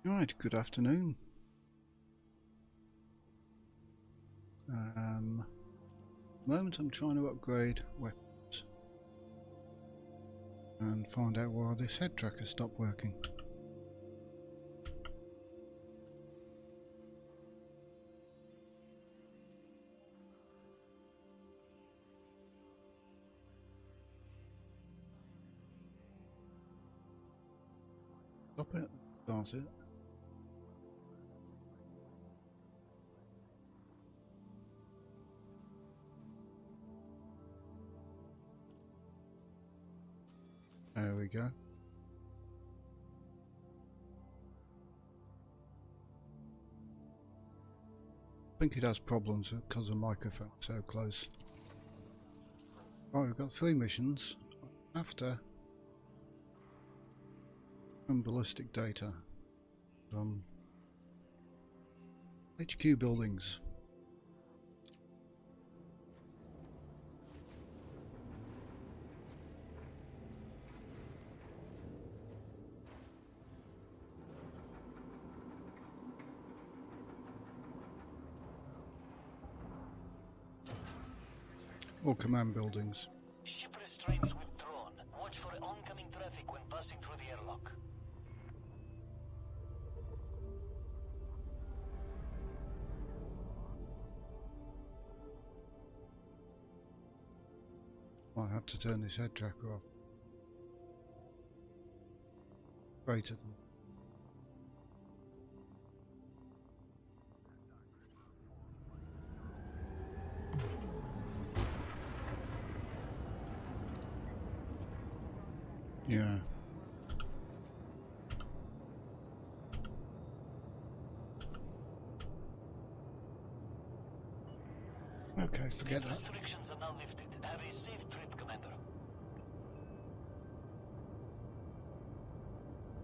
Right, good afternoon. Moment I'm trying to upgrade weapons and find out why this head tracker stopped working. Stop it, start it. There we go. I think it has problems because the microphone's so close. Right, we've got 3 missions. After some ballistic data from HQ buildings. Or command buildings. Ship restraints withdrawn. Watch for oncoming traffic when passing through the airlock. Might have to turn this head tracker off. Greater than. Yeah. Okay, forget that. Restrictions are now lifted. Have a safe trip, Commander.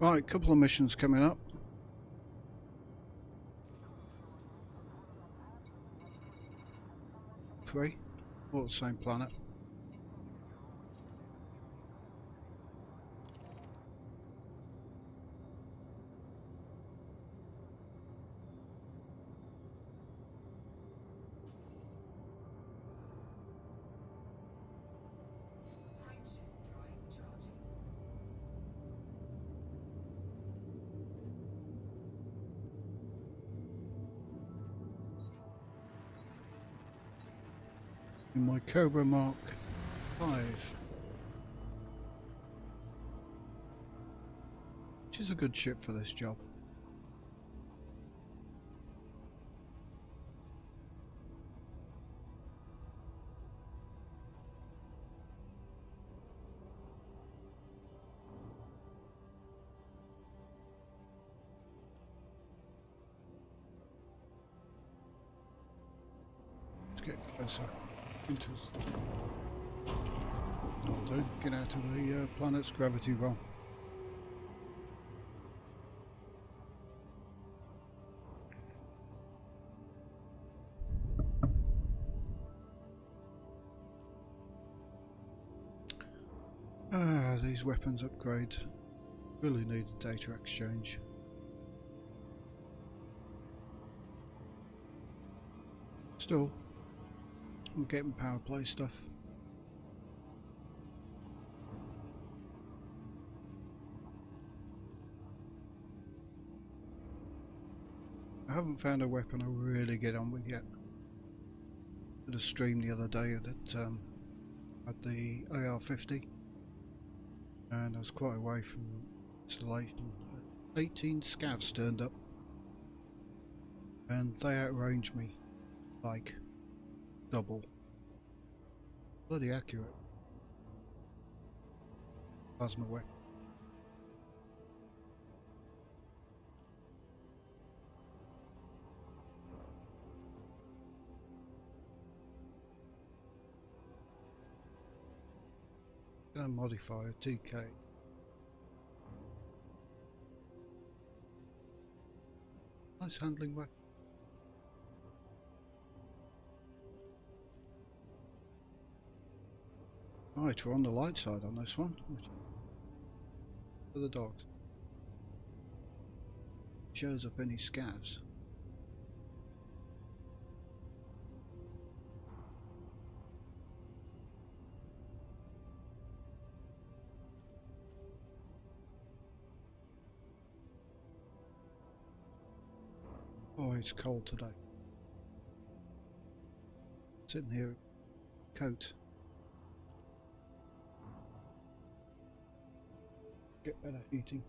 Right, couple of missions coming up. Three, all the same planet. In my Cobra Mark 5, which is a good ship for this job. Let's get closer into. That'll do. Get out of the planet's gravity well. These weapons upgrades really need a data exchange. Still, I'm getting power play stuff. I haven't found a weapon I really get on with yet. Did a stream the other day that had the AR-50, and I was quite away from installation. 18 scavs turned up, and they outranged me like double. Bloody accurate. Plasma weapon. Gonna modify a TK. Nice handling weapon. Right, we're on the light side on this one. For the dogs. shows up any scavs. Oh, it's cold today. Sitting here, coat. Get better heating.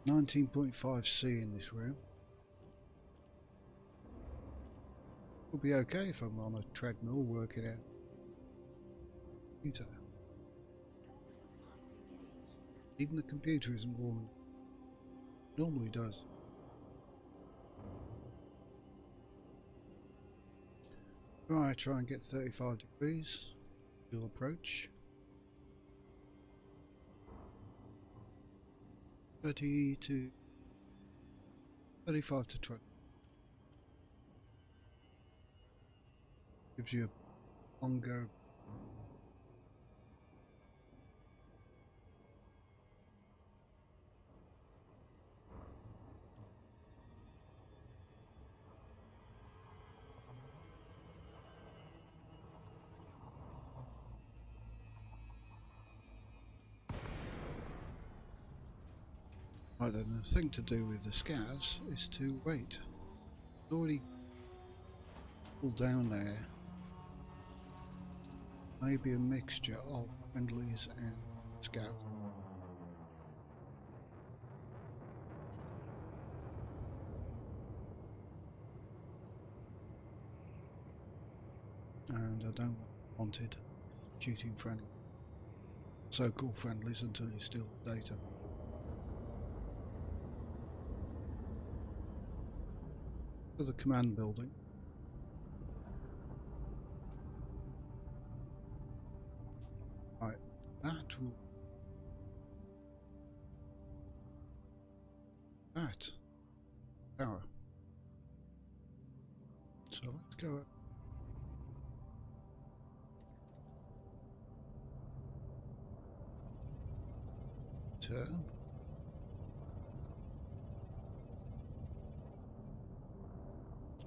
19.5 C in this room. Will be okay if I'm on a treadmill working out. Computer. Even the computer isn't warm. Normally does. Right, try and get 35 degrees. You'll approach. 30 to 35 to 20. Gives you a longer. Right then, the thing to do with the scavs is to wait. It's already pulled down there. Maybe a mixture of friendlies and scavs. And I don't want it shooting friendly. So-called friendlies until you steal the data. To the command building. Right, that will. That power. So let's go up. Turn.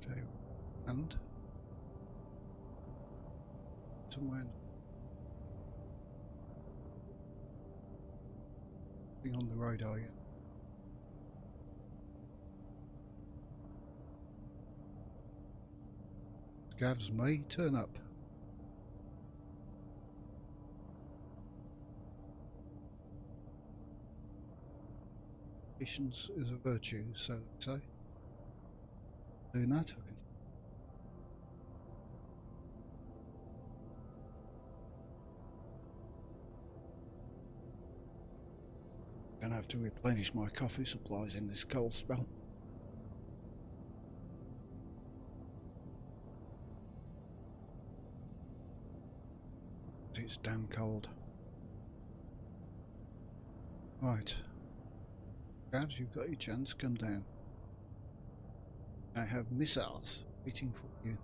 Okay, and somewhere nothing on the radar yet. Scavs may turn up. Patience is a virtue, so they say. Doing that, okay. Gonna have to replenish my coffee supplies in this cold spell. It's damn cold. Right. Scavs, you've got your chance, come down. I have missiles waiting for you.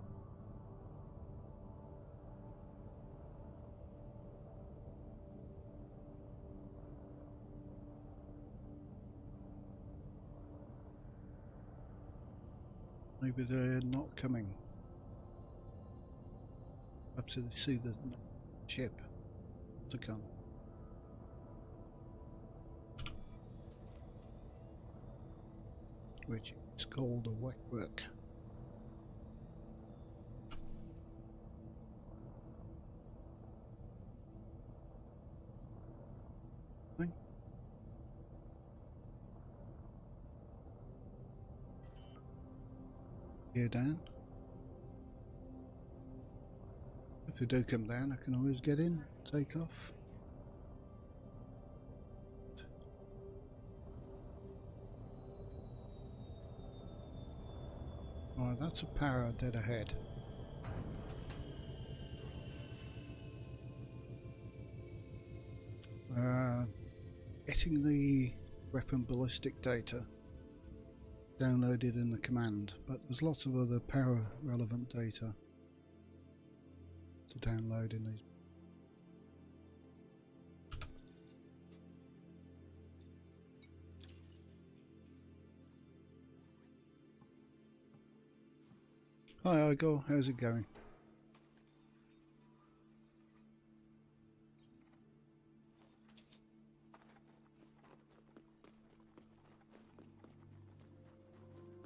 Maybe they're not coming. Perhaps they see the ship to come. Which is called a wet work. Here down. If they do come down, I can always get in, take off. Right, that's a power dead ahead. Getting the weapon ballistic data downloaded in the command, but there's lots of other power relevant data to download in these. Hi Igor, how's it going?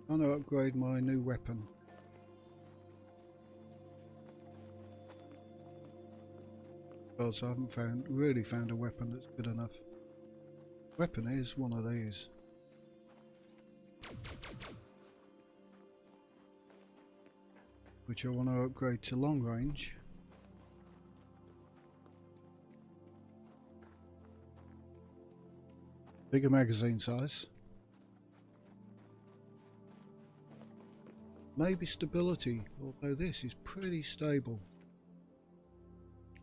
I want to upgrade my new weapon. Because I haven't really found a weapon that's good enough. Weapon is one of these. Which I want to upgrade to long range. Bigger magazine size. Maybe stability, although this is pretty stable.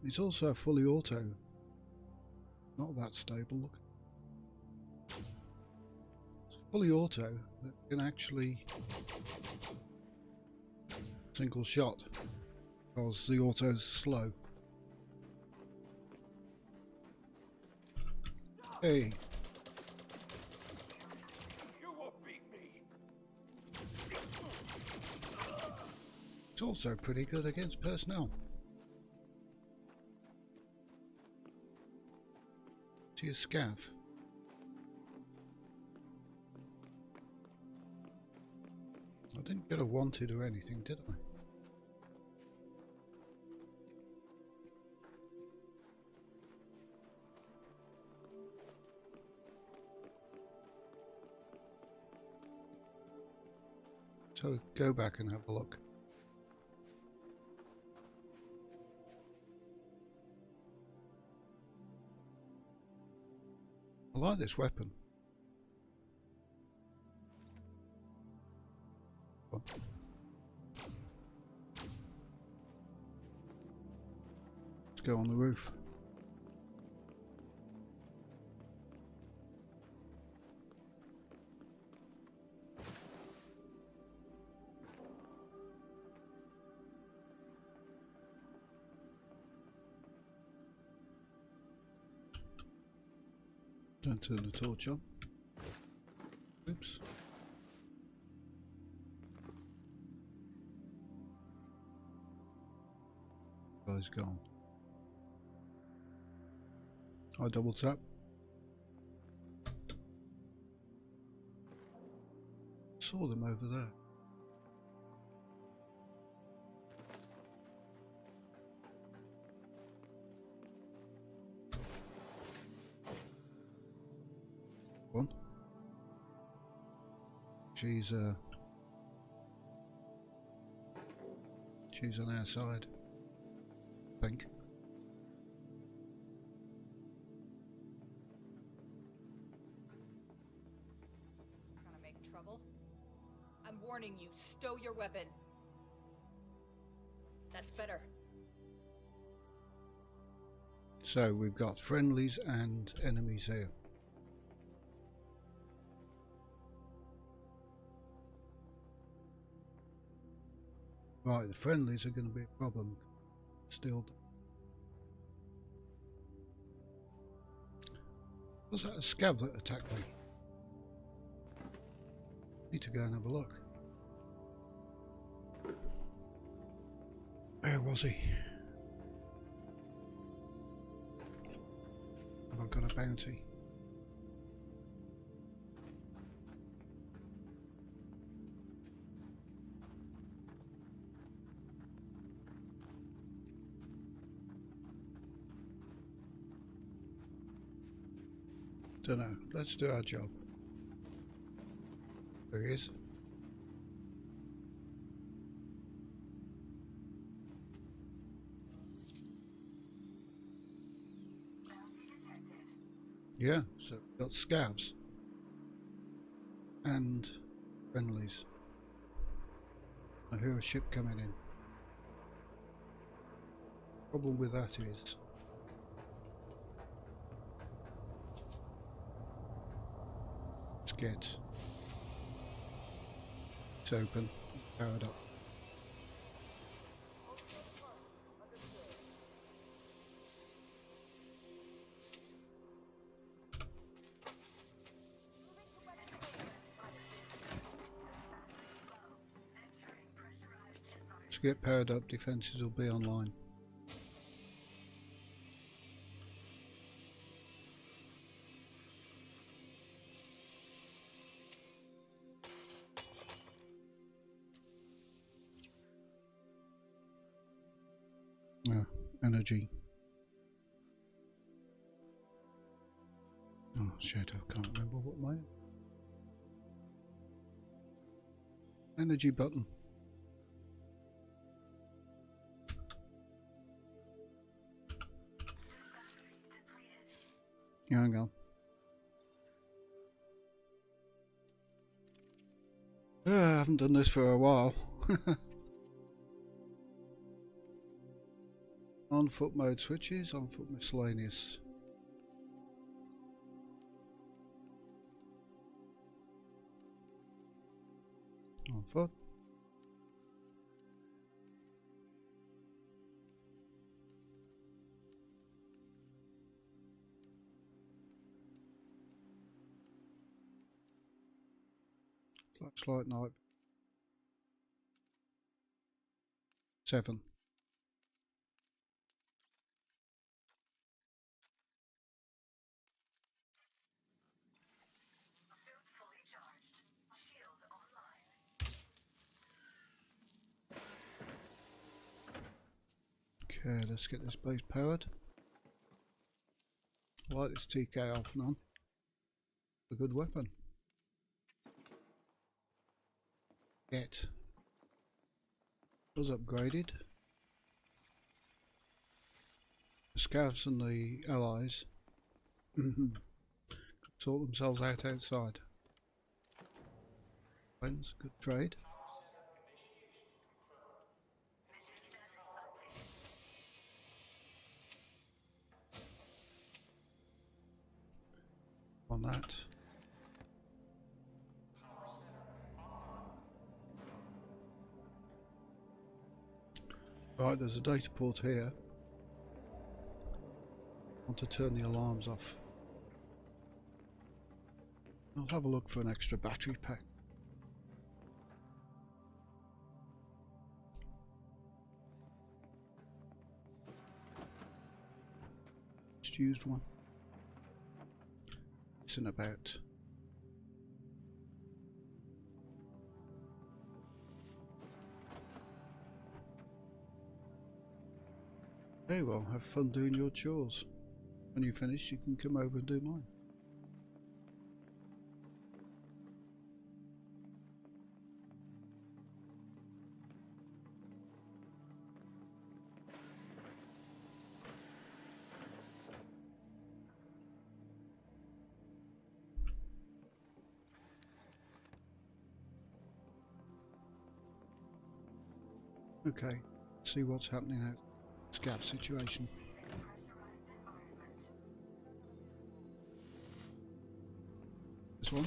It's also fully auto. Not that stable, look. It's fully auto that can actually single shot because the auto's slow. Hey. It's also pretty good against personnel. To your scav. I didn't get a wanted or anything, did I? So go back and have a look. I like this weapon. Let's go on the roof. Don't turn the torch on. Oops. Guy's gone. I double tap. Saw them over there. One. She's on our side, I think. Trying to make trouble? I'm warning you, stow your weapon. That's better. So we've got friendlies and enemies here. Right, the friendlies are going to be a problem. Still. Was that a scav that attacked me? Need to go and have a look. Where was he? Have I got a bounty? Don't know. Let's do our job. There he is. Yeah, so we've got scavs and friendlies. I hear a ship coming in. Problem with that is it's open, powered up. Once we get powered up, defences will be online. Energy. Oh shit, I can't remember what my energy button. Hang on. I haven't done this for a while. On foot mode switches, on foot miscellaneous. On foot. Flashlight night. 7. Okay, let's get this base powered. Light this TK off and on. A good weapon. Get. Was upgraded. The scavs and the allies sort themselves out outside. Friends, good trade. On that. Right, there's a data port here. I want to turn the alarms off. I'll have a look for an extra battery pack. Just used one. It's in about. Hey, well, have fun doing your chores. When you finish, you can come over and do mine. Okay, see what's happening out. Scav situation. This one.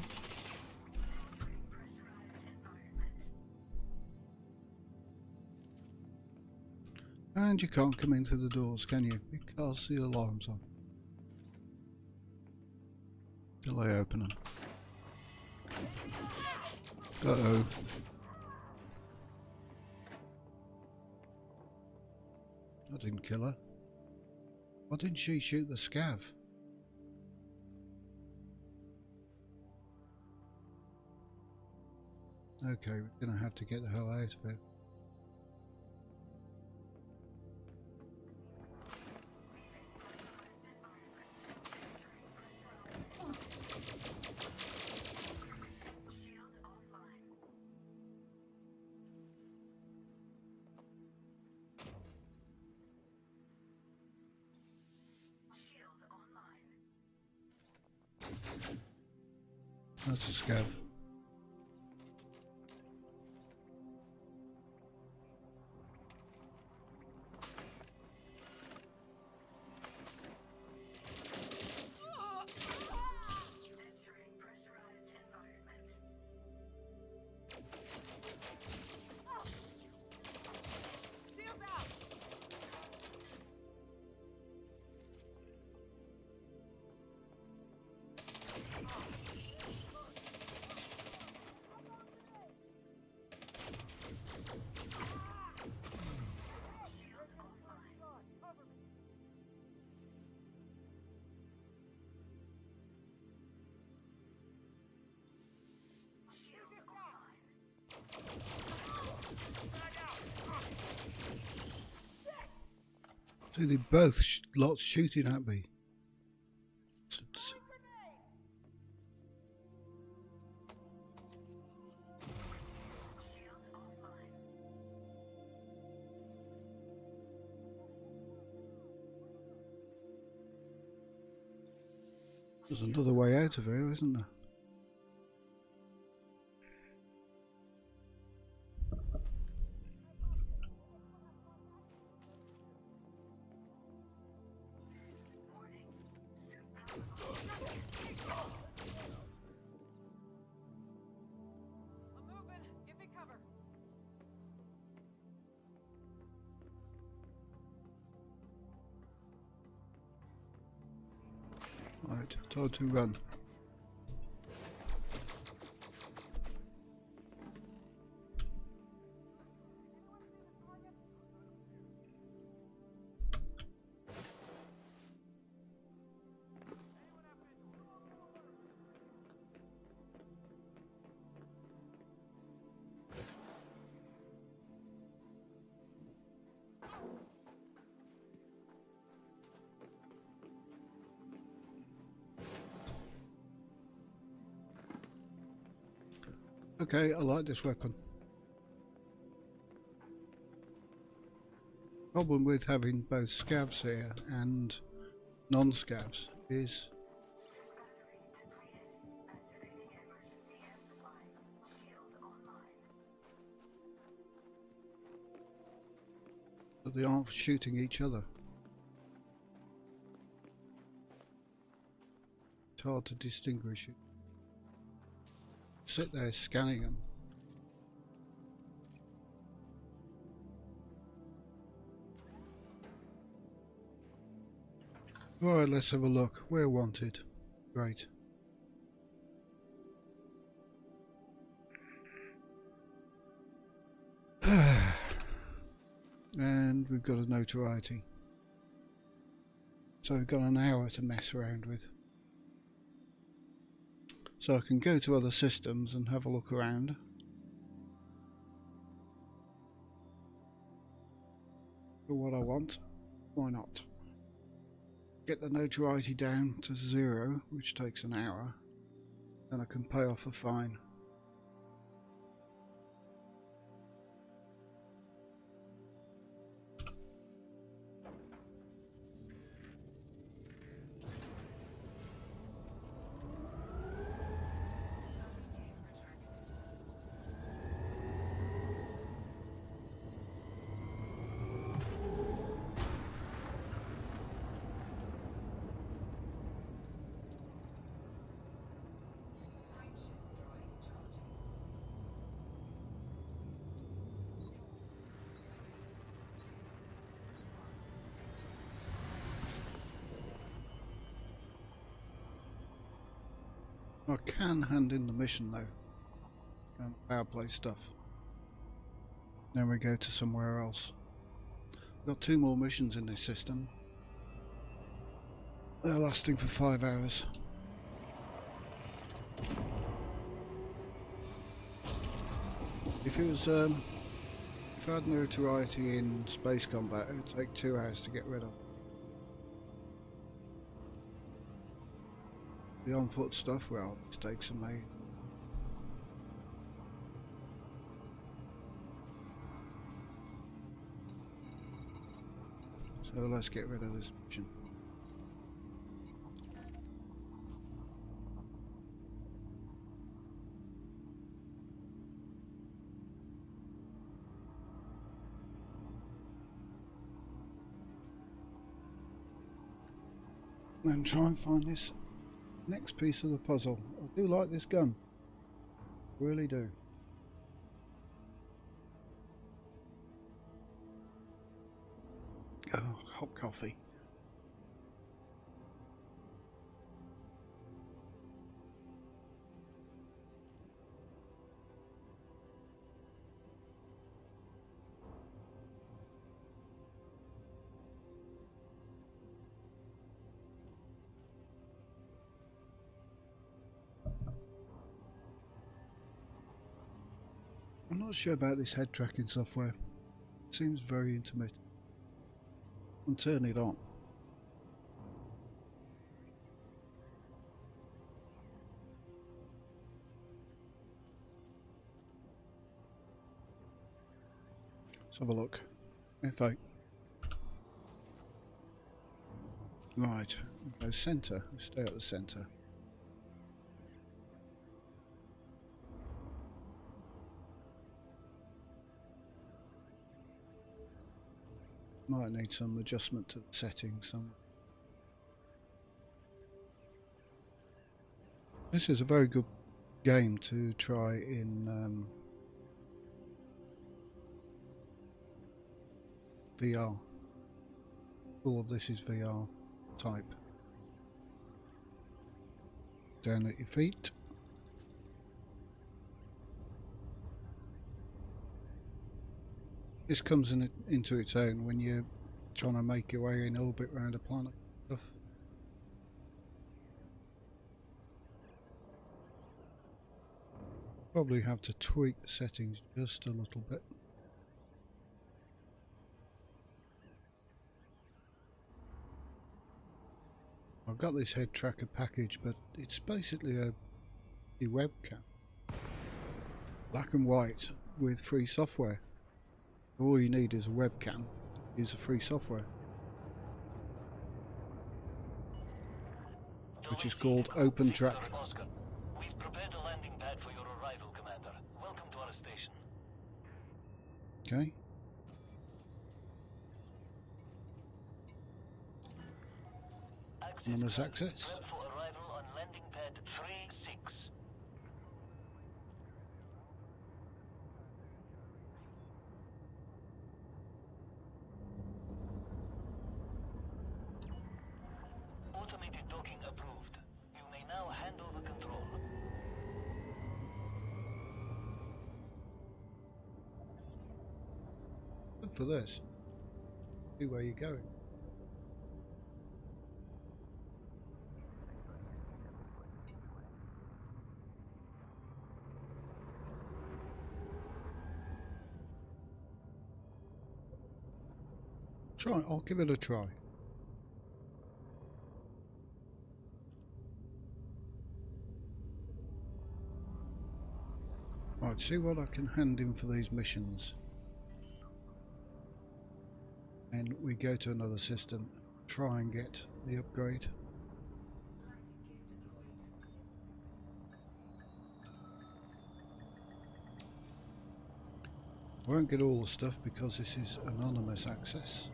And you can't come into the doors, can you? Because the alarm's on. Till I open them. Uh-oh. I didn't kill her. Why didn't she shoot the scav? Okay, we're gonna have to get the hell out of it. That's a scav. So they both lots shooting at me. There's another way out of here, isn't there? Right, time to run. Okay, I like this weapon. Problem with having both scavs here and non-scavs is that they aren't shooting each other. It's hard to distinguish it. Sit there scanning them. Right, let's have a look. We're wanted. Great. And we've got a notoriety. So we've got an hour to mess around with. So I can go to other systems and have a look around. For what I want. Why not? Get the notoriety down to 0, which takes an hour. Then I can pay off the fine. I can hand in the mission though, and power play stuff. Then we go to somewhere else. We've got 2 more missions in this system. They're lasting for 5 hours. If it was, if I had notoriety in space combat, it would take 2 hours to get rid of. The on foot stuff, well, mistakes are made. So let's get rid of this mission. And try and find this next piece of the puzzle. I do like this gun. Really do. Oh, hot coffee. I'm not sure about this head tracking software. It seems very intermittent. and turn it on. Let's have a look. F8. Right, go centre. Stay at the centre. Might need some adjustment to the settings. This is a very good game to try in VR. All of this is VR type. Down at your feet. This comes into its own when you're trying to make your way in orbit around a planet. Stuff. Probably have to tweak the settings just a little bit. I've got this head tracker package, but it's basically a webcam. Black and white with free software. All you need is a webcam. Use the free software, which is called OpenTrack. Oscar, we've prepared a landing pad for your arrival, Commander. Welcome to our station. Okay. Anonymous access. Prep for arrival on landing pad 3-6. Automated docking approved. You may now hand over control. Good for this. See where you're going. I'll give it a try. Right, see what I can hand in for these missions. And we go to another system, try and get the upgrade. I won't get all the stuff because this is anonymous access.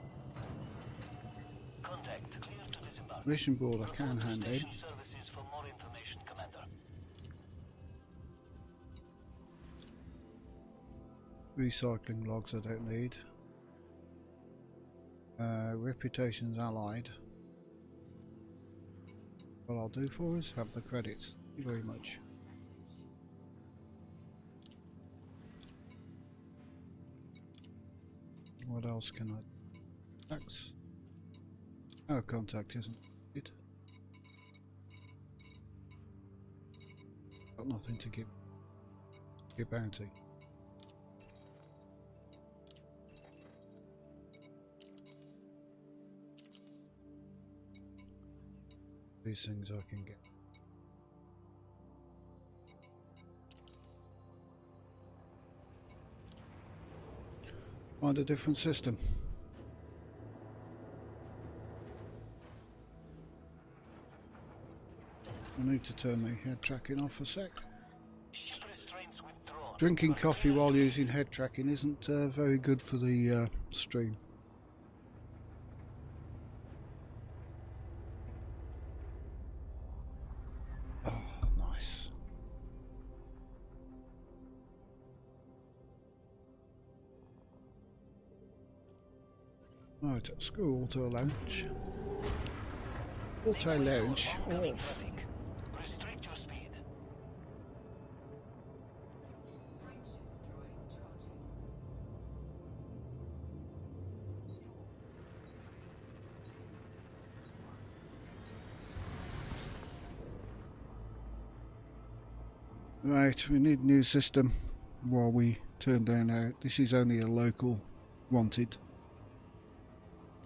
Mission board I can hand in. For more information, Commander. Recycling logs I don't need. Reputations allied. What I'll do for us, have the credits. Thank you very much. What else can I... Tax. Our contact isn't it? Got nothing to give. Your bounty. These things I can get. Find a different system. I need to turn the head tracking off a sec. Drinking coffee while using head tracking isn't very good for the stream. Oh, nice. Right, screw auto lounge. Auto lounge off. Restrict your speed. Right, we need a new system while we turn down out. This is only a local wanted.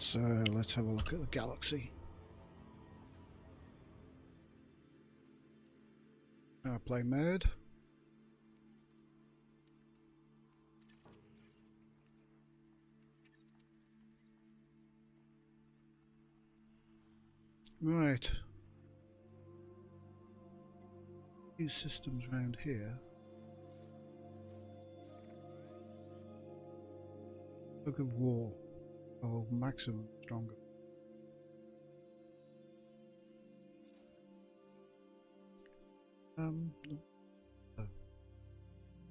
So let's have a look at the galaxy. Play mode. Right. Few systems around here. Tug of war. Oh, maximum stronger.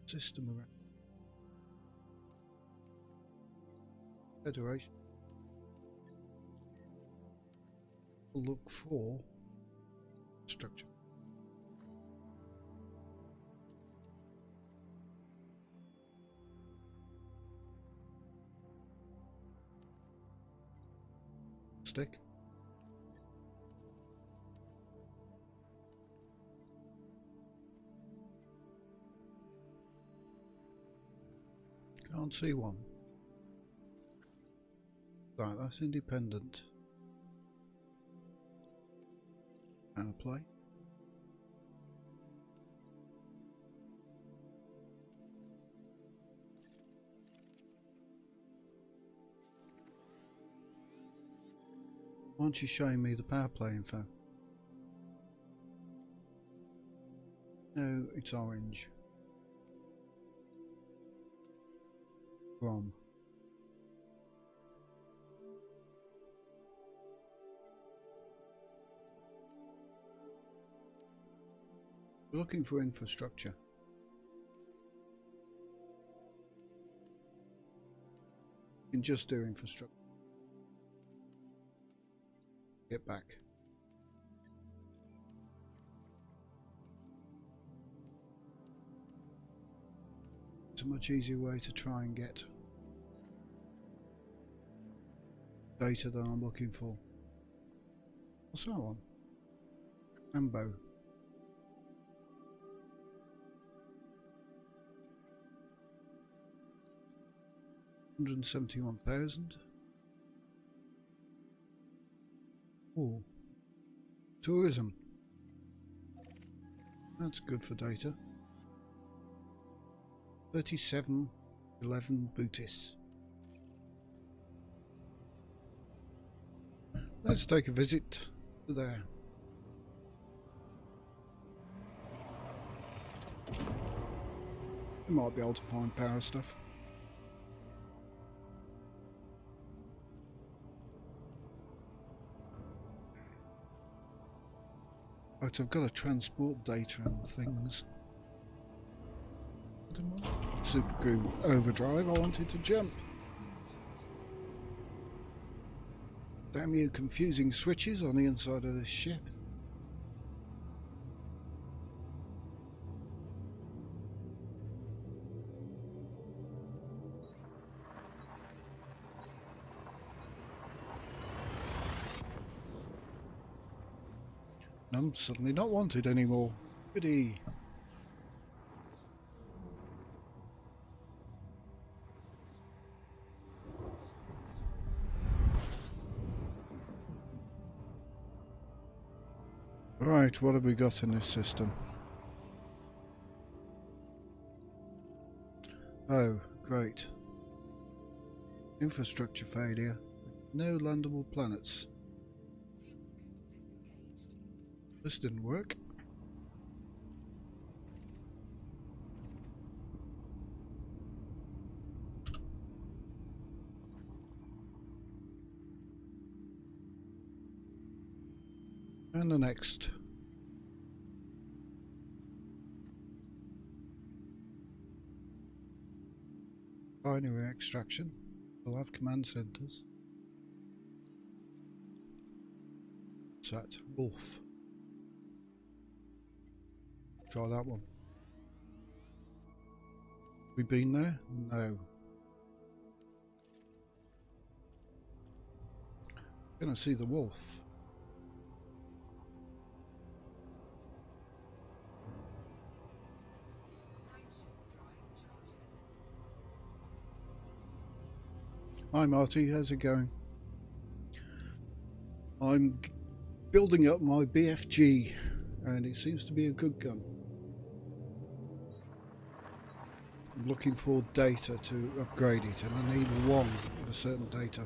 System around Federation. Look for structure. Stick. Can't see one. Right, that's independent. Play. Why aren't you showing me the power play info? No, it's orange. From. We're looking for infrastructure. You can just do infrastructure. Get back. It's a much easier way to try and get data that I'm looking for. What's that one? Ambo. $171,000. Oh, tourism. That's good for data. 3711 Bootis. Let's take a visit to there. We might be able to find power stuff. Right, I've got to transport data and things. Super Crew Overdrive, I wanted to jump. Damn you confusing switches on the inside of this ship. I'm suddenly not wanted anymore. Goody. Right, what have we got in this system? Oh, great. Infrastructure failure. No landable planets. This didn't work. And the next. Binary extraction. We'll have command centers. What's that? Wolf. Try that one. We been there? No. Gonna see the wolf. Hi Marty, how's it going? I'm building up my BFG, and it seems to be a good gun. I'm looking for data to upgrade it, and I need one of a certain data.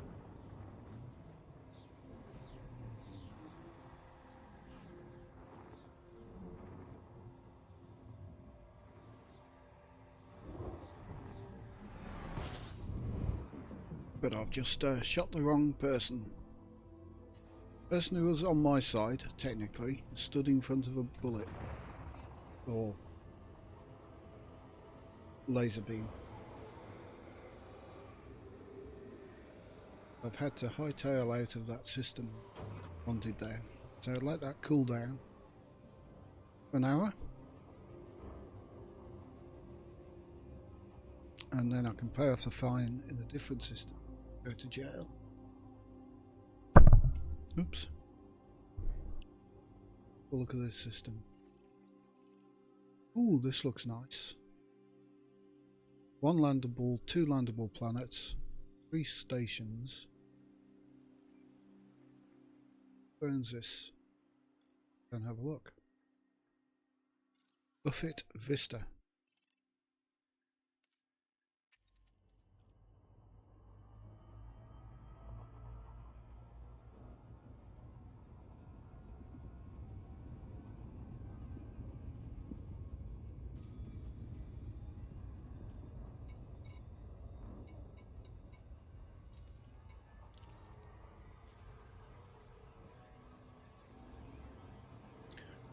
But I've just shot the wrong person. Person who was on my side, technically, stood in front of a bullet. Or laser beam. I've had to hightail out of that system wanted there. So let that cool down for an hour. And then I can pay off the fine in a different system. Go to jail. Oops. We'll look at this system. Ooh, this looks nice. 1 landable, 2 landable planets, 3 stations. Where owns this? Go and have a look. Buffett Vista.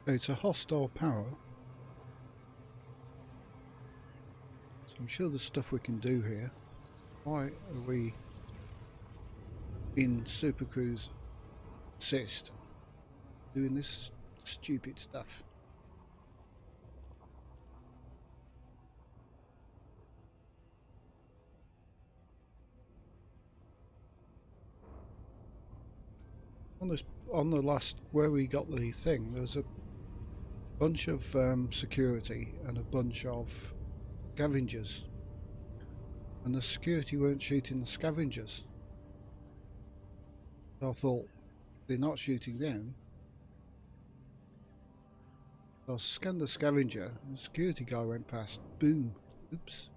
It's a hostile power, so I'm sure there's stuff we can do here. Why are we in Super Cruise Assist doing this stupid stuff? On the last where we got the thing, there's a bunch of security and a bunch of scavengers, and the security weren't shooting the scavengers. So I thought, they're not shooting them. So I scanned the scavenger, and the security guy went past. Boom. Oops.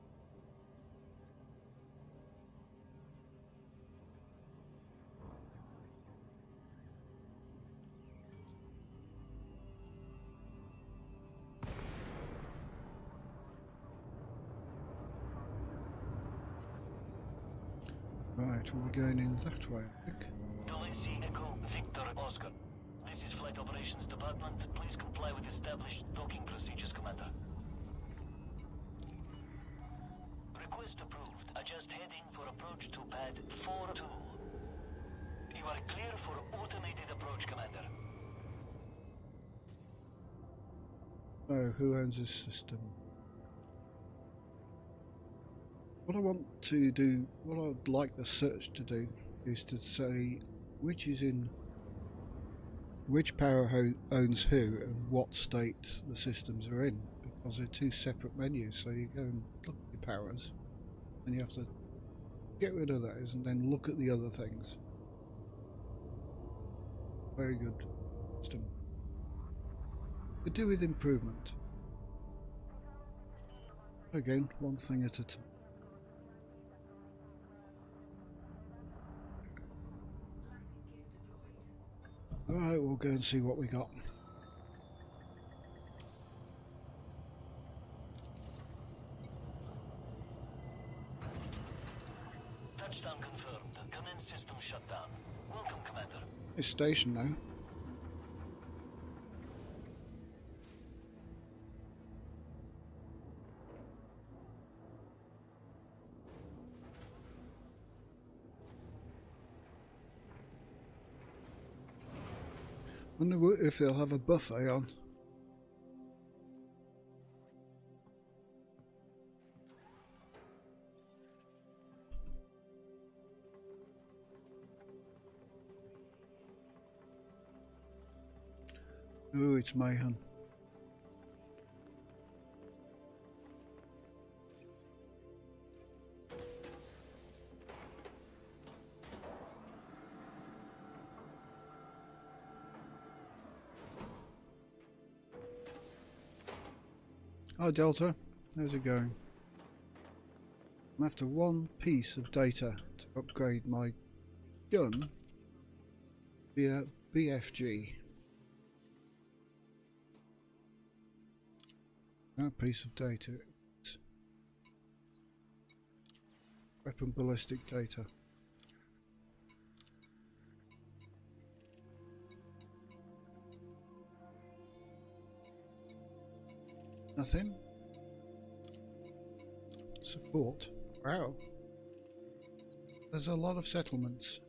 Right, we'll be going in that way, I think. Delisi Echo Victor Oscar. This is Flight Operations Department. Please comply with established docking procedures, Commander. Request approved. Adjust heading for approach to pad 4-2. You are clear for automated approach, Commander. So, who owns this system? What I want to do, what I'd like the search to do, is to say which power owns who and what state the systems are in, because they're 2 separate menus. So you go and look at your powers, and you have to get rid of those and then look at the other things. Very good system. Could do with improvement. Again, one thing at a time. Alright, we'll go and see what we got. Touchdown confirmed. Command system shut down. Welcome, Commander. It's station now. Wonder if they'll have a buffet on. Oh, it's mayhem. Hi Delta, how's it going? I'm after one piece of data to upgrade my gun via BFG. That piece of data is weapon ballistic data. Nothing. Support. Wow. There's a lot of settlements.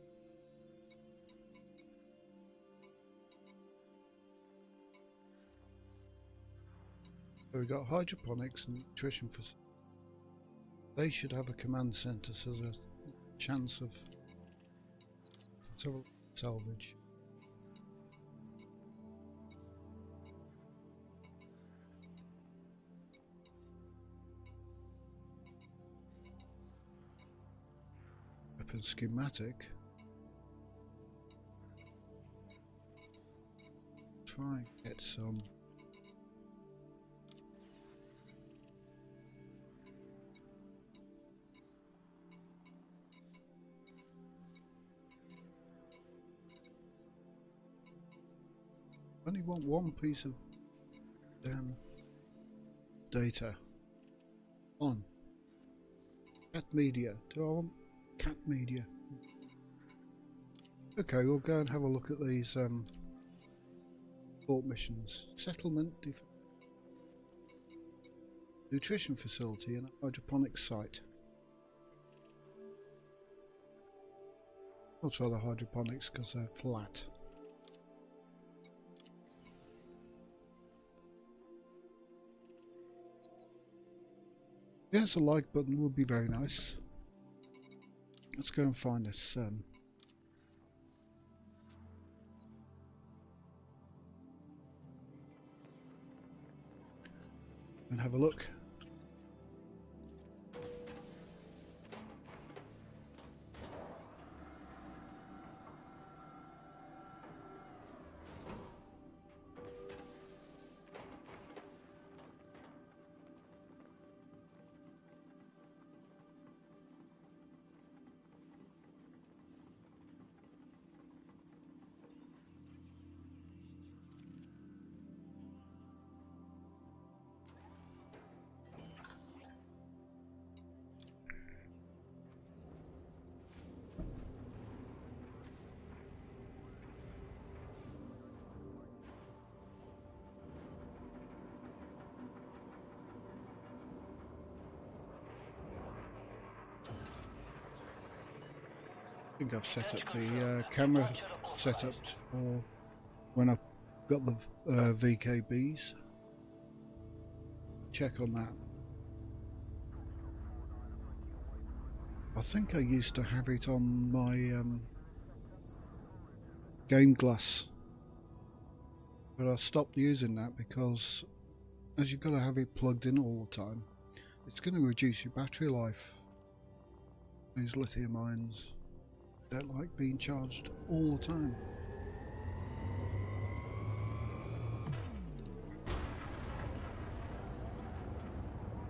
So we've got hydroponics and nutrition facilities. They should have a command center, so there's a chance of salvage. Weapon schematic. Try and get some. Only want one piece of damn data on cat media. Do I want cat media? Okay, we'll go and have a look at these support missions. Settlement, nutrition facility, and a hydroponic site. I'll try the hydroponics because they're flat. Yes, a like button would be very nice. Let's go and find this and have a look. I think I've set up the camera setups for when I've got the VKBs. Check on that. I think I used to have it on my Game Glass, but I stopped using that because as you've got to have it plugged in all the time, it's going to reduce your battery life. These lithium ions don't like being charged all the time.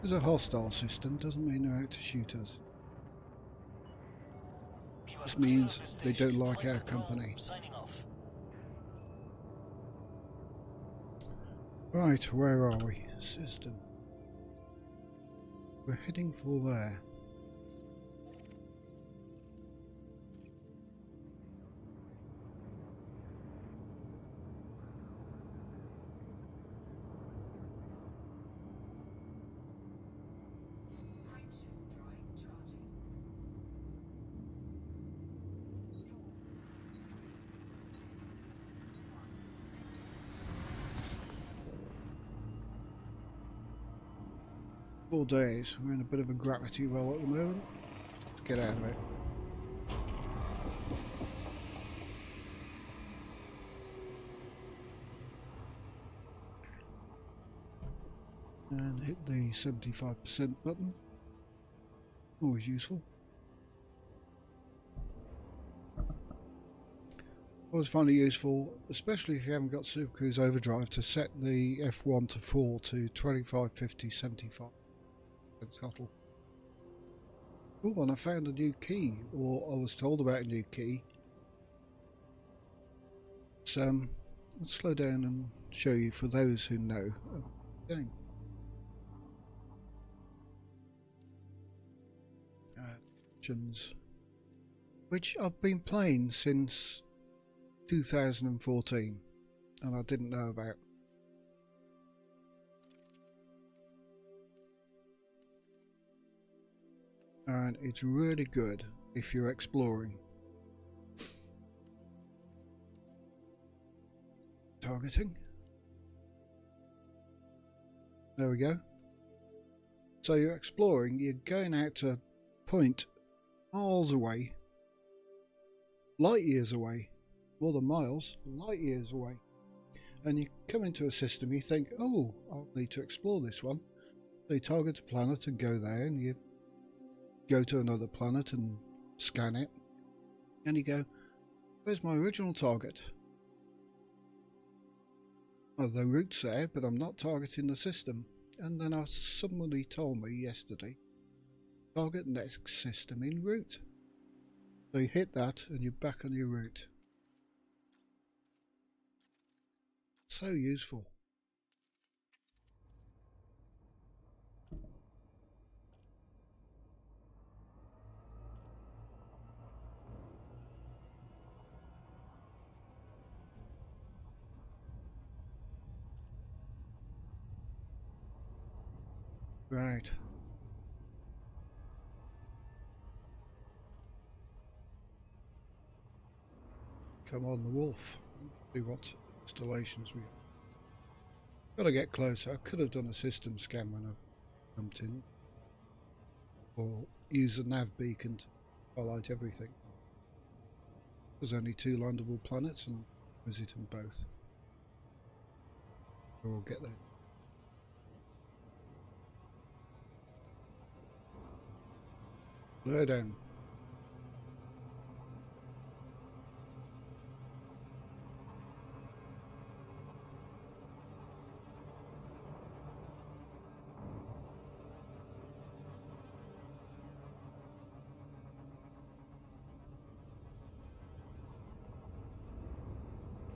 There's a hostile system, doesn't mean they're out to shoot us. This means they don't like our company. Right, where are we? System. We're heading for there. Four days. We're in a bit of a gravity well at the moment. Let's get out of it. And hit the 75% button. Always useful. always find it useful, especially if you haven't got Super Cruise Overdrive, to set the F1 to 4 to 25, 50, 75 throttle. Oh, and I found a new key, or I was told about a new key. So, let's slow down and show you for those who know the game. Which I've been playing since 2014 and I didn't know about. And it's really good if you're exploring. Targeting. There we go. So you're exploring, you're going out to a point miles away, light years away, more than miles, light years away, and you come into a system, you think, oh, I'll need to explore this one. So you target a planet and go there, and you go to another planet and scan it, and you go, where's my original target? Well, the route's there, but I'm not targeting the system. And then somebody told me yesterday, target next system in route. So you hit that and you're back on your route. So useful. Right. Come on, the wolf. See what installations we have. Gotta get closer. I could have done a system scan when I jumped in. Or use a nav beacon to highlight everything. There's only 2 landable planets and visit them both. So we'll get there. Slow down.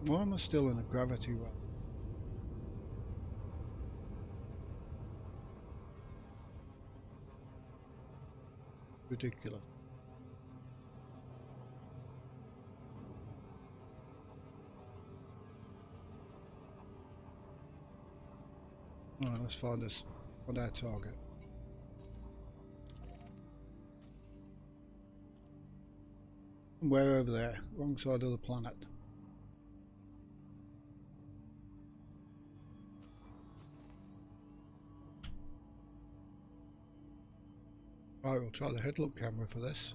Why am I still in a gravity well? Ridiculous. Alright, let's find our target. Somewhere over there, wrong side of the planet. Right, we'll try the headlock camera for this.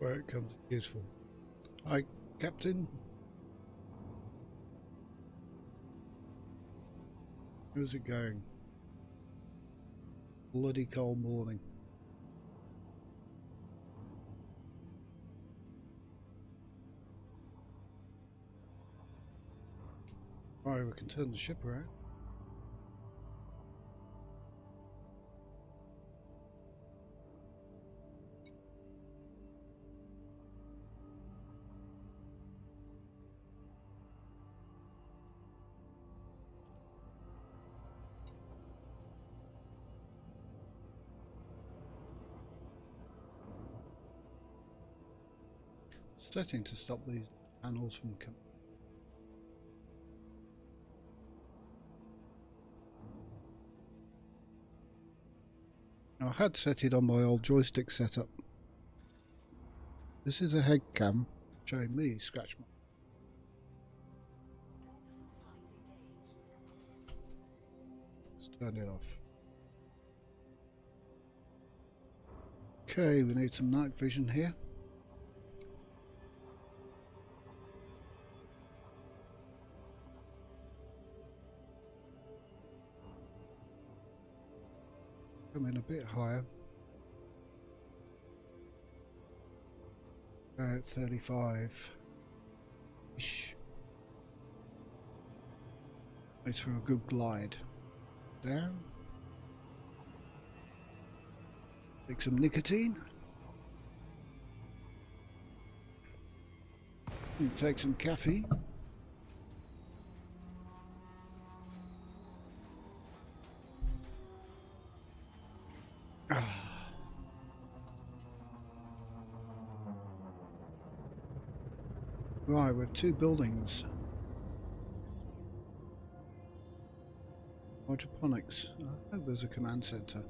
Where it comes useful. Hi, Captain. How's it going? Bloody cold morning. Right, we can turn the ship around. Setting to stop these panels from coming. I had set it on my old joystick setup. This is a head cam showing me scratch mark. Let's turn it off. Okay, we need some night vision here. come in a bit higher. About 35-ish. It's for a good glide. Down. Take some nicotine. And take some caffeine. Right, we have 2 buildings. Hydroponics. I hope there's a command center.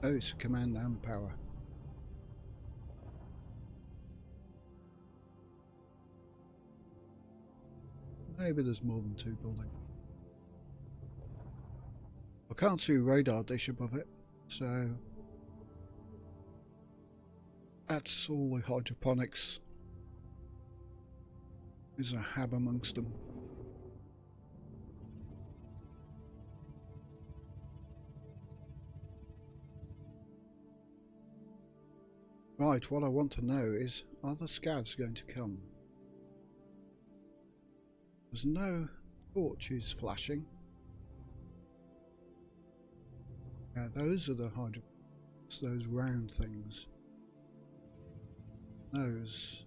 Oh, it's a command and power. Maybe there's more than 2 buildings. I can't see a radar dish above it, so that's all the hydroponics. There's a hab amongst them. Right, what I want to know is, are the scavs going to come? There's no torches flashing. Yeah, those are the hydroponics, those round things. Those.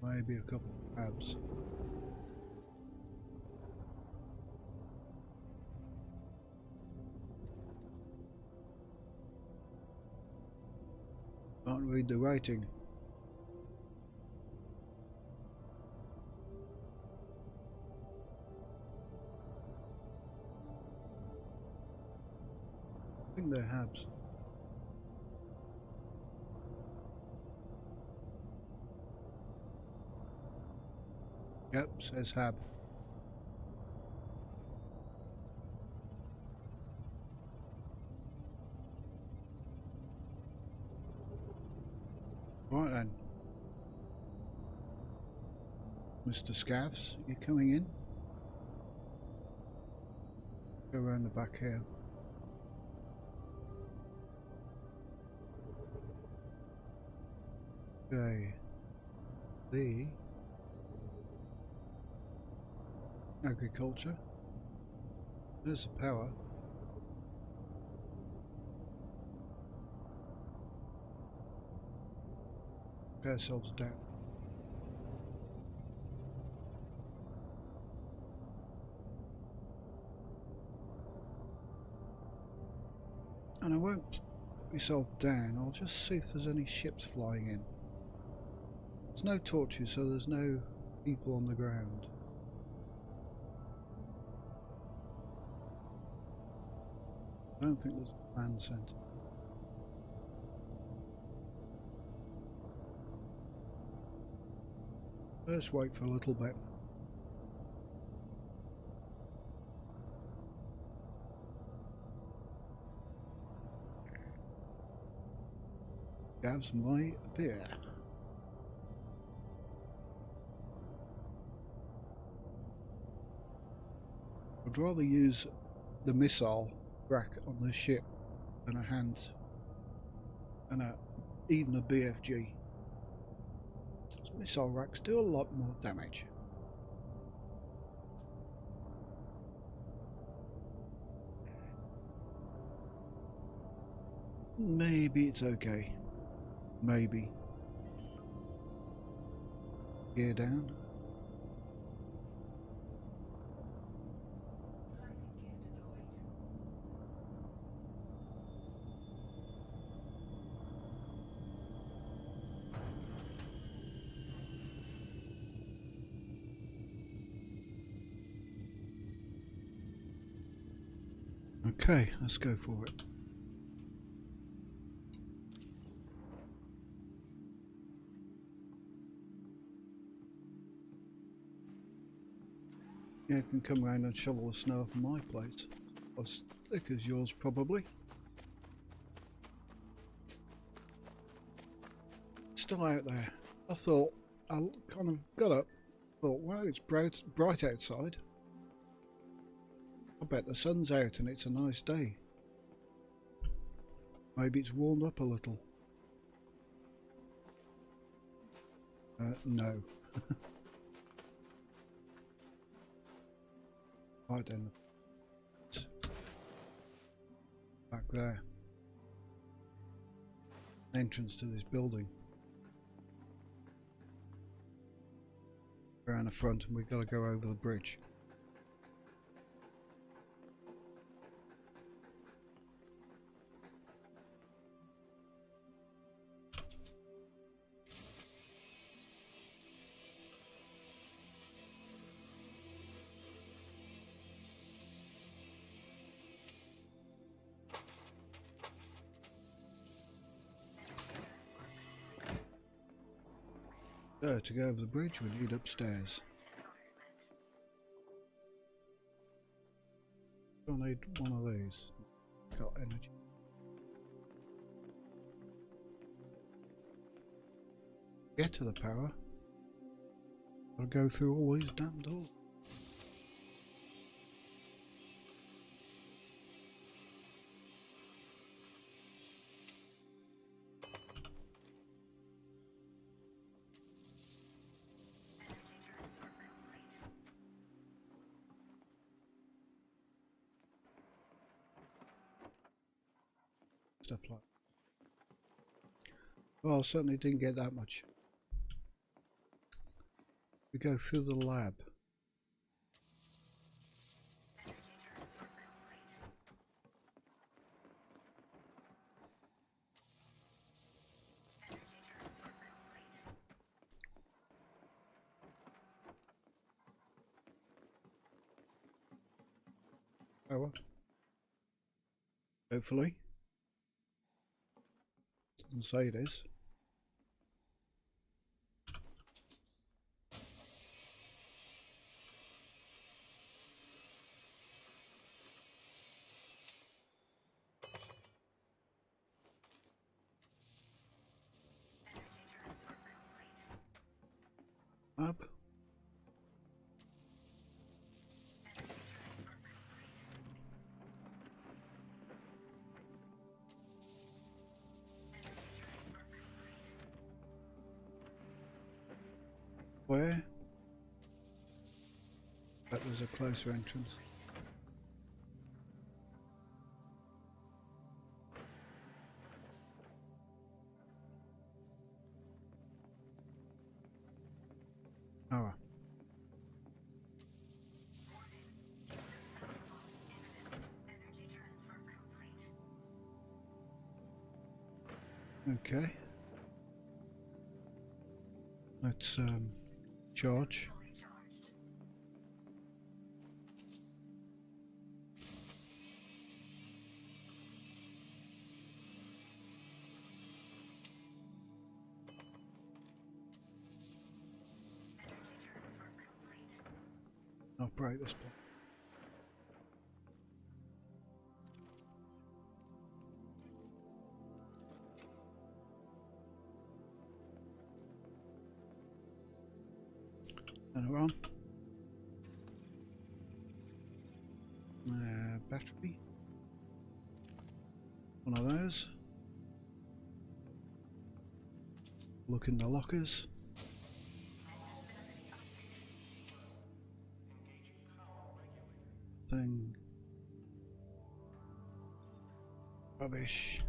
Maybe a couple of tabs. Can't read the writing. I think they're habs. Yep, says hab. Right then. Mr. Scavs, you coming in? Go around the back here. Okay. The agriculture. There's the power. Get ourselves down. And I won't put myself down, I'll just see if there's any ships flying in. There's no torches, so there's no people on the ground. I don't think there's a command center. Let's wait for a little bit. Gavs my beer. I'd rather use the missile rack on the ship than a hand and even a BFG. Those missile racks do a lot more damage. Maybe it's okay. Maybe. Gear down. Okay, let's go for it. Yeah, you can come around and shovel the snow off my plate. As thick as yours, probably. It's still out there. I thought, I kind of got up, thought, wow, it's bright outside. I bet the sun's out and it's a nice day. Maybe it's warmed up a little. No. Right then. Back there. Entrance to this building. Around the front, and we've got to go over the bridge. So, to go over the bridge, we need upstairs. I'll need one of these. Got energy. Get to the power. Gotta go through all these damn doors. Stuff like that. Well, I certainly didn't get that much. We go through the lab. Power. Hopefully. Doesn't say it is. Up. Where? That was a closer entrance. Power. Okay. Let's charge. Operate this block. And we're on. Battery. One of those. Look in the lockers. Thing. Rubbish.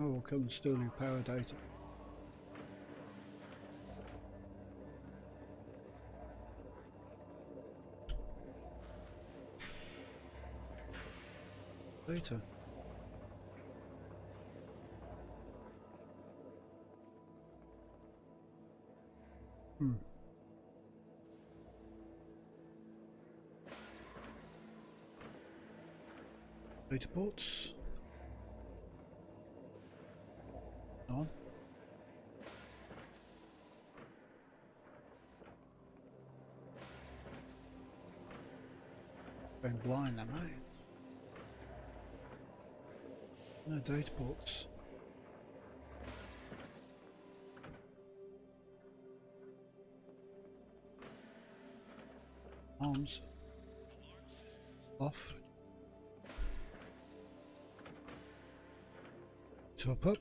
Oh, we'll come and steal your power data. Data. Data ports. On. Going blind, am I? No data ports. Arms off. Top up.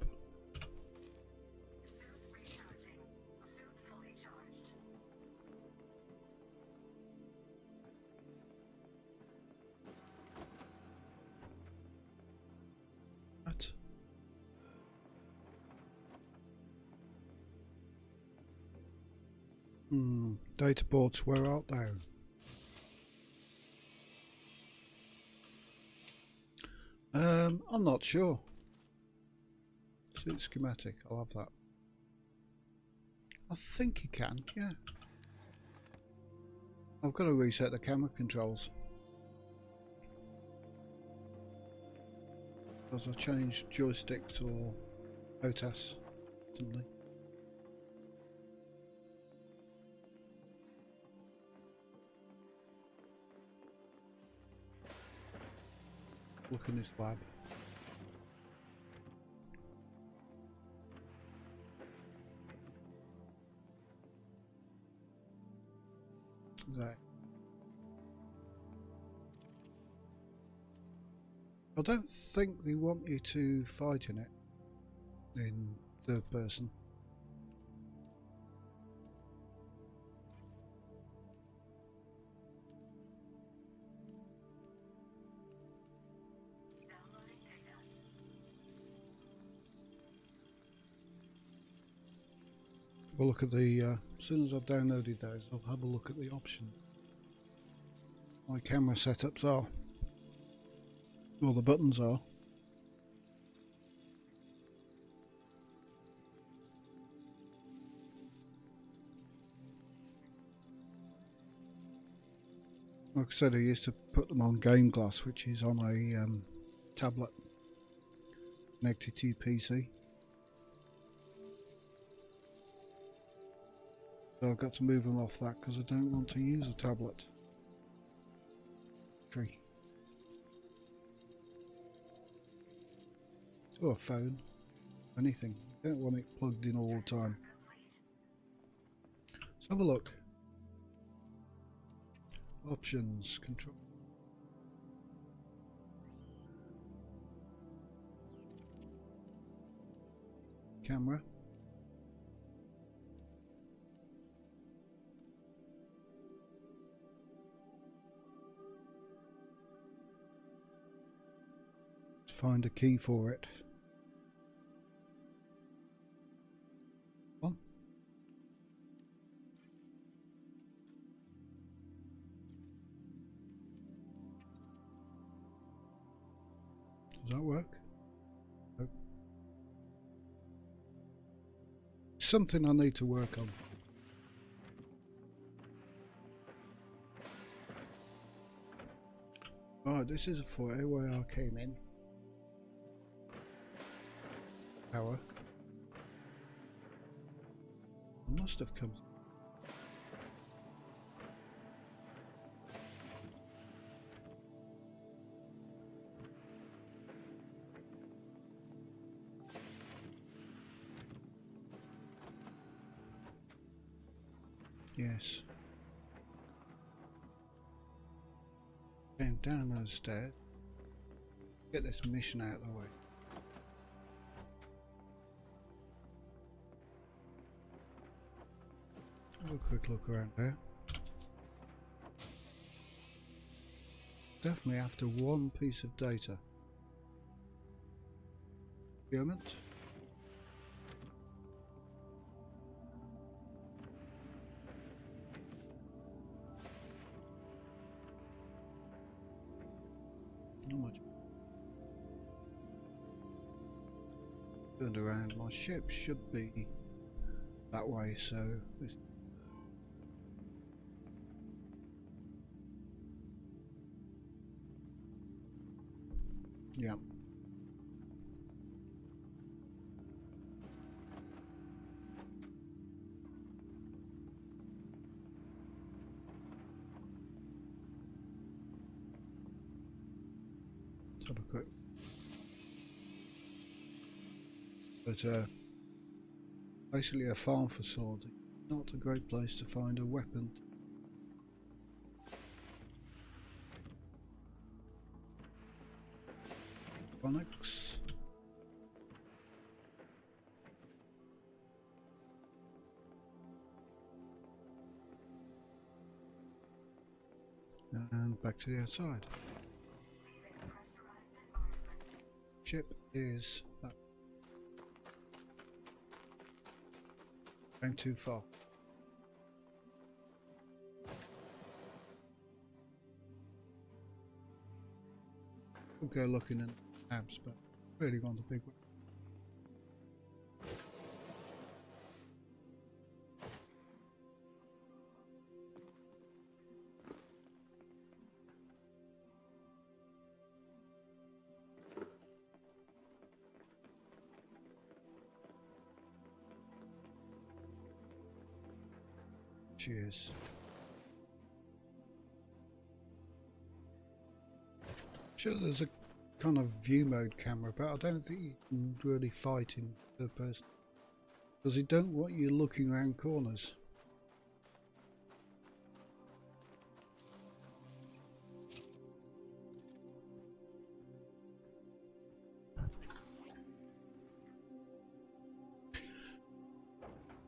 That. Data boards, where art thou? I'm not sure. Suit schematic, I'll have that. I think you can, yeah. I've got to reset the camera controls. Because I changed joysticks or OTAS recently. Look in this lab. There. I don't think they want you to fight in it in third person. Have a look at the as soon as I've downloaded those, I'll have a look at the options. My camera setups are, well, the buttons are. Like I said, I used to put them on Game Glass, which is on a tablet connected to your PC. So I've got to move them off that because I don't want to use a tablet. Tree. Or a phone. Anything. You don't want it plugged in all the time. Let's have a look. Options, control. Camera. Find a key for it. On. Does that work? No. Something I need to work on. Right, this is a foyer where I came in. Power. I must have come. Yes. Came down those stairs. Get this mission out of the way. Have a quick look around there. Definitely after one piece of data. Procurement. Not much. Turned around. My ship should be that way, so this. Yeah. Let's have a quick. But basically a farm facility. Not a great place to find a weapon. Phonics. And back to the outside. Ship is that. Going too far. We'll go looking in tabs, but really want the big one. Cheers. Sure, there's a kind of view mode camera, but I don't think you can really fight in third person because it don't want you looking around corners.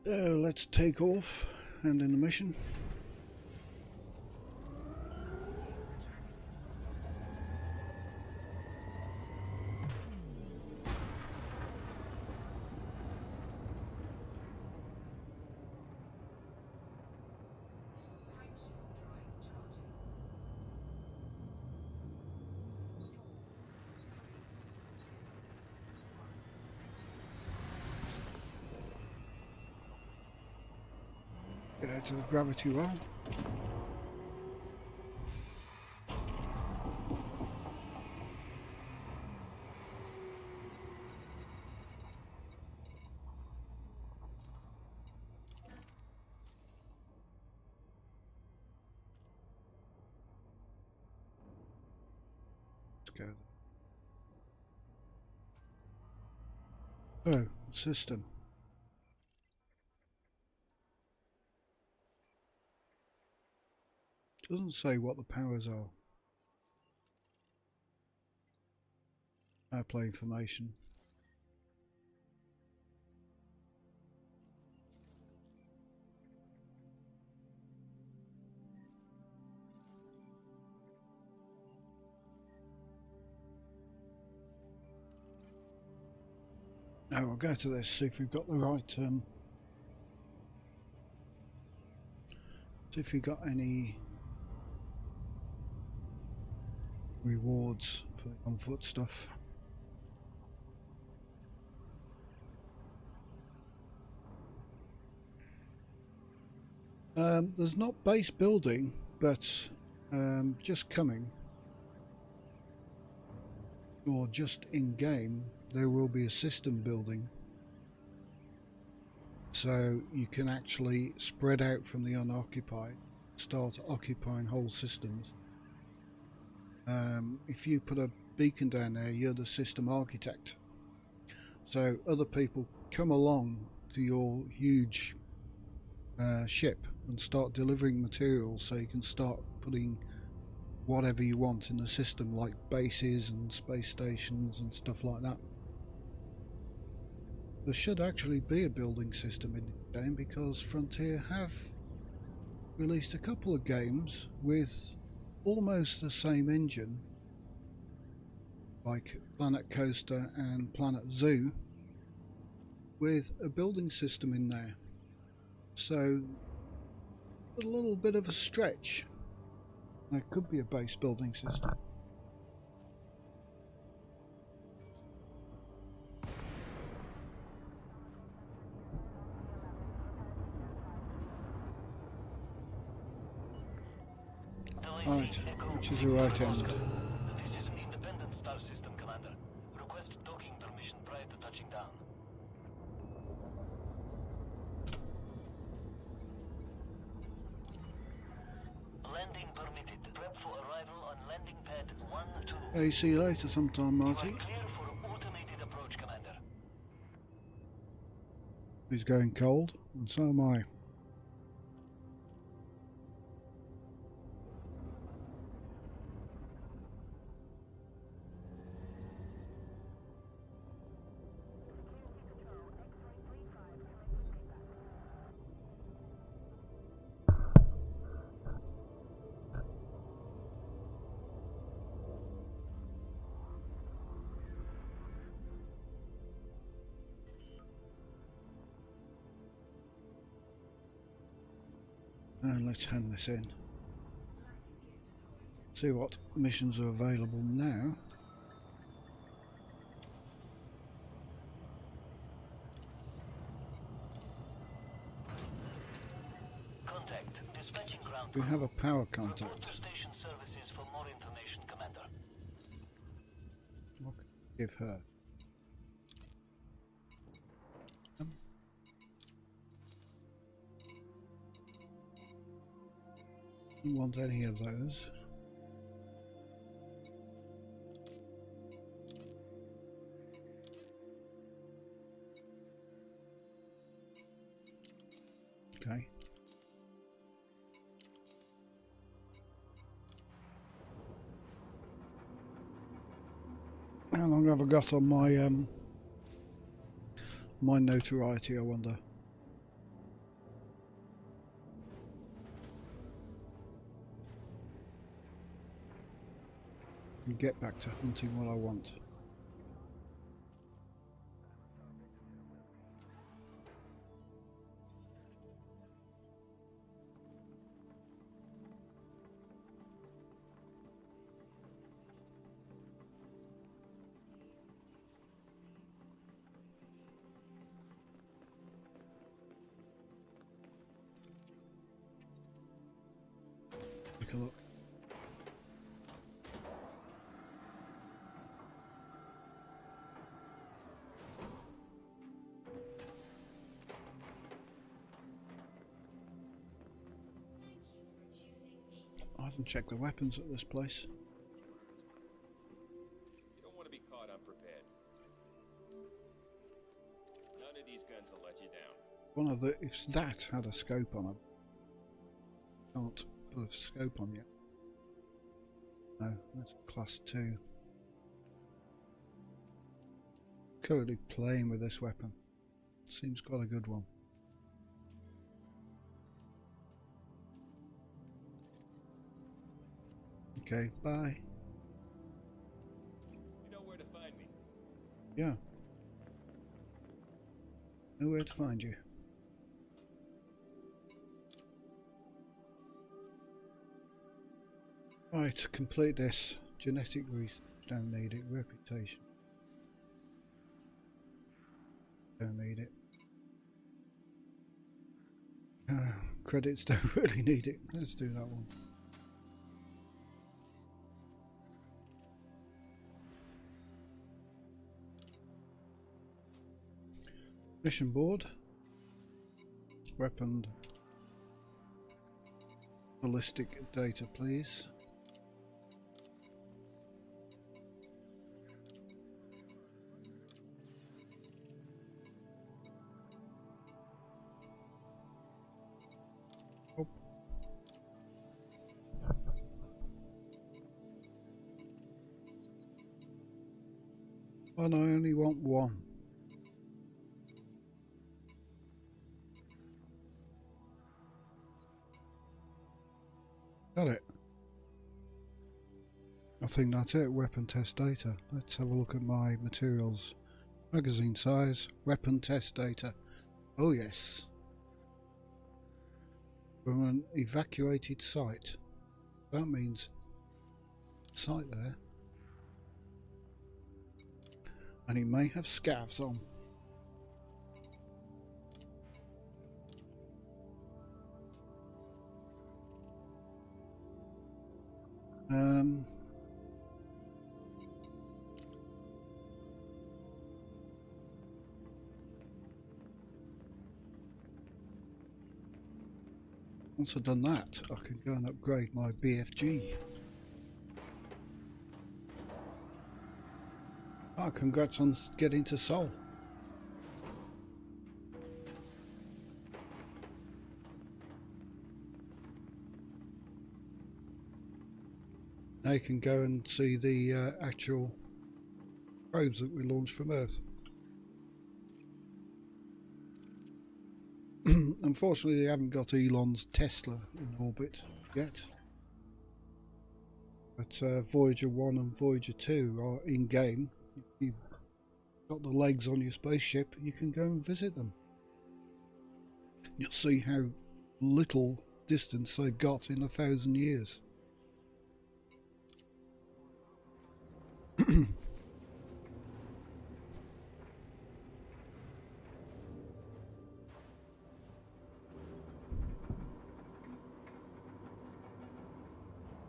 So let's take off and in the mission. Get out to the gravity well. Let's go. So, system. Doesn't say what the powers are. Airplane information. Now we'll go to this, see if we've got the right see if we've got any rewards for the on foot stuff. There's not base building, but just coming or just in game there will be a system building, so you can actually spread out from the unoccupied, start occupying whole systems. If you put a beacon down there, you're the system architect, so other people come along to your huge ship and start delivering materials, so you can start putting whatever you want in the system, like bases and space stations and stuff like that. There should actually be a building system in the game, because Frontier have released a couple of games with almost the same engine, like Planet Coaster and Planet Zoo, with a building system in there. So a little bit of a stretch. There could be a base building system. Right, which is the right end. This is an independent star system, Commander. Request docking permission prior to touching down. Landing permitted. Prep for arrival on landing pad 1-2. Hey, see you later sometime, Marty. You are clear for automated approach, Commander. He's going cold, and so am I. And let's hand this in. See what missions are available now. Contact. Dispatching ground. We have a power Report contact. to station services for more information, Commander. What can we give her? Don't want any of those. Okay. How long have I got on my my notoriety, I wonder? And get back to hunting what I want. Take a look. I haven't checked the weapons at this place. You don't want to be caught unprepared. None of these guns will let you down. One of the, if that had a scope on it, can't put a scope on yet. No, that's class 2. Currently playing with this weapon. Seems quite a good one. Okay, bye. You know where to find me. Yeah. Know where to find you. Right, to complete this. Genetic research, don't need it. Reputation. Don't need it. Credits, don't really need it. Let's do that one. Mission board. Weapon. Ballistic data, please. Oh. And I only want one. Got it. I think that's it. Weapon test data. Let's have a look at my materials. Magazine size. Weapon test data. Oh yes. From an evacuated site. That means site there. And he may have scavs on. Once I've done that, I can go and upgrade my BFG. Ah, congrats on getting to Sol. Now you can go and see the actual probes that we launched from Earth. Unfortunately, they haven't got Elon's Tesla in orbit yet. But Voyager 1 and Voyager 2 are in-game. If you've got the legs on your spaceship, you can go and visit them. You'll see how little distance they've got in 1,000 years.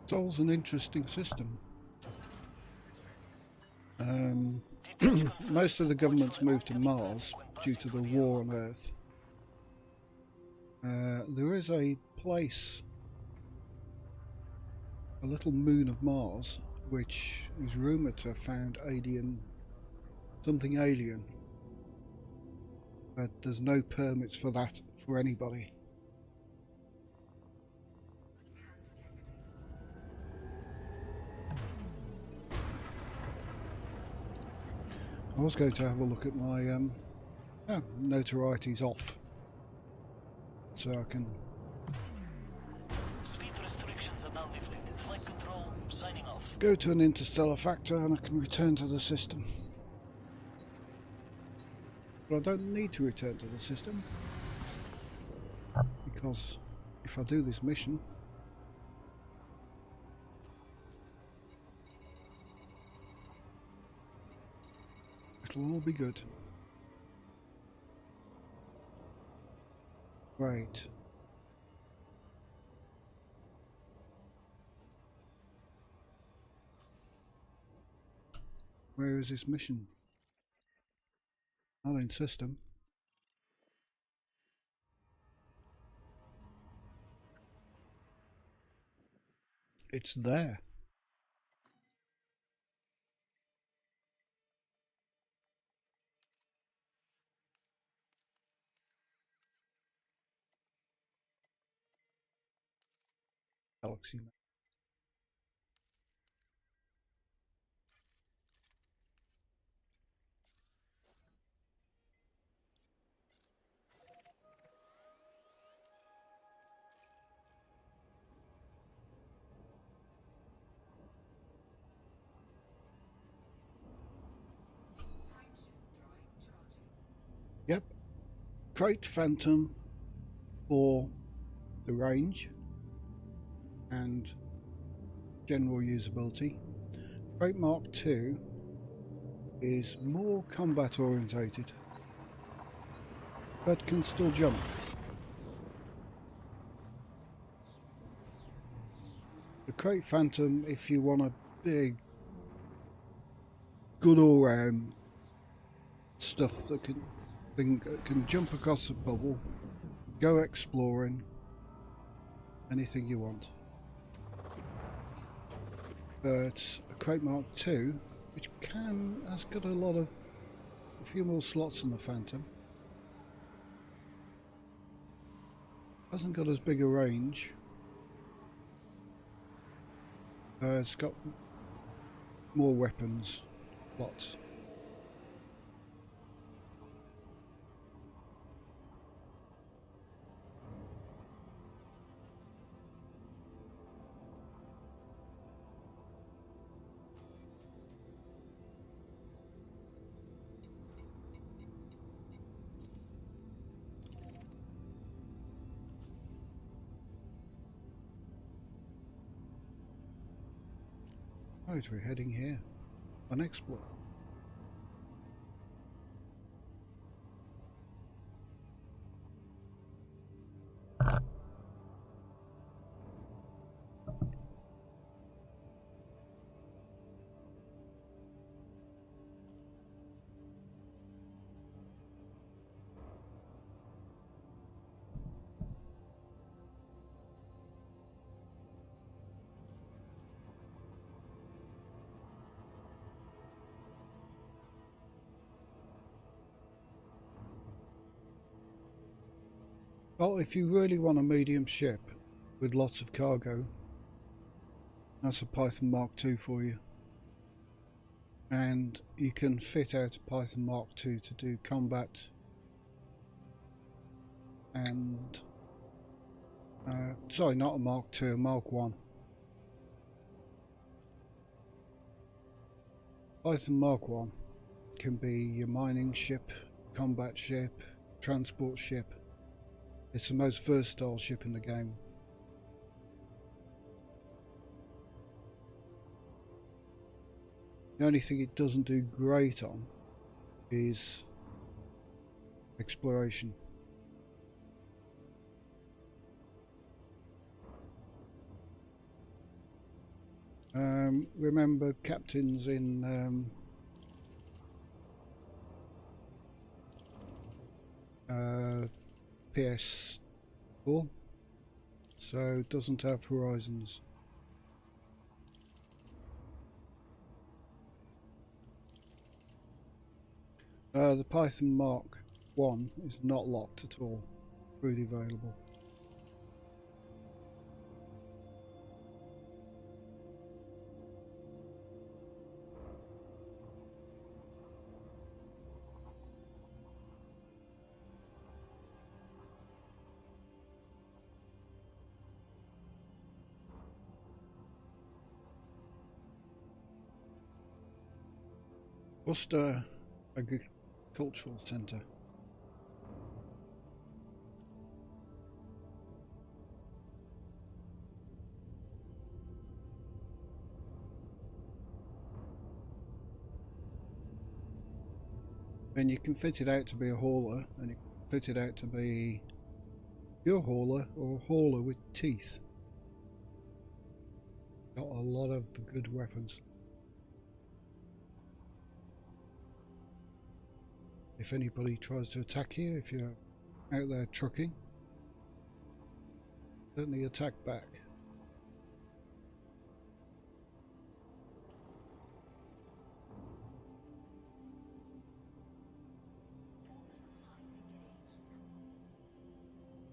Sol's an interesting system. Most of the governments moved to Mars due to the war on Earth. There is a place, a little moon of Mars, which is rumoured to have found something alien. But there's no permits for that for anybody. I was going to have a look at my notorieties off, so I can. Speed restrictions are now lifted. Flight control signing off. Go to an interstellar factor and I can return to the system. But I don't need to return to the system, because if I do this mission, it'll all be good. Right. Where is this mission? Not in system. It's there. Galaxy map. Yep. Krait Phantom for the range and general usability. Krait Mark II is more combat orientated, but can still jump. The Krait Phantom, if you want a big, good all-round stuff that can jump across the bubble, go exploring, anything you want. But a Krait Mark II, which has got a few more slots than the Phantom, hasn't got as big a range. It's got more weapons, lots. Right, we're heading here. Unexplored. Well, if you really want a medium ship with lots of cargo, that's a Python Mark II for you. And you can fit out a Python Mark II to do combat and sorry, not a Mark II, a Mark I. Python Mark I can be your mining ship, combat ship, transport ship. It's the most versatile ship in the game. The only thing it doesn't do great on is exploration. Remember captains in PS4? So it doesn't have horizons. The Python Mark 1 is not locked at all. Freely available. Worcester Agricultural Centre. And you can fit it out to be a hauler, and you can fit it out to be your hauler or a hauler with teeth. Got a lot of good weapons. If anybody tries to attack you, if you're out there trucking, certainly attack back.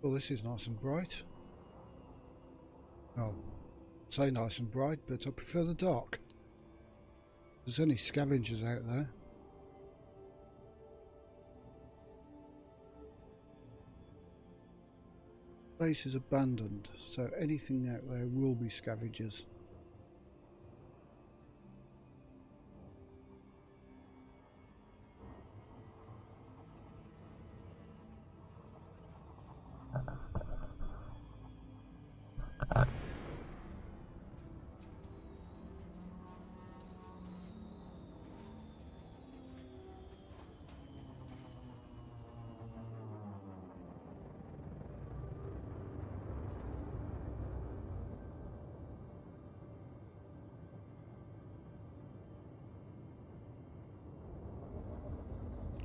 Well, this is nice and bright. Oh, say nice and bright, but I prefer the dark. If there's any scavengers out there. Place is abandoned, so anything out there will be scavengers.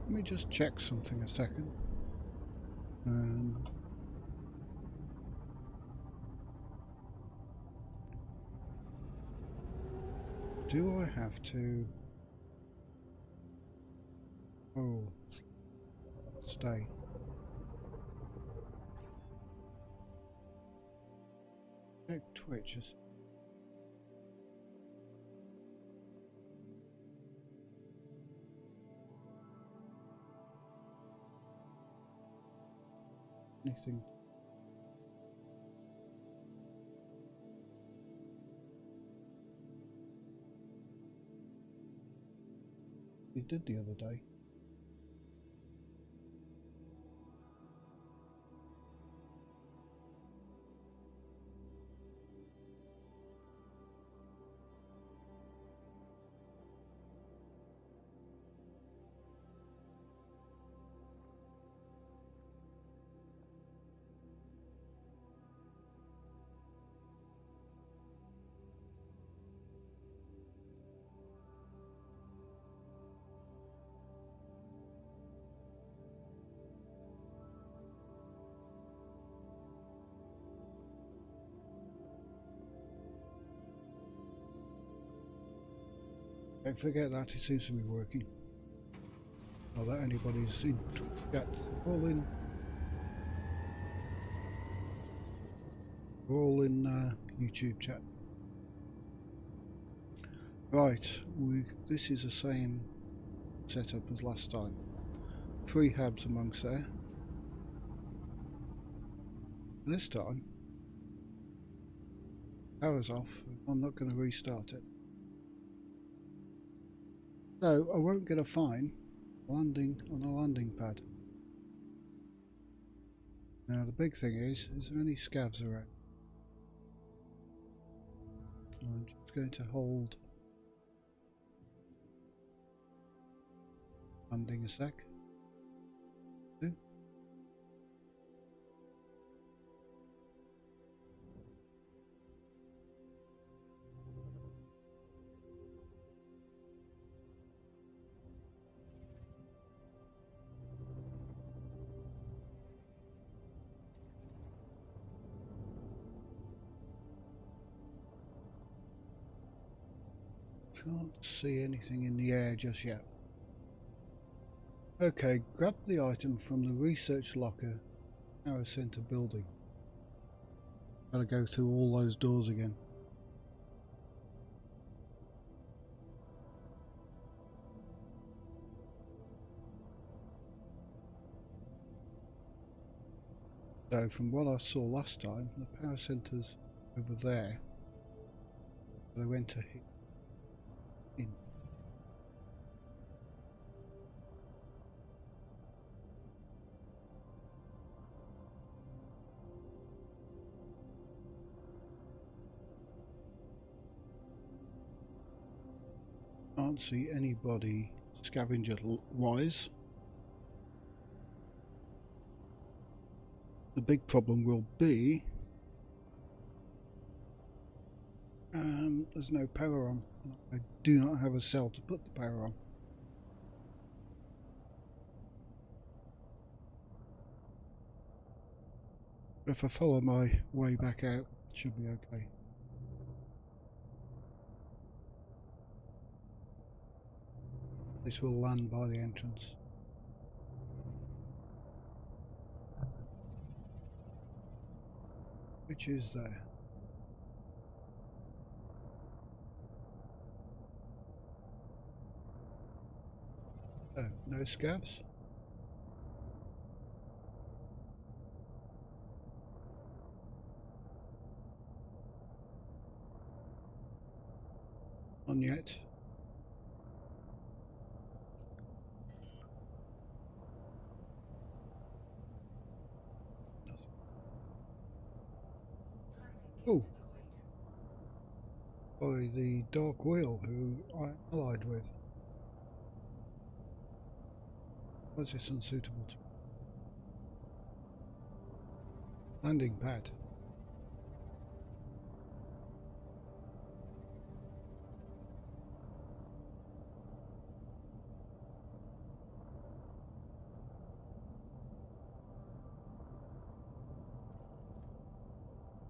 Let me just check something a second. Do I have to... Oh, stay. Check Twitches. Anything? You did the other day. Don't forget that, it seems to be working. Not that anybody's in chat. We're all in YouTube chat. Right, this is the same setup as last time. 3 habs amongst there. This time, power's off. I'm not going to restart it. So I won't get a fine landing on a landing pad. Now the big thing is there any scavs around? I'm just going to hold Landing a sec. Two. Can't see anything in the air just yet. Okay, grab the item from the research locker, Power Center building. Gotta go through all those doors again. So from what I saw last time, the power center's over there. But I went to hit in. Can't see anybody scavenger wise. The big problem will be there's no power on. I do not have a cell to put the power on. But if I follow my way back out, it should be okay. This will land by the entrance. Which is there. Oh, no scavs? Not yet. Nothing. Oh! By the Dark Wheel who I allied with. Why is this unsuitable to landing pad?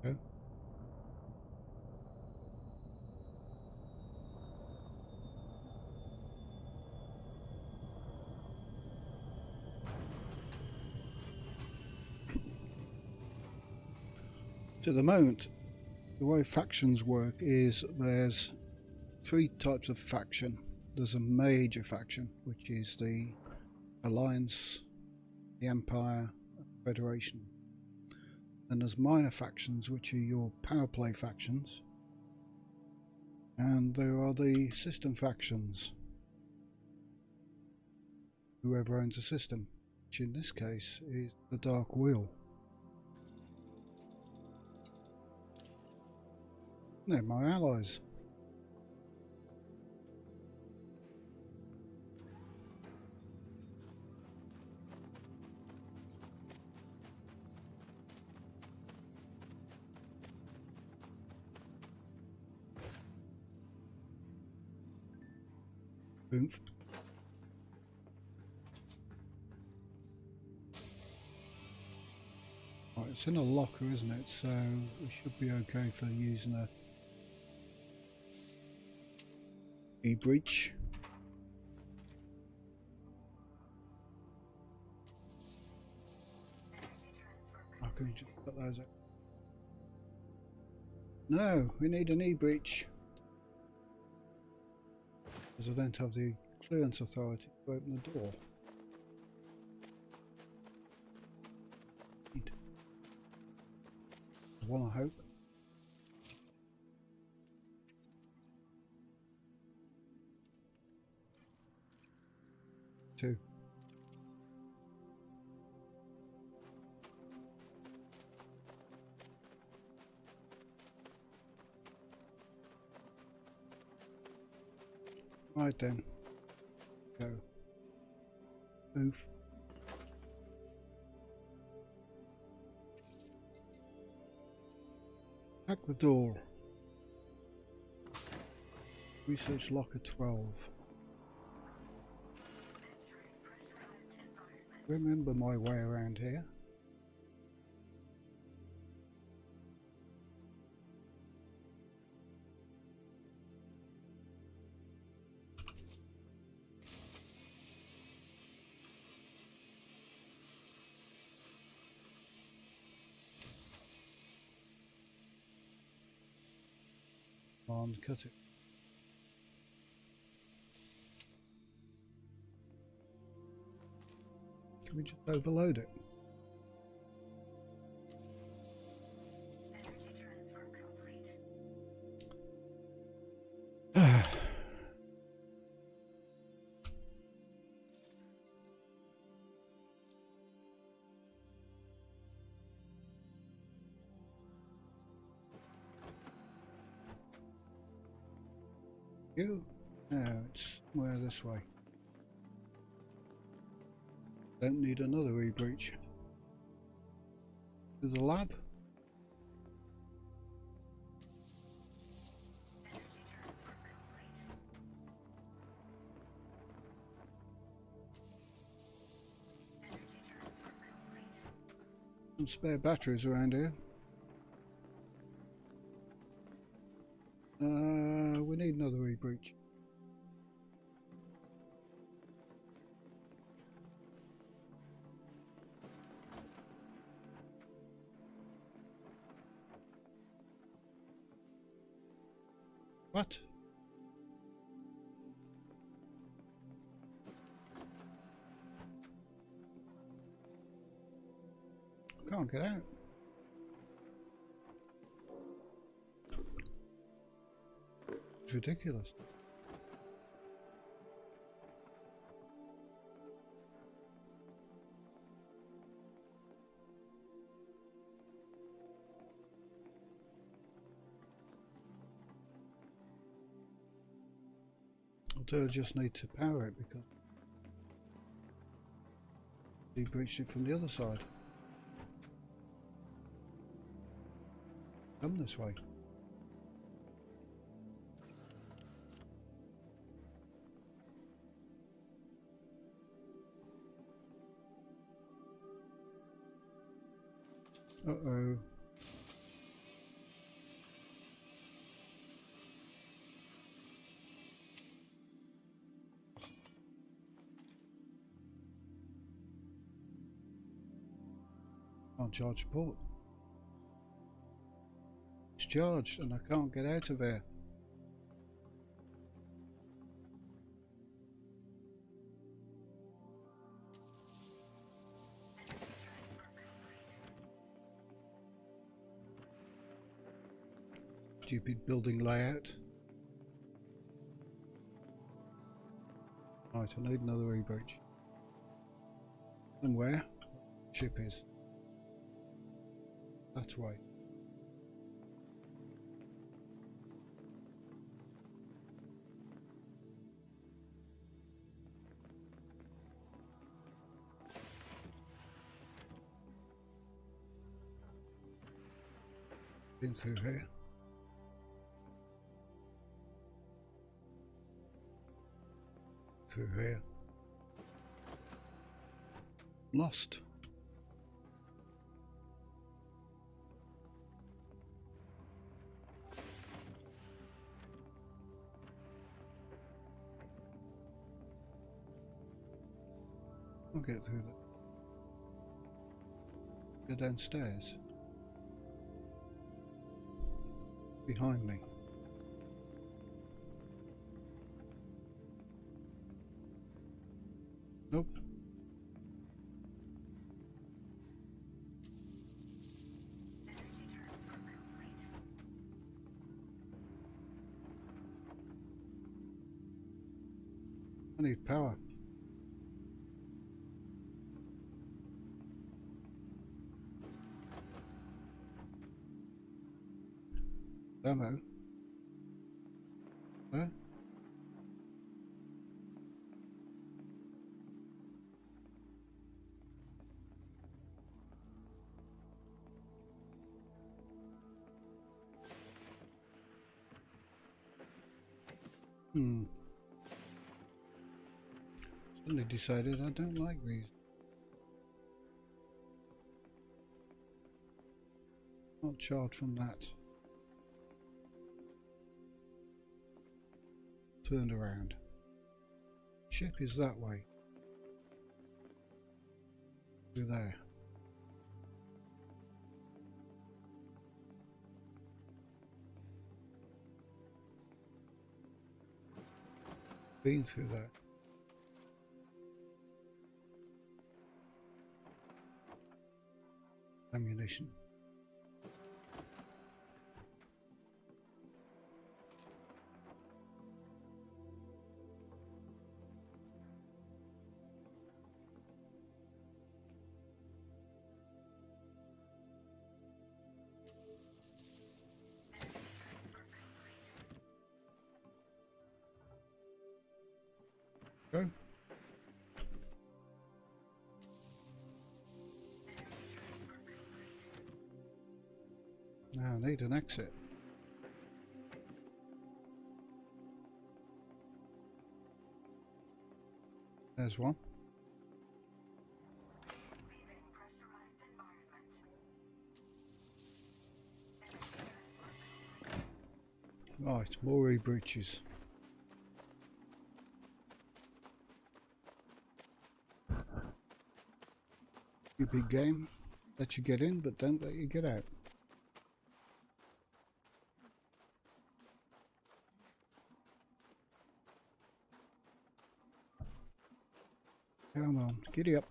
Okay. So at the moment, the way factions work is there's three types of faction. There's a major faction, which is the Alliance, the Empire, and the Federation. And there's minor factions, which are your power play factions. And there are the system factions. Whoever owns a system, which in this case is the Dark Wheel. They're my allies. Oomph. Right, it's in a locker, isn't it? So we should be okay for using a breach. I can just put those out. No, we need an e-breach. Because I don't have the clearance authority to open the door. One, I hope. Two. Right then. Go. Oof. Hack the door. Research locker 12. Remember my way around here. Come on, cut it. Can we just overload it? Energy transfer complete. You? No, it's somewhere this way. Don't need another e-breach. To the lab? Energy transfer complete. Energy transfer complete. Some spare batteries around here. We need another e-breach. What? Can't get out. It's ridiculous. I just need to power it because he breached it from the other side. Come this way. Uh-oh. Can't charge the port. It's charged and I can't get out of here. Stupid building layout. Right, I need another e-breach. And where? Ship is. That way. Been through here. Through here. Lost. I'll get through that. Go downstairs. Behind me. Nope. Energy transfer complete. I need power. Ammo. Huh? Suddenly decided I don't like these. Can't charge from that. Turned around. Ship is that way. We're there. Been through that. Ammunition. Go. Now I need an exit. There's one. Leaving pressurized environment. Right, more e-breaches. Stupid game. Let you get in, but don't let you get out. Come on, giddy up.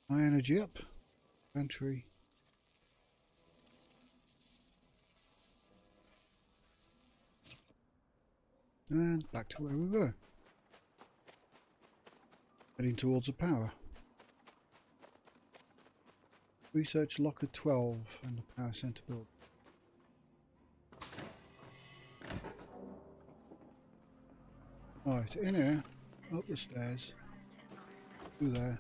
My energy up. Entry. And back to where we were. Heading towards the power. Research locker 12 and the power center build. Right, in here, up the stairs, through there.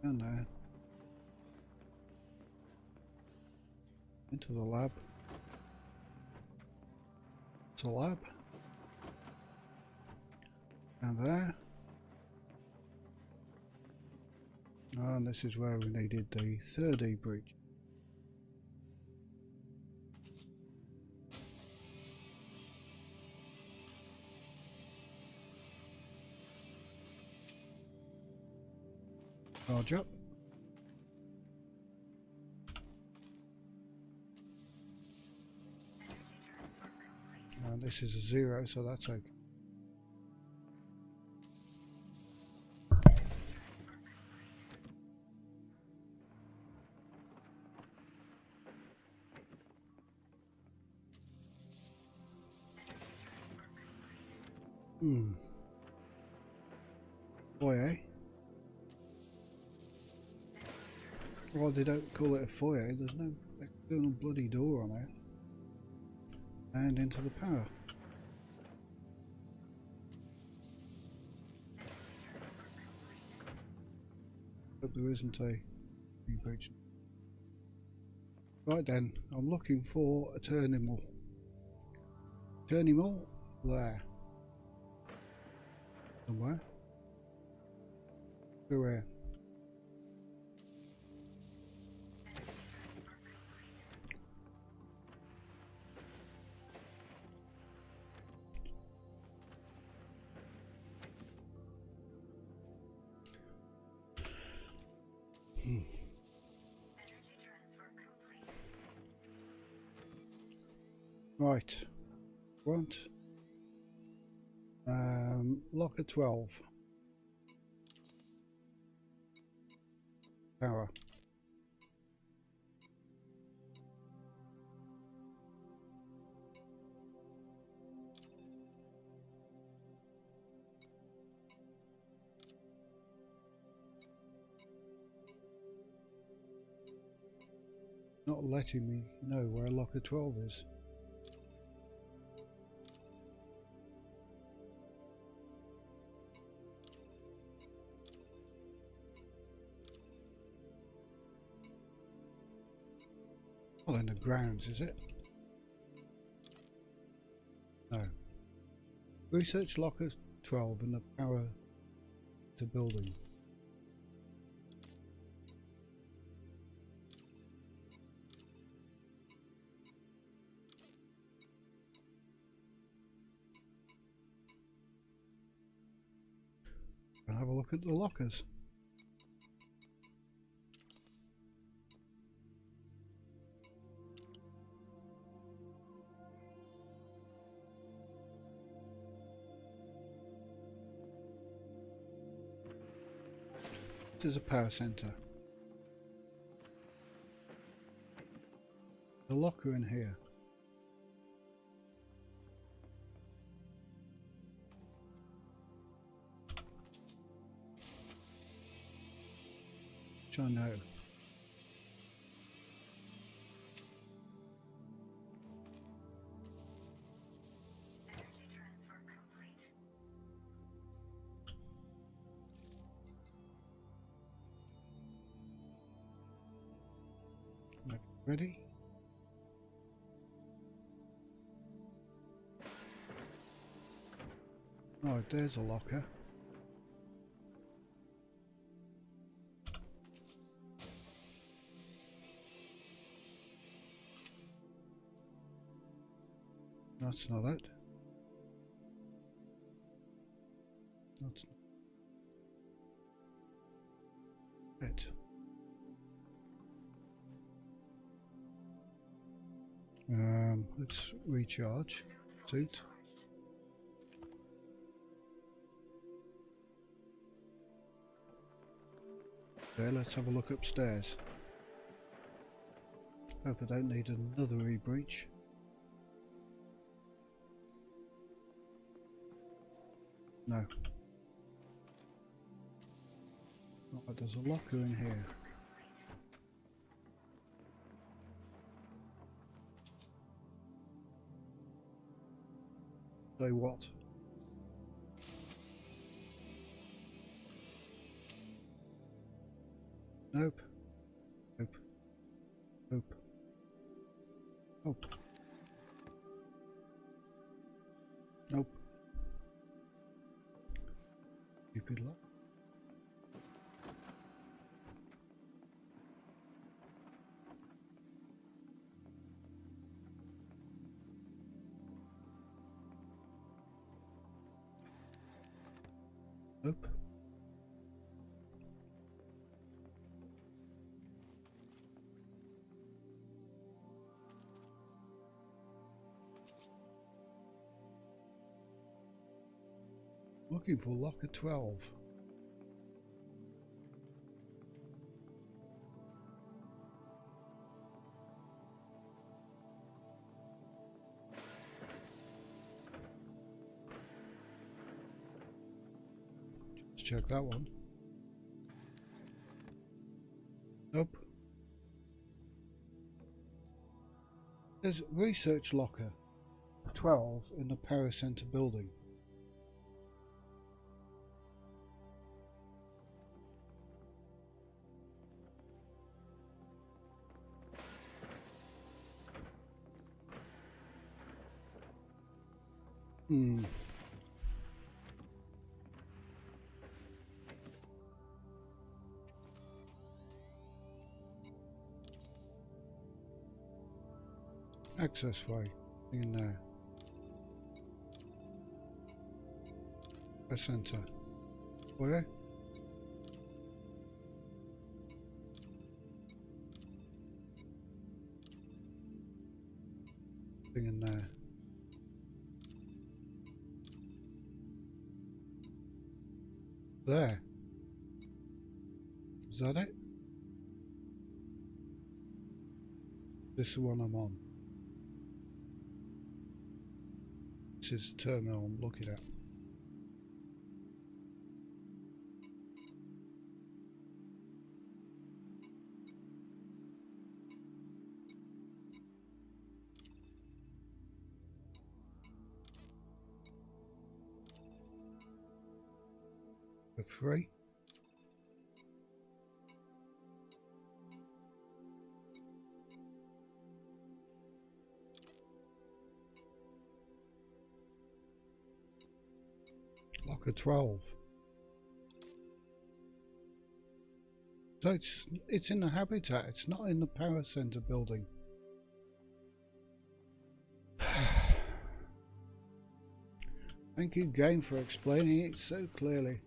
Down there. Into the lab. It's a lab. And there. And this is where we needed the third e-breach. Charge up. And this is a 0, so that's okay. Foyer. Well, they don't call it a foyer. There's no external bloody door on it. And into the power. Hope there isn't a breach. Right then, I'm looking for a terminal. Terminal there. Somewhere. Go where? Right. Want locker 12. Power. not letting me know where locker 12 is. Not in the grounds, is it? No. Research locker 12 in the power to building. And have a look at the lockers. This is a power center. The locker in here. Which I know. Energy transfer complete. Ready? Right, there's a locker. That's not it. That's not it. Let's recharge suit. Okay, let's have a look upstairs. Hope I don't need another re-breach. No. Oh, there's a locker in here. Say what? Nope. Nope. Nope. Nope. Nope. Stupid luck. Nope. Looking for locker 12. Let's check that one. Nope. There's research locker 12 in the Power Center building. Access way in there. A center. Where? Thing in there. There. Is that it? This is the one I'm on. This is the terminal I'm looking at. For 3. Locker 12. So it's in the habitat, it's not in the power center building. Thank you, game, for explaining it so clearly.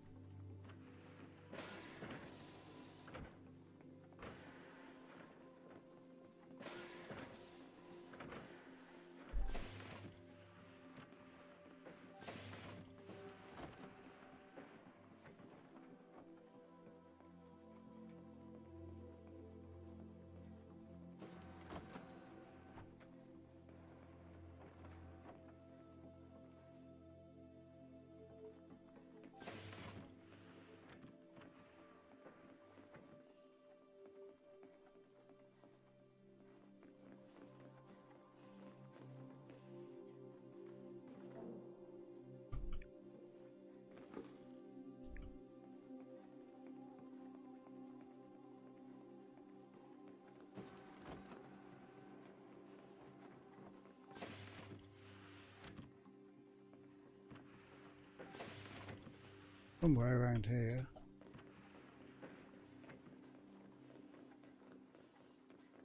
Somewhere around here.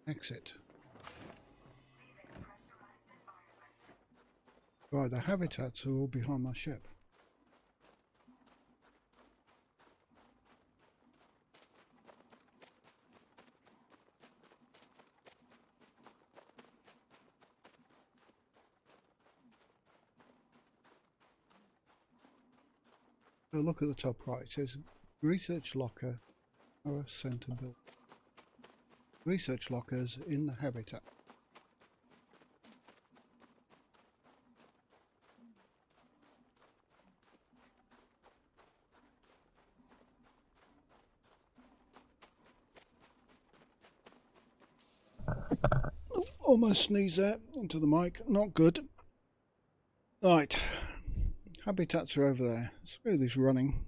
Exit. Right, the habitats are all behind my ship. So look at the top right, it says research locker, power center build. Research lockers in the habitat. Oh, almost sneezed there into the mic, not good. Right, habitats are over there. Screw this running.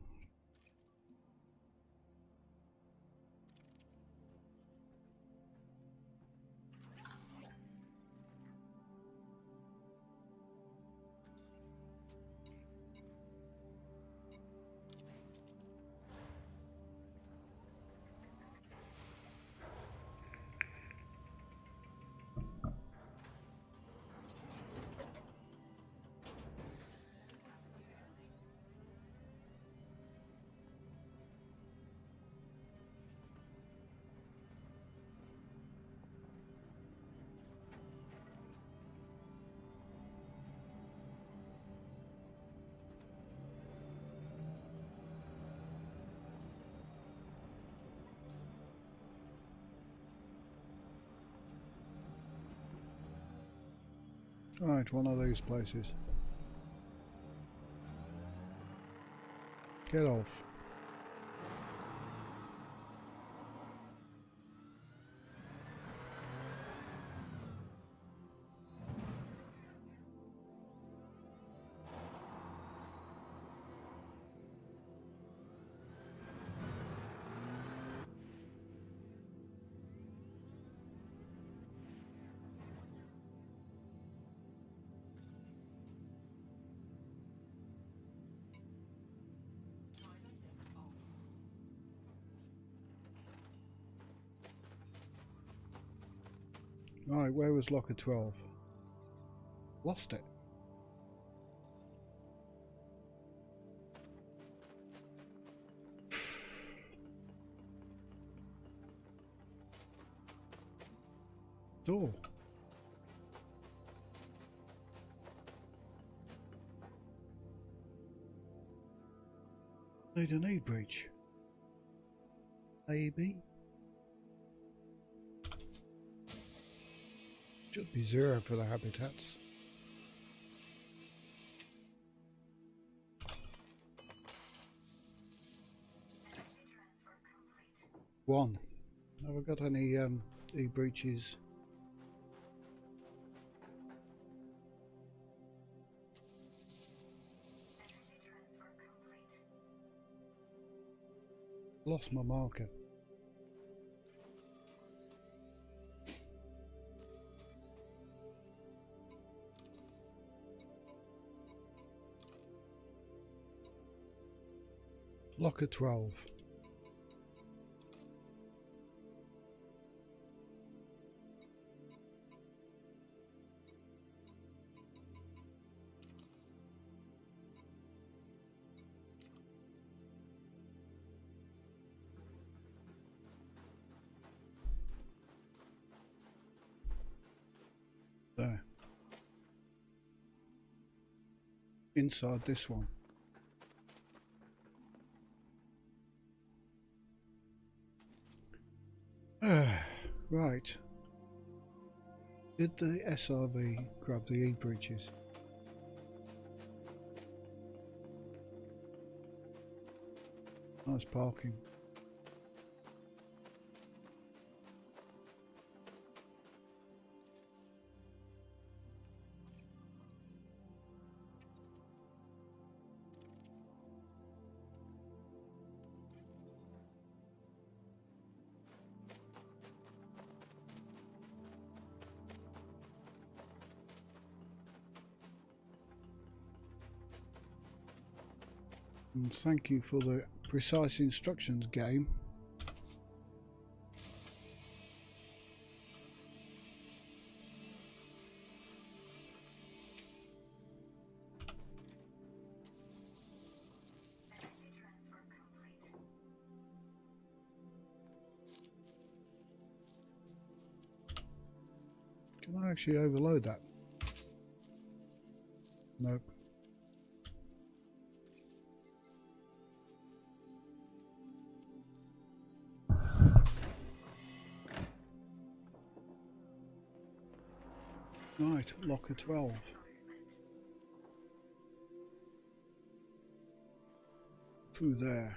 Right, one of these places. Get off. Right, where was locker 12? Lost it. Door. Need an E-breach. Maybe. Should be 0 for the habitats. One. Have I got any E-breaches? Lost my marker. Locker 12. There. Inside this one. Right. Did the SRV grab the E-breaches? Nice parking. And thank you for the precise instructions, game. Energy transfer complete. Can I actually overload that? Nope. Right, locker 12. Through there.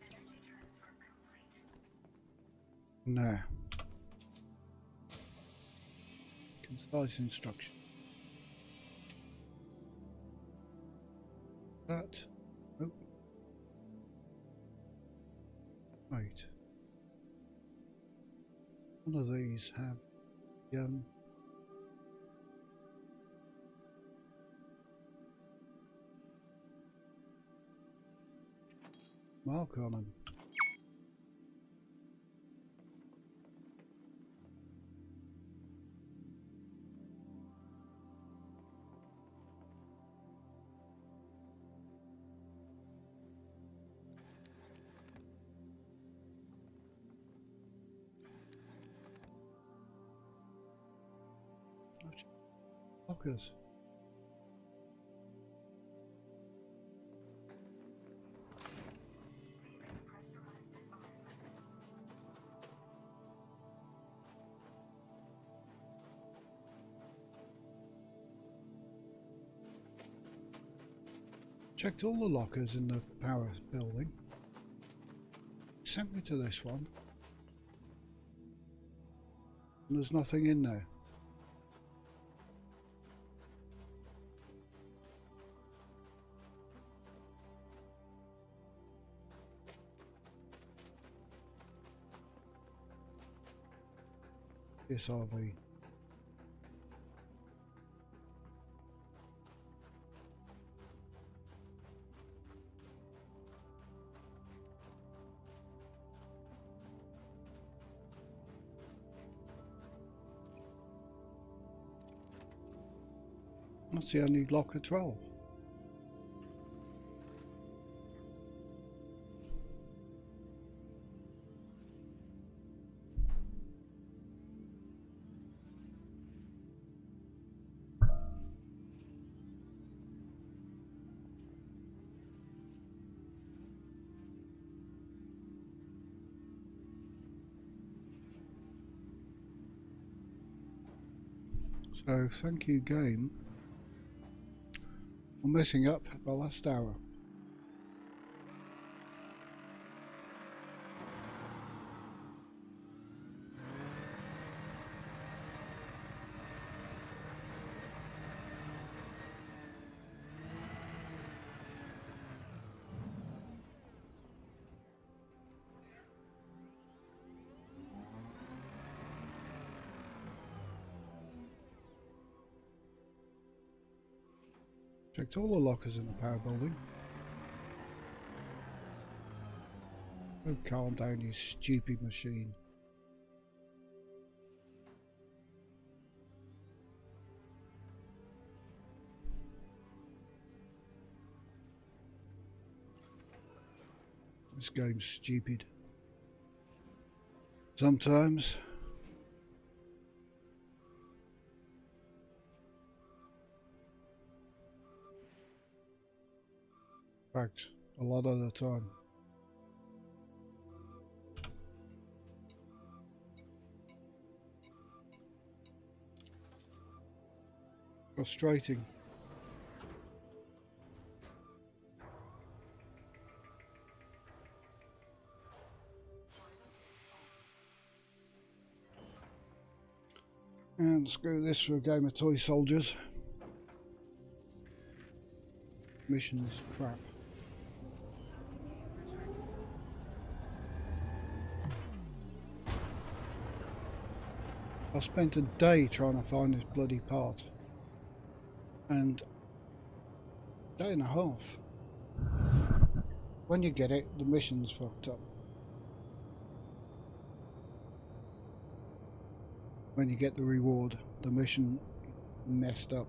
Energy transfer complete. There. Concise instruction. That. Oh. Right. One of these have mark on them. Lockers. Pressurized environment. Checked all the lockers in the power building. Sent me to this one. And there's nothing in there. SRV. That's the only locker 12. So thank you, game, for messing up the last hour. Checked all the lockers in the power building. Oh, calm down, you stupid machine. This game's stupid. Sometimes. In fact, a lot of the time. Frustrating. And screw this for a game of toy soldiers. Mission is crap. I spent a day trying to find this bloody part. And a day and a half. When you get it, the mission's fucked up. When you get the reward, the mission messed up.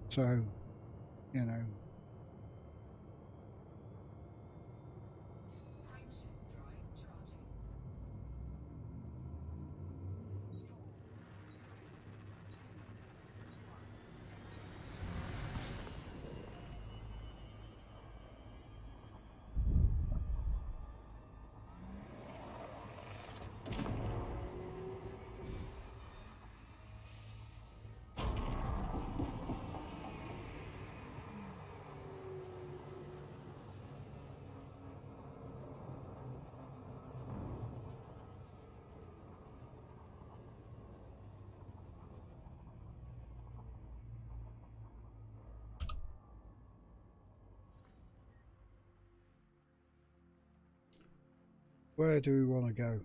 So, you know. Where do we want to go?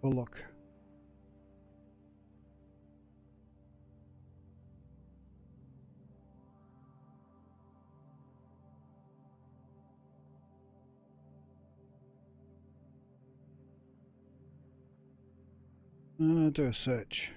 Well, look. Do a search.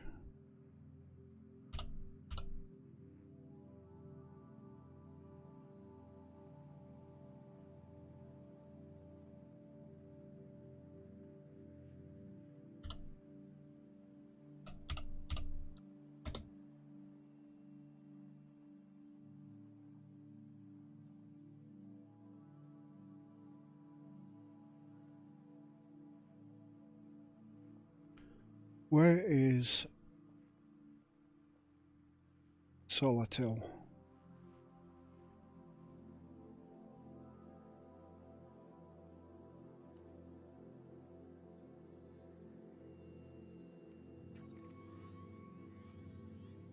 Where is Solatil?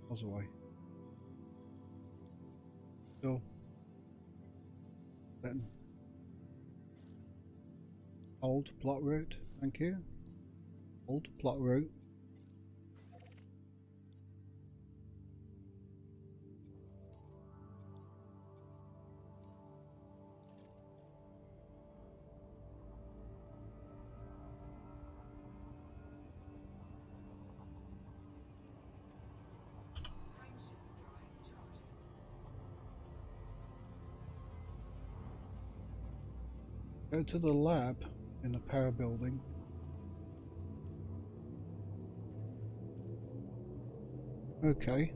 Miles away. Still. Then. Old plot route, thank you. Old plot route. Go to the lab in the power building. Okay.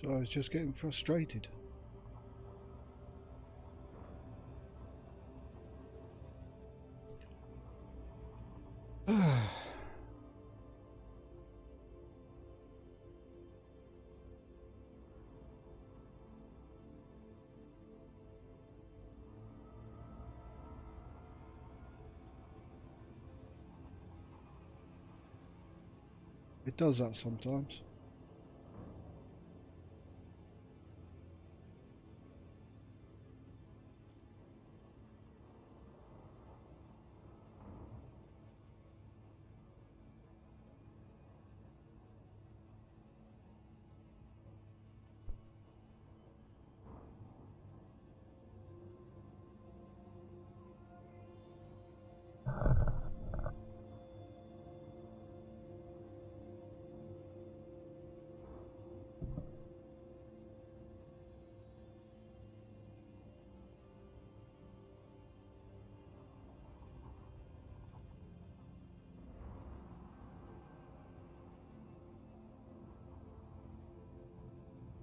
So I was just getting frustrated. It does that sometimes.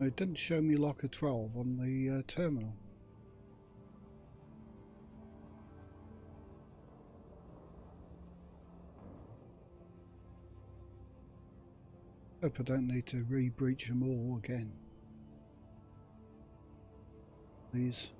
It didn't show me locker 12 on the terminal. Hope I don't need to re-breach them all again. Please.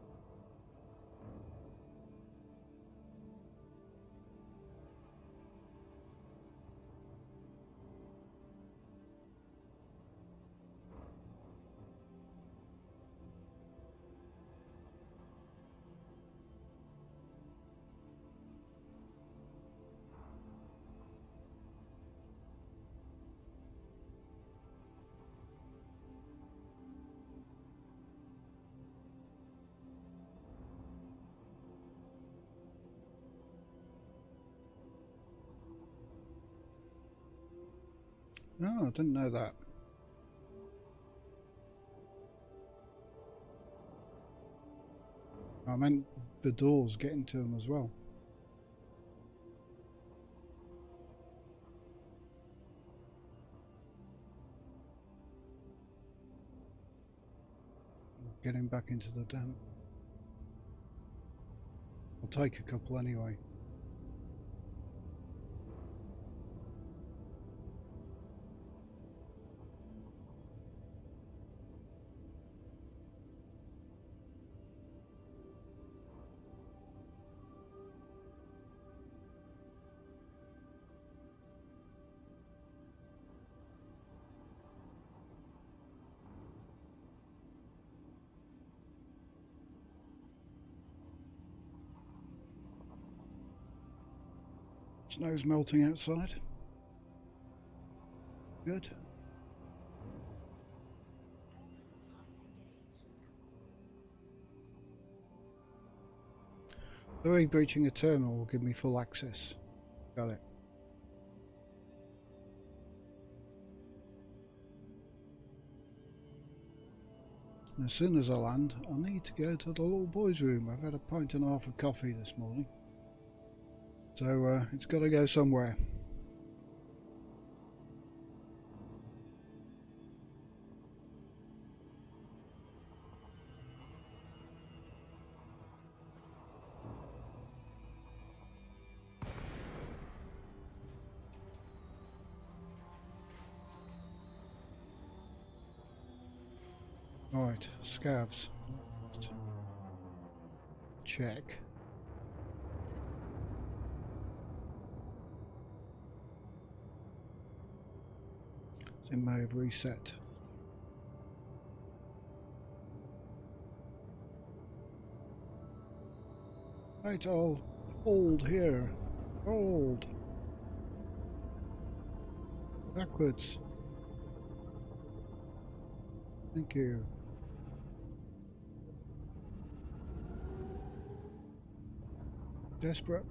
No, I didn't know that. I meant the doors getting to them as well. Getting back into the dam. I'll take a couple anyway. Snow's melting outside. Good. The re-breaching a terminal will give me full access. Got it. And as soon as I land, I need to go to the little boy's room. I've had a pint and a half of coffee this morning. So it's got to go somewhere. Right, scavs. Check. It may have reset. Right, I'll hold here. Hold. Backwards. Thank you. Desperate.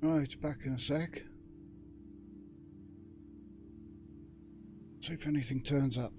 Right, back in a sec. See if anything turns up.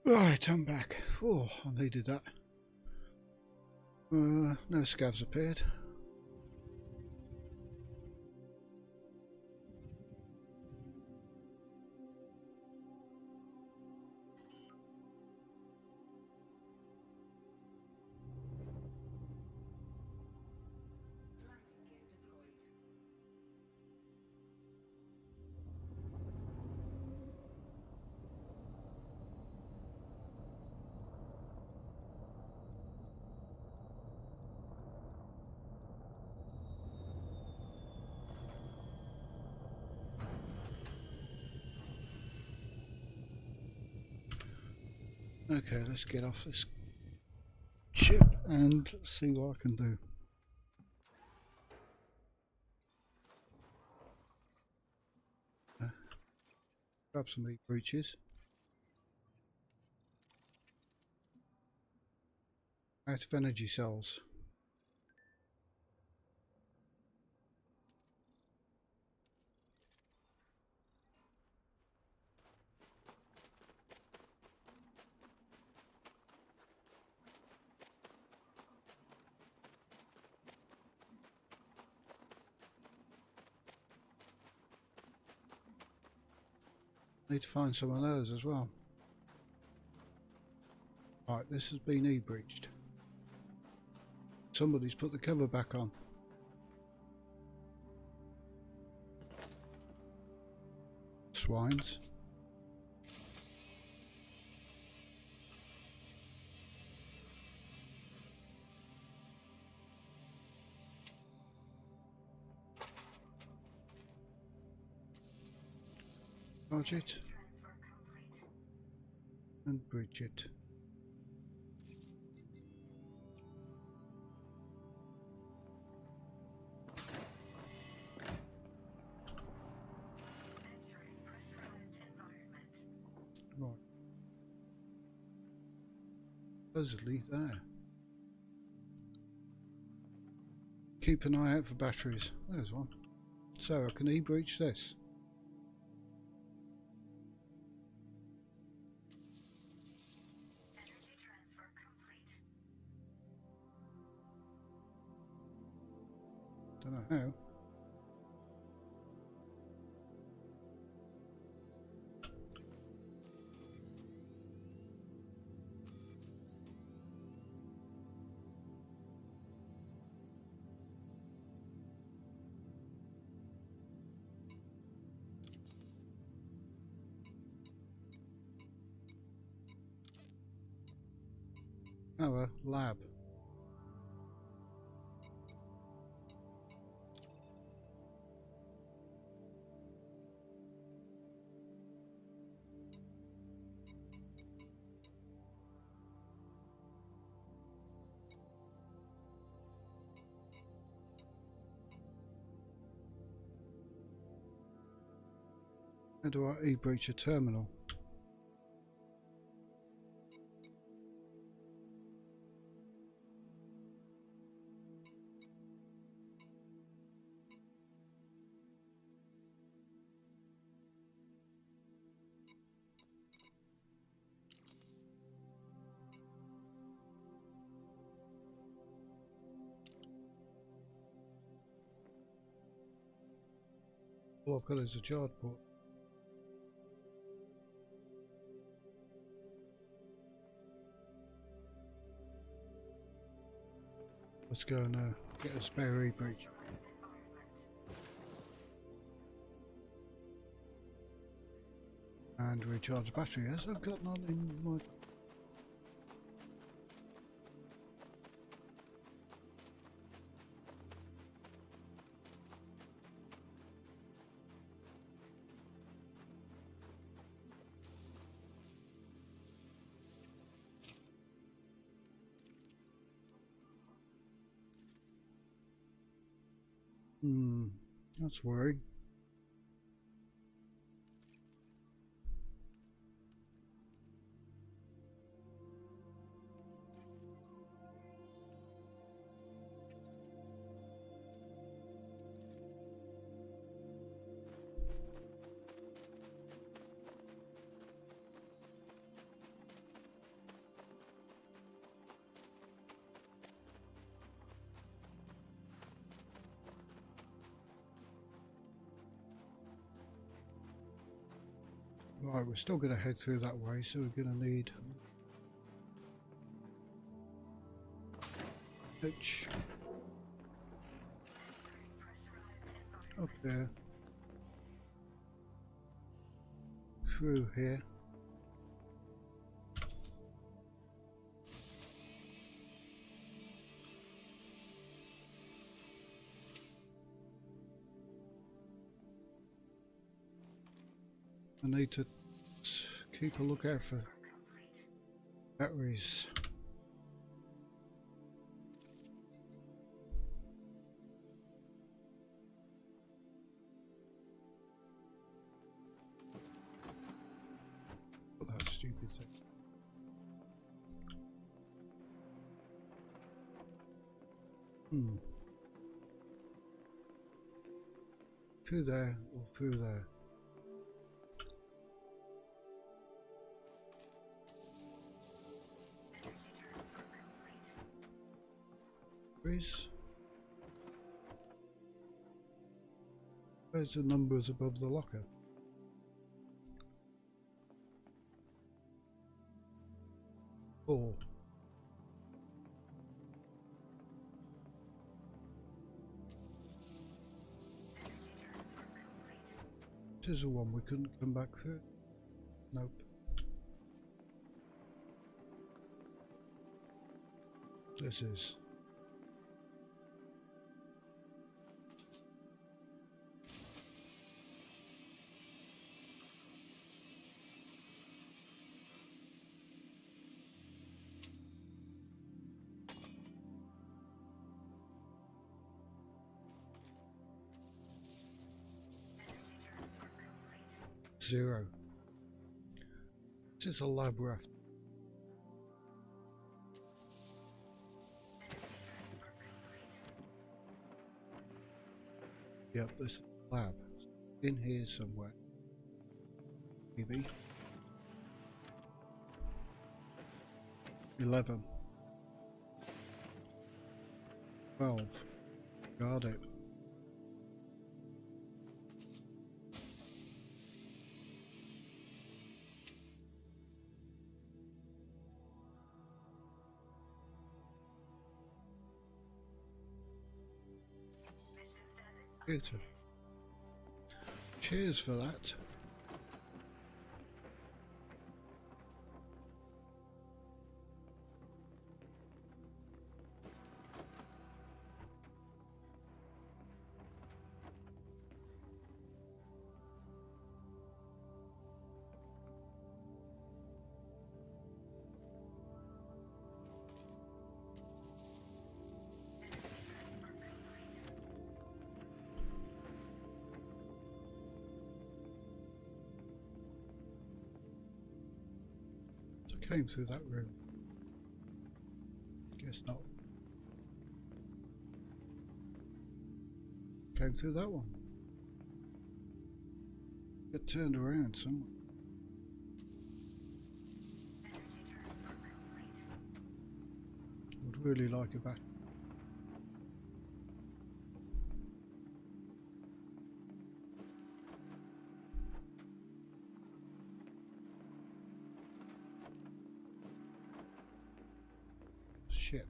Right, I'm back. Oh, I needed that. No scavs appeared. Landing gear deployed. Okay, let's get off this ship and see what I can do. Grab some meat breaches. Out of energy cells. Need to find some of those as well. Right, this has been e-breached. Somebody's put the cover back on. Swines. Charge it Transfer complete. and bridge it. Entering pressurized environment. Right. Supposedly there. Keep an eye out for batteries. There's one. So I can e-breach this. Energy transfer complete. Don't know how. Oh, a lab. How do I e-breach a terminal? All I've got is a charge port. Let's go and get a spare e-breach. And recharge the battery. Yes, I've got none in my... That's worrying. Right, we're still going to head through that way, so we're going to need H up there, through here. I need to keep a lookout for batteries. What that stupid thing. Through there or through there. Where's the numbers above the locker? Four. This is the one we couldn't come back through. Nope. This is. Zero. This is a lab raft. Yep, this lab in here somewhere. Maybe 11, 12. Got it. Computer. Cheers for that. Came through that room. Guess not. Came through that one. Get turned around somewhere. Would really like a battery. Ship.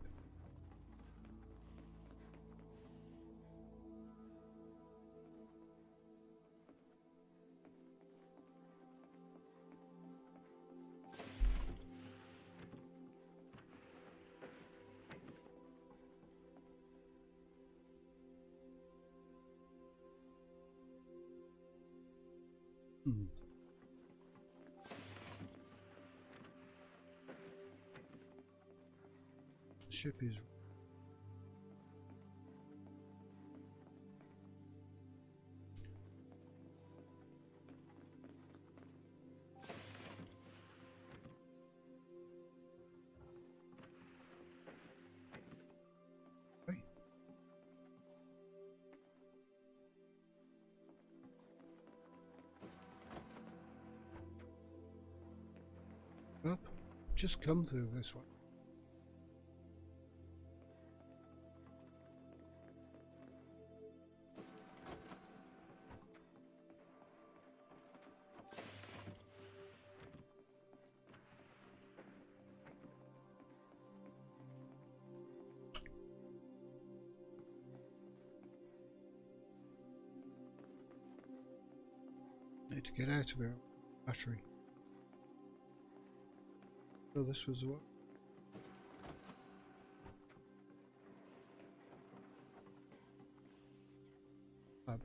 Ship is right. Up. Just come through this one. to get out of it. Battery. So this was what? Lab.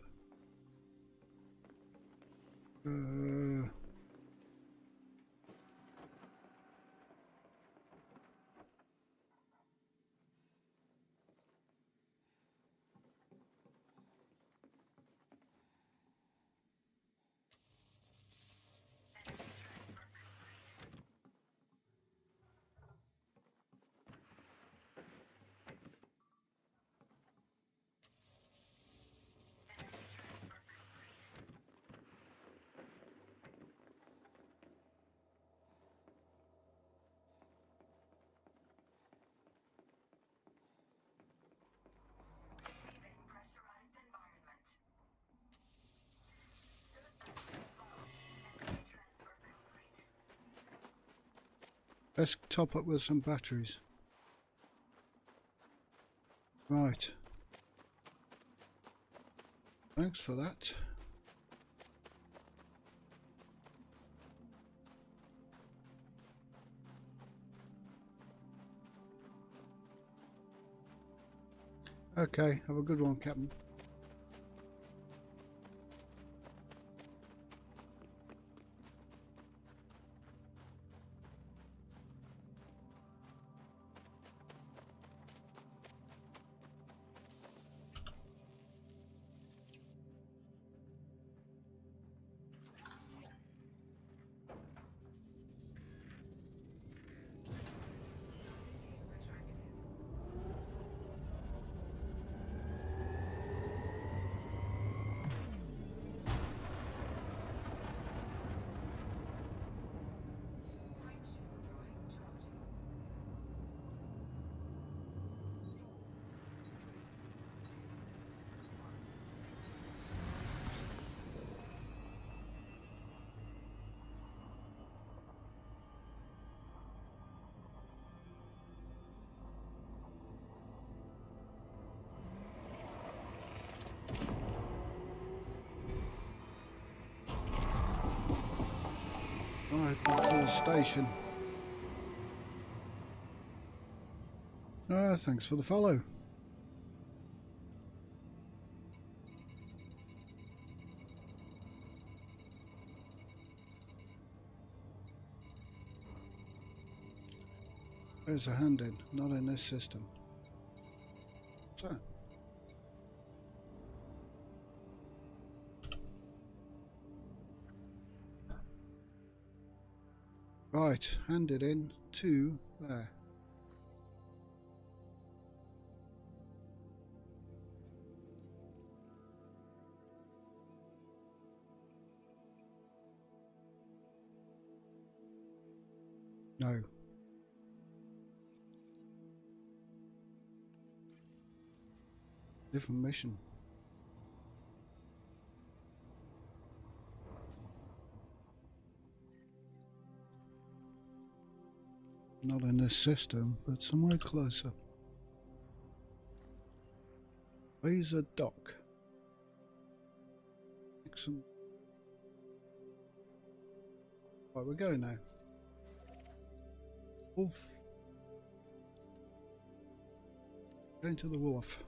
Receiving pressurized environment. Energy transfer complete. Let's top up with some batteries. Right. Thanks for that. Okay, have a good one, Captain. Right, back to the station. Thanks for the follow. There's a hand in, not in this system. So. Right, hand it in to there. No. Different mission. Not in this system, but somewhere closer. Razor Dock. Excellent. Right, we're going now. Wolf. Going to the wharf.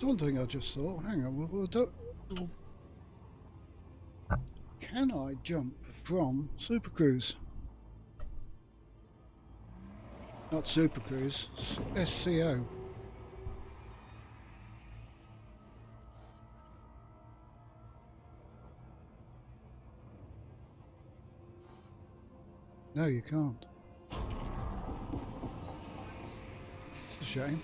One thing I just thought, hang on, can I jump from Super Cruise? Not Super Cruise, SCO. No, you can't. It's a shame.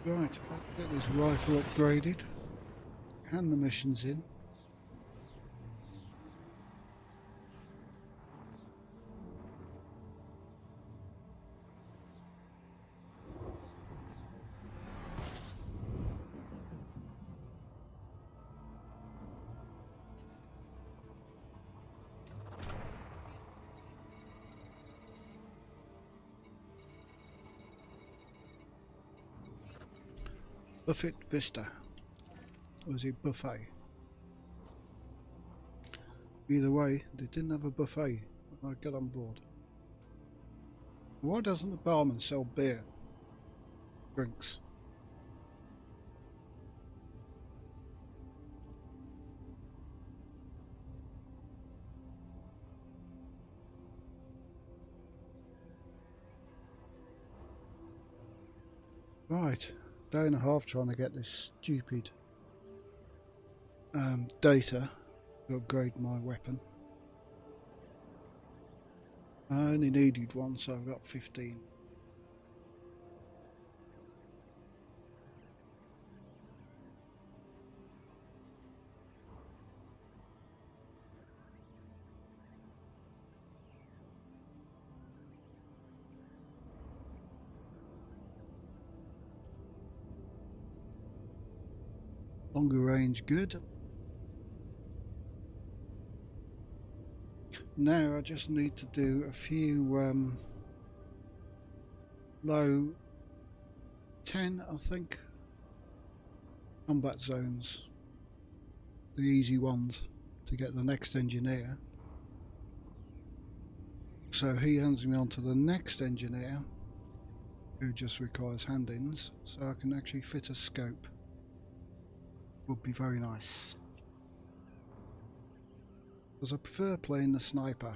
Right, I'll get this rifle upgraded and the missions in. Buffet Vista. Or is it buffet? Either way, they didn't have a buffet when I got on board. Why doesn't the barman sell beer? Drinks. Right, day and a half trying to get this stupid data to upgrade my weapon. I only needed one, so I've got 15. Longer range, good. Now I just need to do a few low 10, I think, combat zones. The easy ones to get the next engineer. So he hands me on to the next engineer who just requires hand-ins, so I can actually fit a scope. Would be very nice. Because I prefer playing the sniper.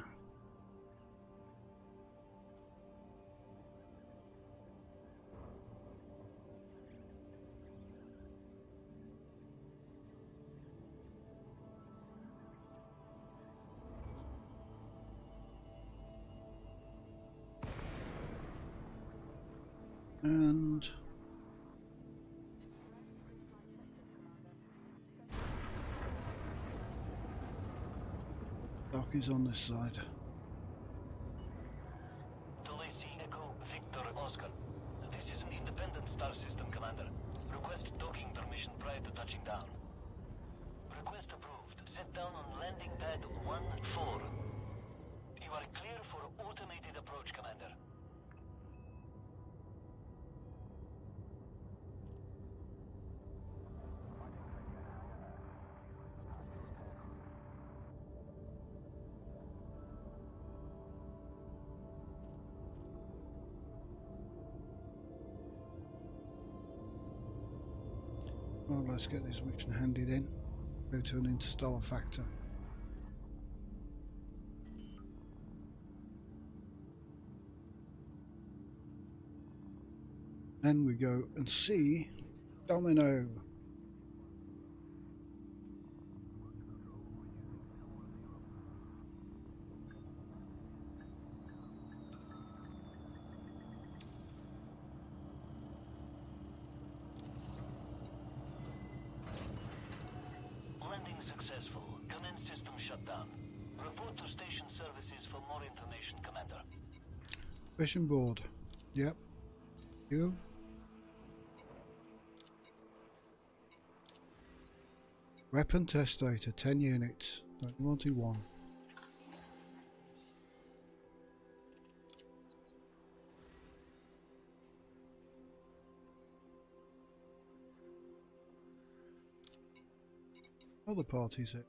And dock is on this side. Tulesi Echo Victor Oscar. This is an independent star system, Commander. Request docking permission prior to touching down. Request approved. Set down on landing pad 1-4. You are clear for automated approach, Commander. Well, let's get this mission handed in. Go to an interstellar factor. Then we go and see Domino. Landing successful. Commence system shutdown. Report to station services for more information, Commander. Mission board. Yep. You. Weapon test data, 10 units. Only wanted one. Other parties it.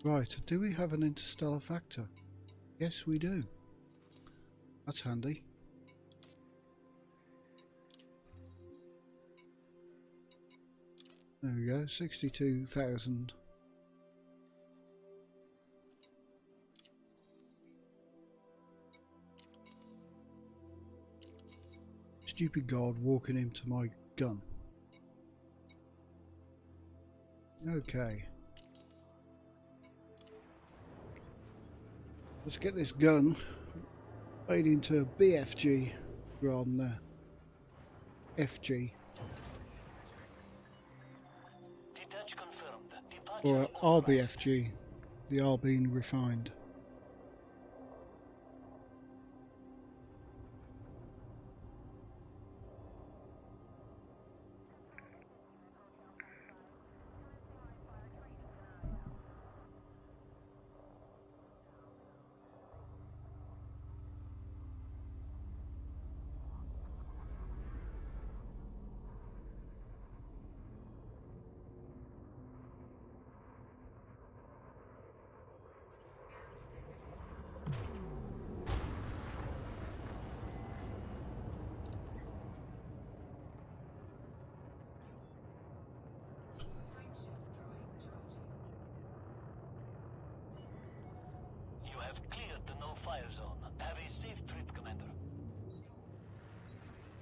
Right, do we have an interstellar factor? Yes, we do. That's handy. There we go, 62,000. Stupid guard walking into my gun. Okay. Let's get this gun made into a BFG rather than a FG. Detach confirmed. Departure Or authorized. RBFG, the R being refined.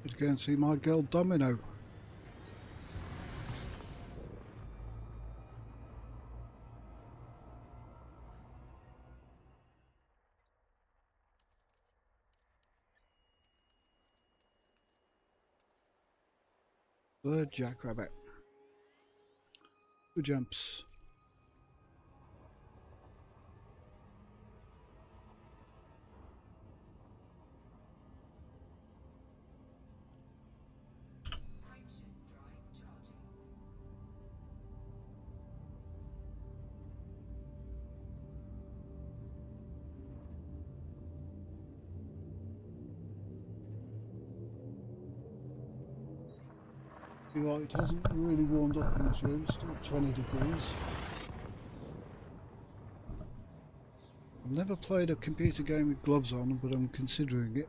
Let's go and see my girl Domino. The Jackrabbit. Good jumps. Right, it hasn't really warmed up in this room, it's still 20 degrees. I've never played a computer game with gloves on, but I'm considering it.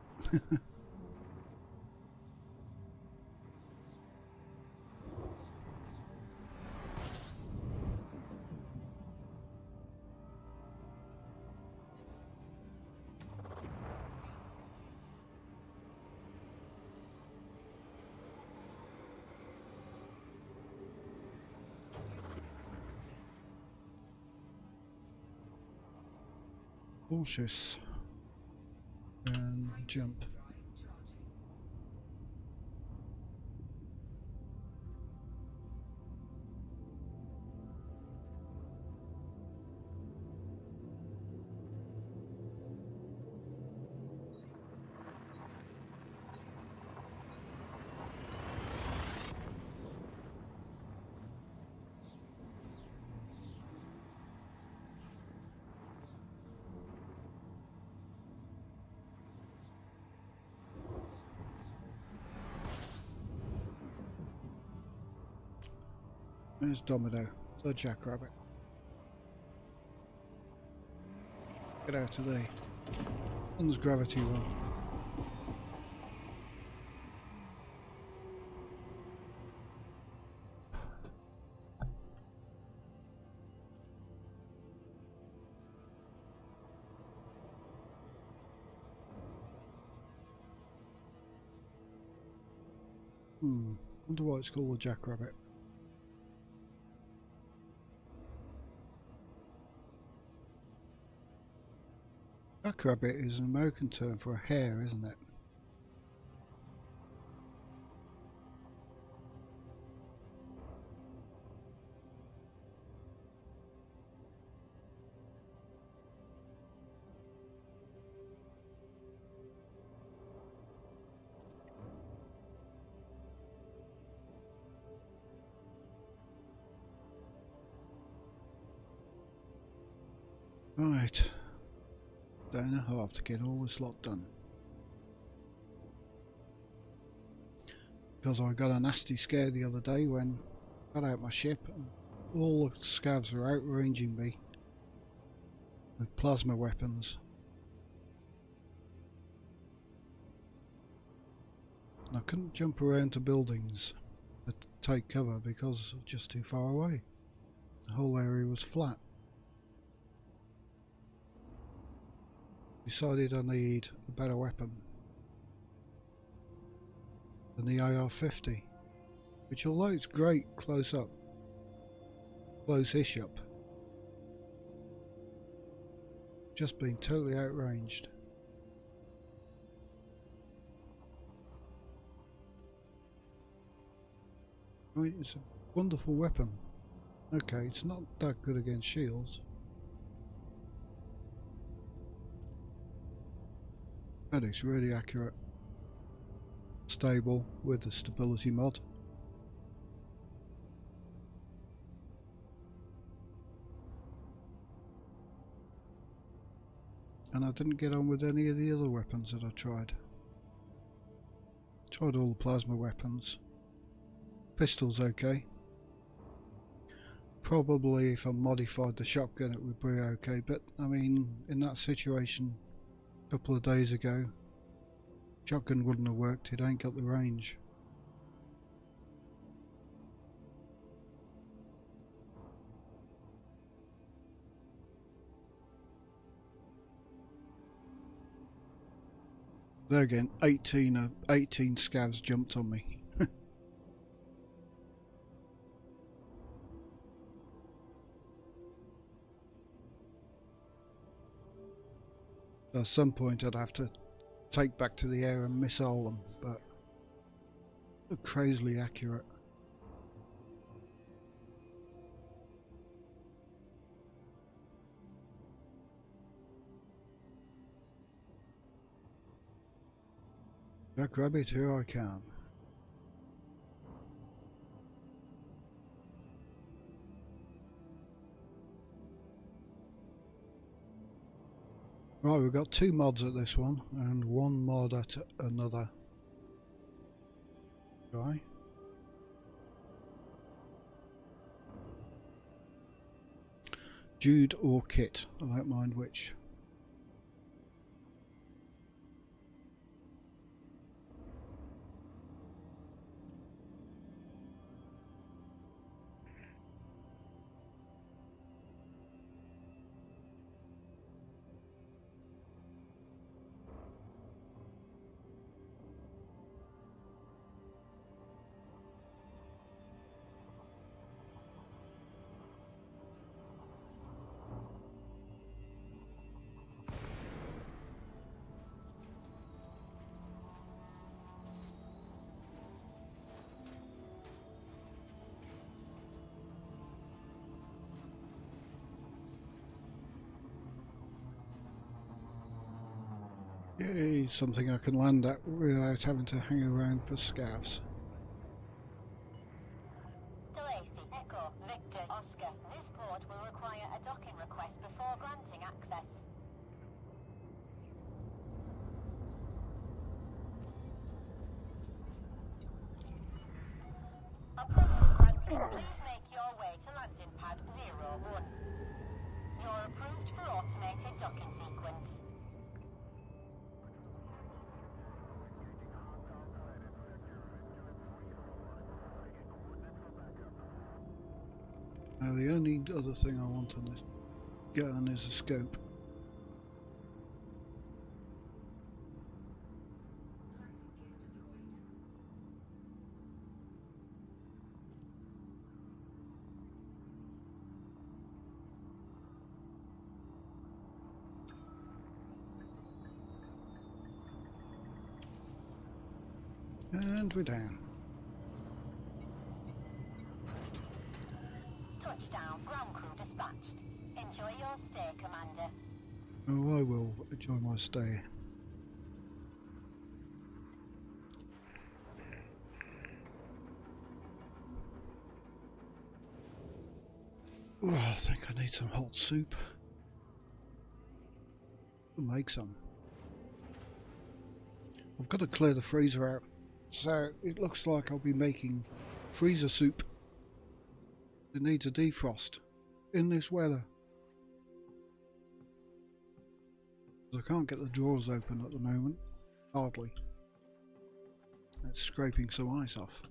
Cautious and jump. There's Domino, the Jackrabbit. Get out of there. Sun's gravity well. Wonder why it's called the Jackrabbit. Jackrabbit is an American term for a hare, isn't it? Right. Day and a half to get all this lot done. Because I got a nasty scare the other day when I got out my ship and all the scavs were outranging me with plasma weapons. And I couldn't jump around to buildings to take cover because I was just too far away. The whole area was flat. Decided I need a better weapon than the AR-50, which although it's great close up, close-ish up, just been totally outranged. I mean, it's a wonderful weapon. Okay, it's not that good against shields. But it's really accurate. Stable with the stability mod. And I didn't get on with any of the other weapons that I tried. Tried all the plasma weapons. Pistol's okay. Probably if I modified the shotgun it would be okay, but I mean in that situation a couple of days ago, shotgun wouldn't have worked, it ain't got the range. There again, 18 scavs jumped on me. At some point I'd have to take back to the air and missile them, but they're crazily accurate. Jackrabbit, here I come. Right, we've got 2 mods at this one and 1 mod at another guy. Jude or Kit, I don't mind which. Yay, something I can land at without having to hang around for scavs. Delacy, Echo, Victor, Oscar. This port will require a docking request before granting access. Approval granted. Please make your way to landing pad 01. You're approved for automated docking sequence. Now the only other thing I want on this gun is a scope. And we're down. Touchdown, ground crew dispatched. Enjoy your stay, Commander. Oh, I will enjoy my stay. Oh, I think I need some hot soup. I'll make some. I've got to clear the freezer out, so it looks like I'll be making freezer soup. It needs a defrost in this weather. I can't get the drawers open at the moment, hardly. It's scraping some ice off.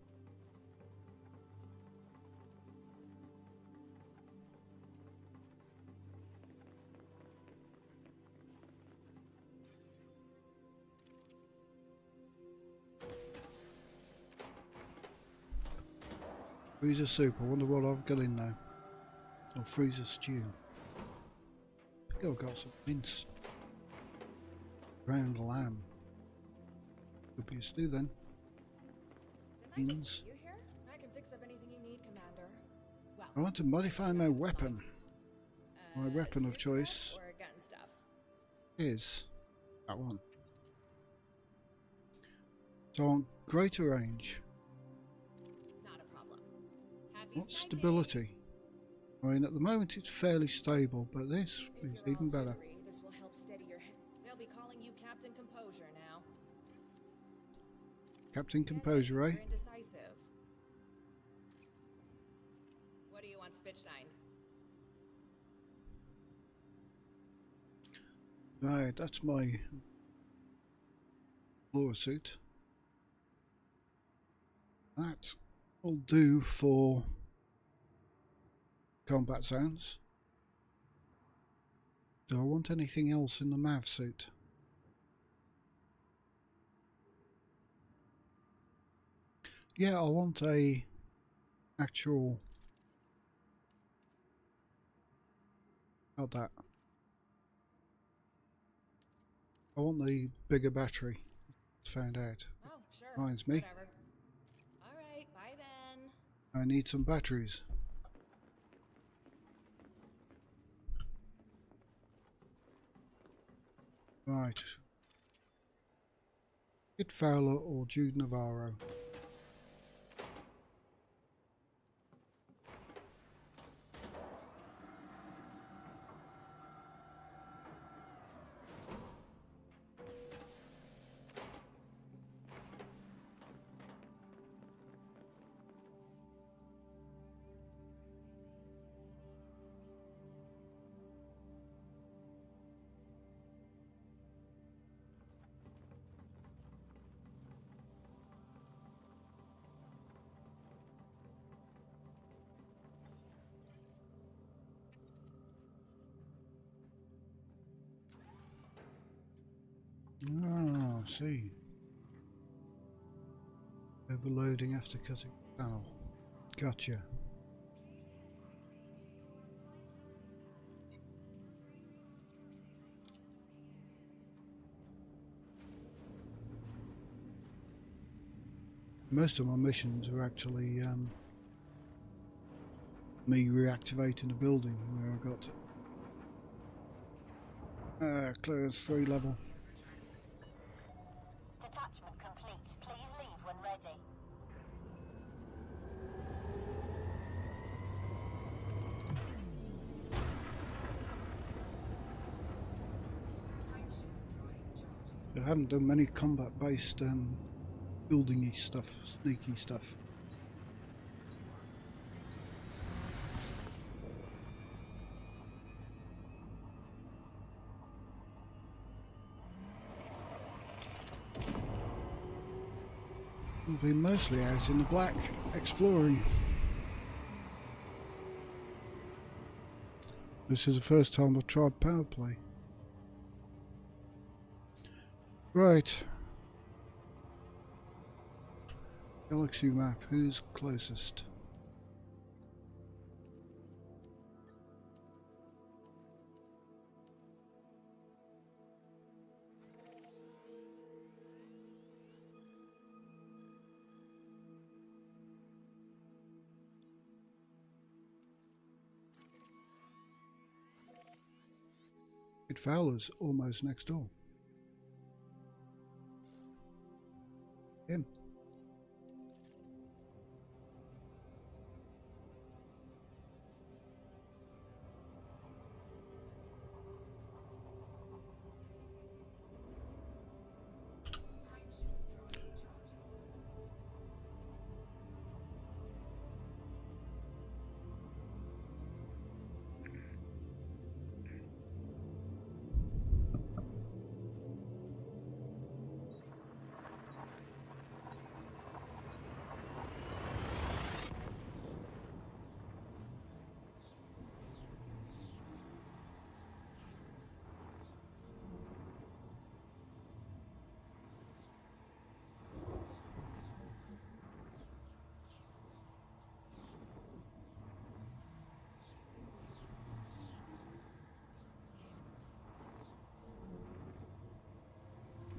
Freezer soup, I wonder what I've got in now. Or freezer stew. I think I've got some mince. Ground lamb. Could be a stew then. Didn't I Beans. just see you here? I can fix up anything you need, Commander. Well, I want to modify my weapon. My weapon of suit choice stuff or gun stuff? is that one. So on greater range. Not a problem. Happy What spending. stability? I mean, at the moment it's fairly stable, but this If is you're even all better. jittery, this will help steady your head. They'll be calling you Captain Composure now. Captain Composure, eh? You're indecisive. What do you want spitshine? Right, that's my floor suit. That will do for combat zones. Do I want anything else in the MAV suit? yeah, I want a actual. How'd that? I want the bigger battery. Found out. Oh, sure. Reminds me. Whatever. All right, bye then. I need some batteries. Right. Kit Fowler or Jude Navarro? Ah, I see. Overloading after cutting panel. Gotcha. Most of my missions are actually me reactivating a building where I got clearance 3 level. Detachment complete. Please leave when ready. I haven't done many combat-based building-y stuff, sneaky stuff. I've been mostly out in the black, exploring. This is the first time I've tried power play. Right. Galaxy map, who's closest? Kit Fowler's almost next door. Him.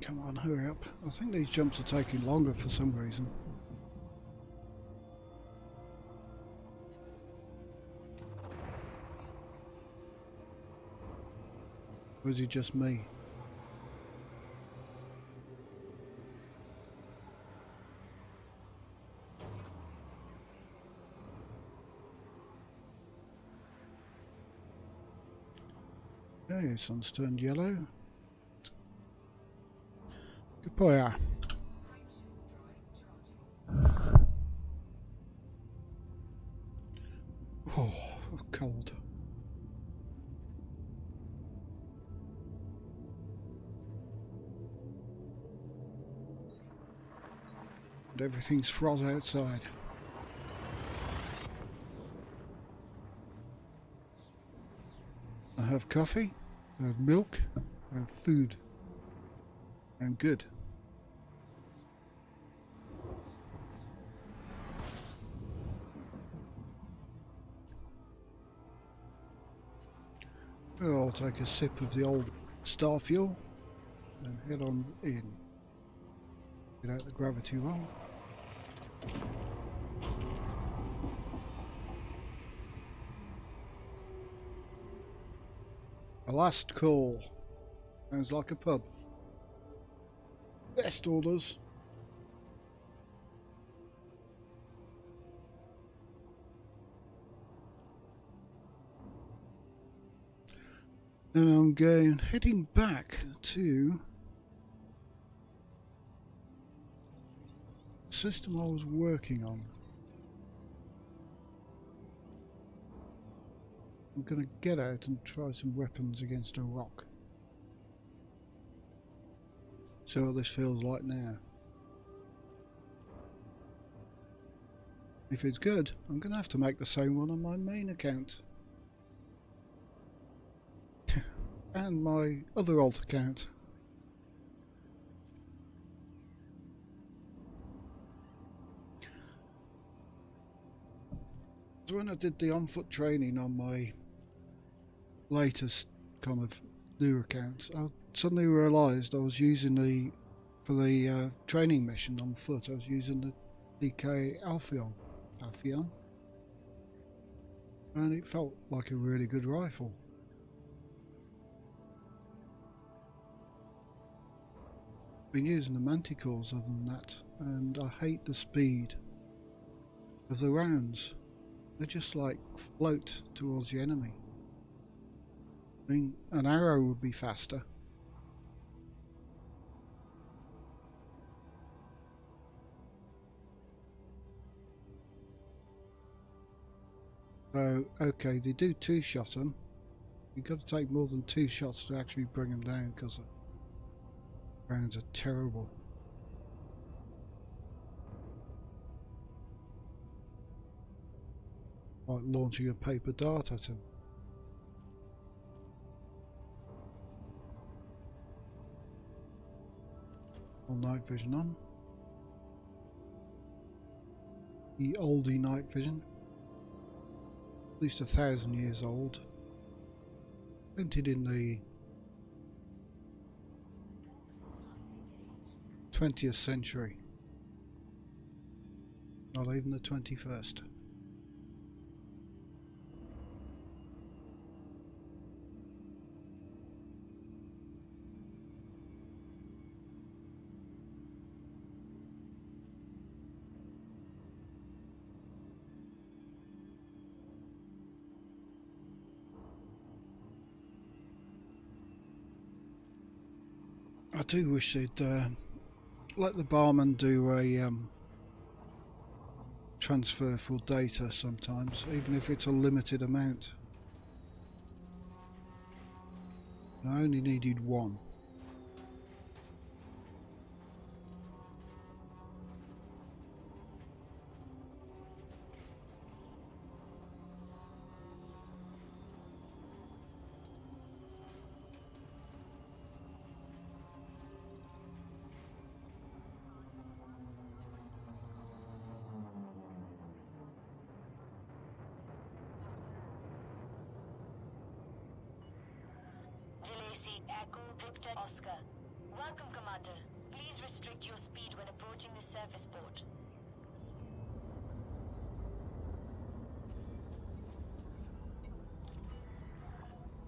Come on, hurry up. I think these jumps are taking longer for some reason. Or is it just me? Okay, sun's turned yellow. Good boy. Oh, cold. And everything's froze outside. I have coffee, I have milk, I have food. I'm good. Well, I'll take a sip of the old star fuel and head on in. Get out the gravity well. A last call. Sounds like a pub. Best orders. And I'm heading back to the system I was working on. I'm going to get out and try some weapons against a rock. See what this feels like now. If it's good, I'm going to have to make the same one on my main account. And my other alt account. So when I did the on-foot training on my latest kind of new account, I suddenly realised I was using for the training mission on foot, I was using the DK Alphion. And it felt like a really good rifle. Been using the Manticores other than that, and I hate the speed of the rounds. They just like float towards the enemy. I mean, an arrow would be faster. So, okay, they do two-shot them. You've got to take more than 2 shots to actually bring them down, because rounds are terrible. Like launching a paper dart at him. All night vision on. The oldie night vision. At least 1,000 years old. Invented in the 20th century. Not even the 21st. I do wish they'd let the barman do a transfer for data sometimes, even if it's a limited amount. I only needed 1. Echo Victor Oscar. Welcome, Commander. Please restrict your speed when approaching the surface port.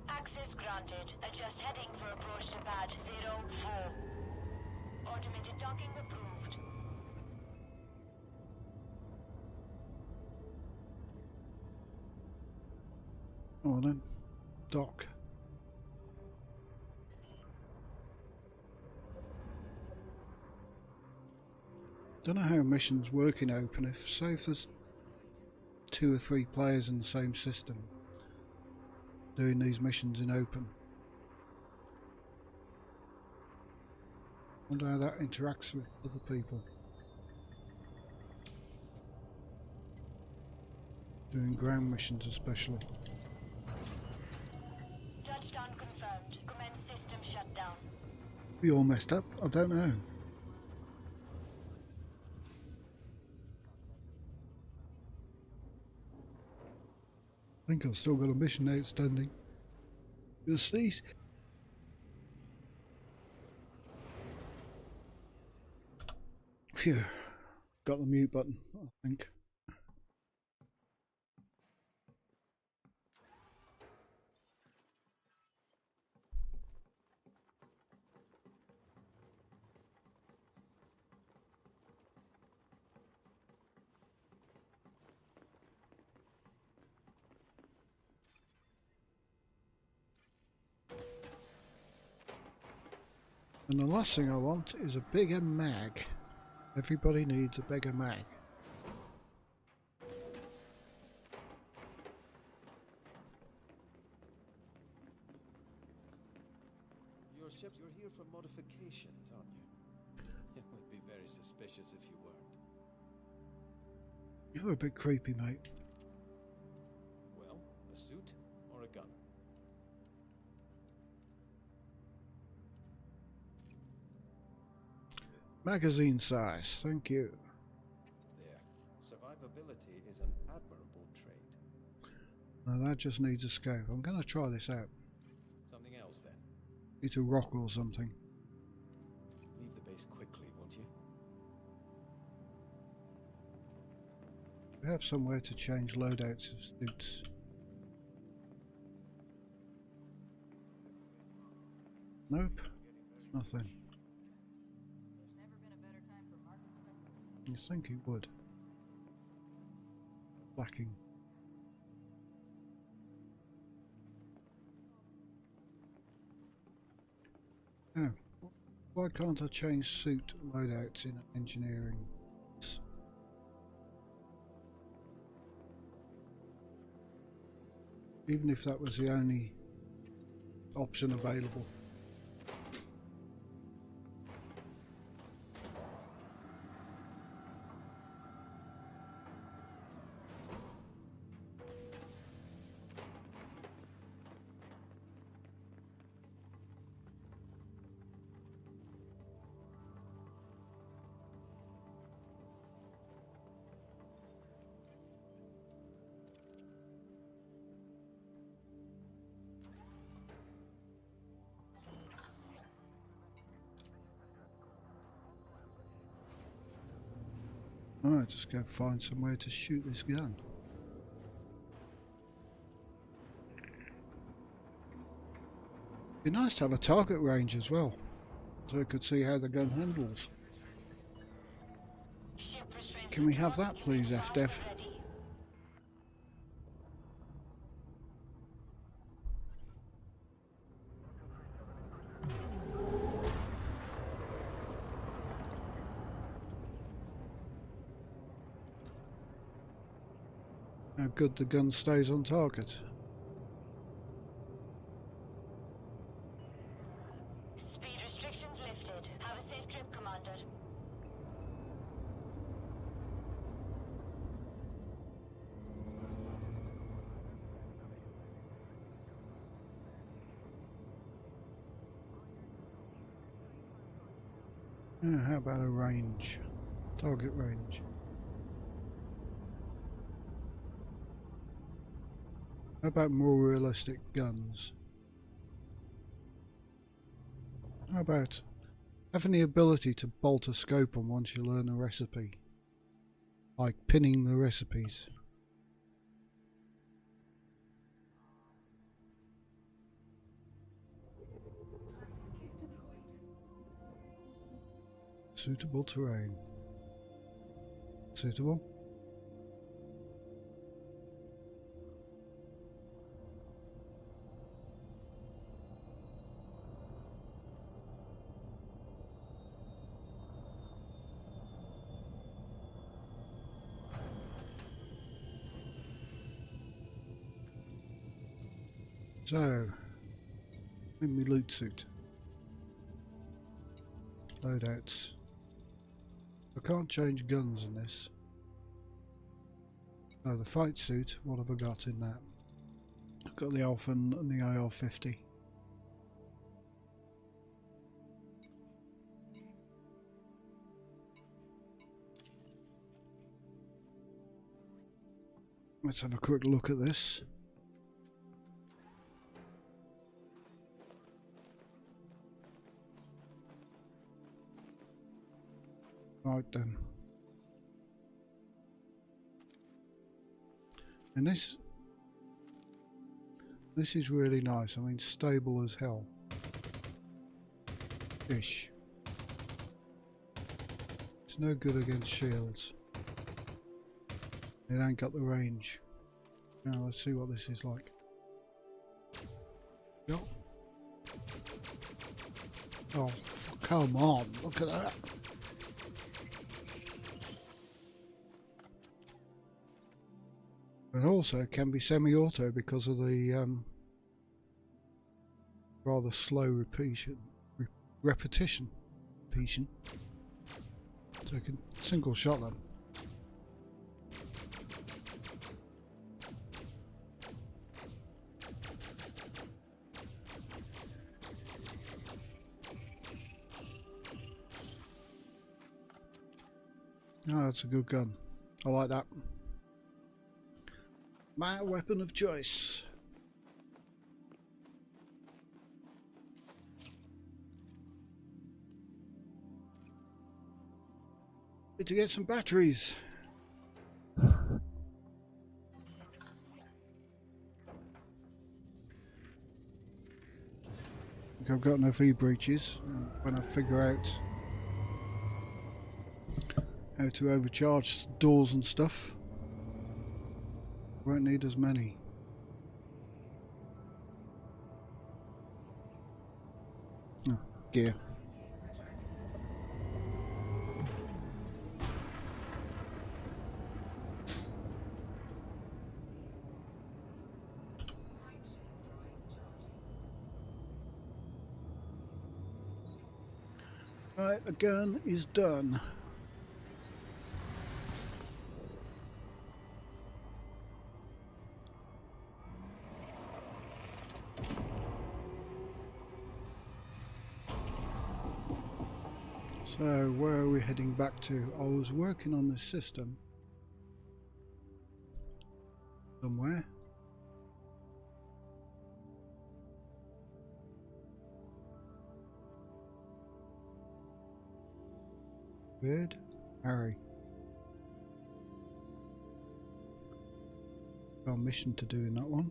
Access granted. Adjust heading for approach to pad 04. Automated docking approved. Oh, then. Dock. Don't know how missions work in open. If there's 2 or 3 players in the same system doing these missions in open, I wonder how that interacts with other people doing ground missions, especially. Touchdown confirmed. Commence system shutdown. We all messed up. I don't know. I think I've still got a mission outstanding. You see? Phew. Got the mute button, I think. And the last thing I want is a bigger mag. Everybody needs a bigger mag. You're here for modifications, aren't you? It would be very suspicious if you weren't. You're a bit creepy, mate. Well, a suit or a gun? Magazine size, thank you. There. Survivability is an admirable trait. Now that just needs a scope. I'm going to try this out. Something else then. Need a rock or something. Leave the base quickly, won't you? We have somewhere to change loadouts of suits. Nope, nothing. You think it would? Lacking. Oh, why can't I change suit loadouts in engineering? Even if that was the only option available. Alright, just go find somewhere to shoot this gun. Be nice to have a target range as well, so I could see how the gun handles. Can we have that please, FDev? How good the gun stays on target. Speed restrictions lifted. Have a safe trip, Commander. How about a range? Target range. How about more realistic guns? How about having the ability to bolt a scope on once you learn a recipe? Like pinning the recipes. Suitable terrain. Suitable? So, in my loot suit. Loadouts. I can't change guns in this. Oh, the fight suit, what have I got in that? I've got the Alpha and the AR-50. Let's have a quick look at this. Right then. And this is really nice. I mean, stable as hell. Ish. It's no good against shields. It ain't got the range. Now let's see what this is like. Yep. Oh, come on! Look at that. But also it can be semi-auto because of the rather slow repetition. So I can single shot them. Oh, that's a good gun. I like that. My weapon of choice. Need to get some batteries. I think I've got enough e-breaches. When I figure out how to overcharge doors and stuff, won't need as many. Oh, gear. Right, the gun is done. So, where are we heading back to? I was working on this system somewhere. Weird. Harry. Got a mission to do in that one.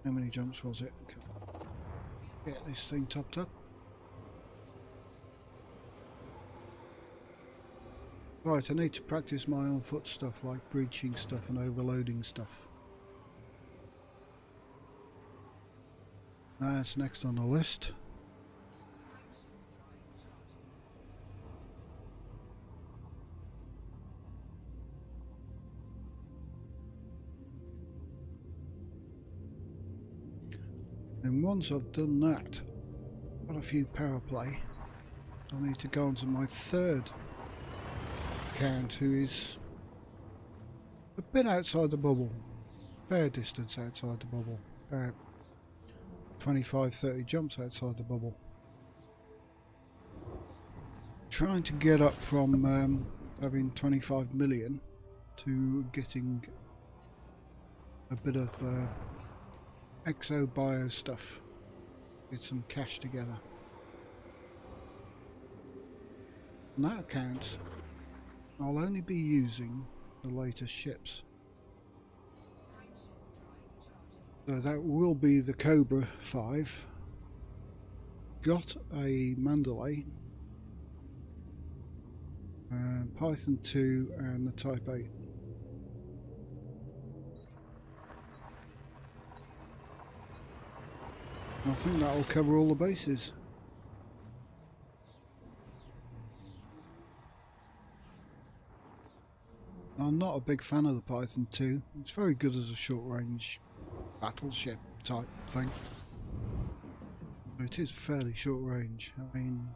How many jumps was it? Get this thing topped up. Right, I need to practice my on foot stuff like breaching stuff and overloading stuff. That's next on the list. And once I've done that, got a few power play, I'll need to go on to my third account, who is a bit outside the bubble, fair distance outside the bubble, about 25-30 jumps outside the bubble. Trying to get up from having 25 million to getting a bit of exo bio stuff, get some cash together. On that account, I'll only be using the latest ships. So that will be the Cobra 5. Got a Mandalay, Python 2 and the Type 8. I think that'll cover all the bases. I'm not a big fan of the Python 2. It's very good as a short-range battleship type thing. But it is fairly short-range. I mean,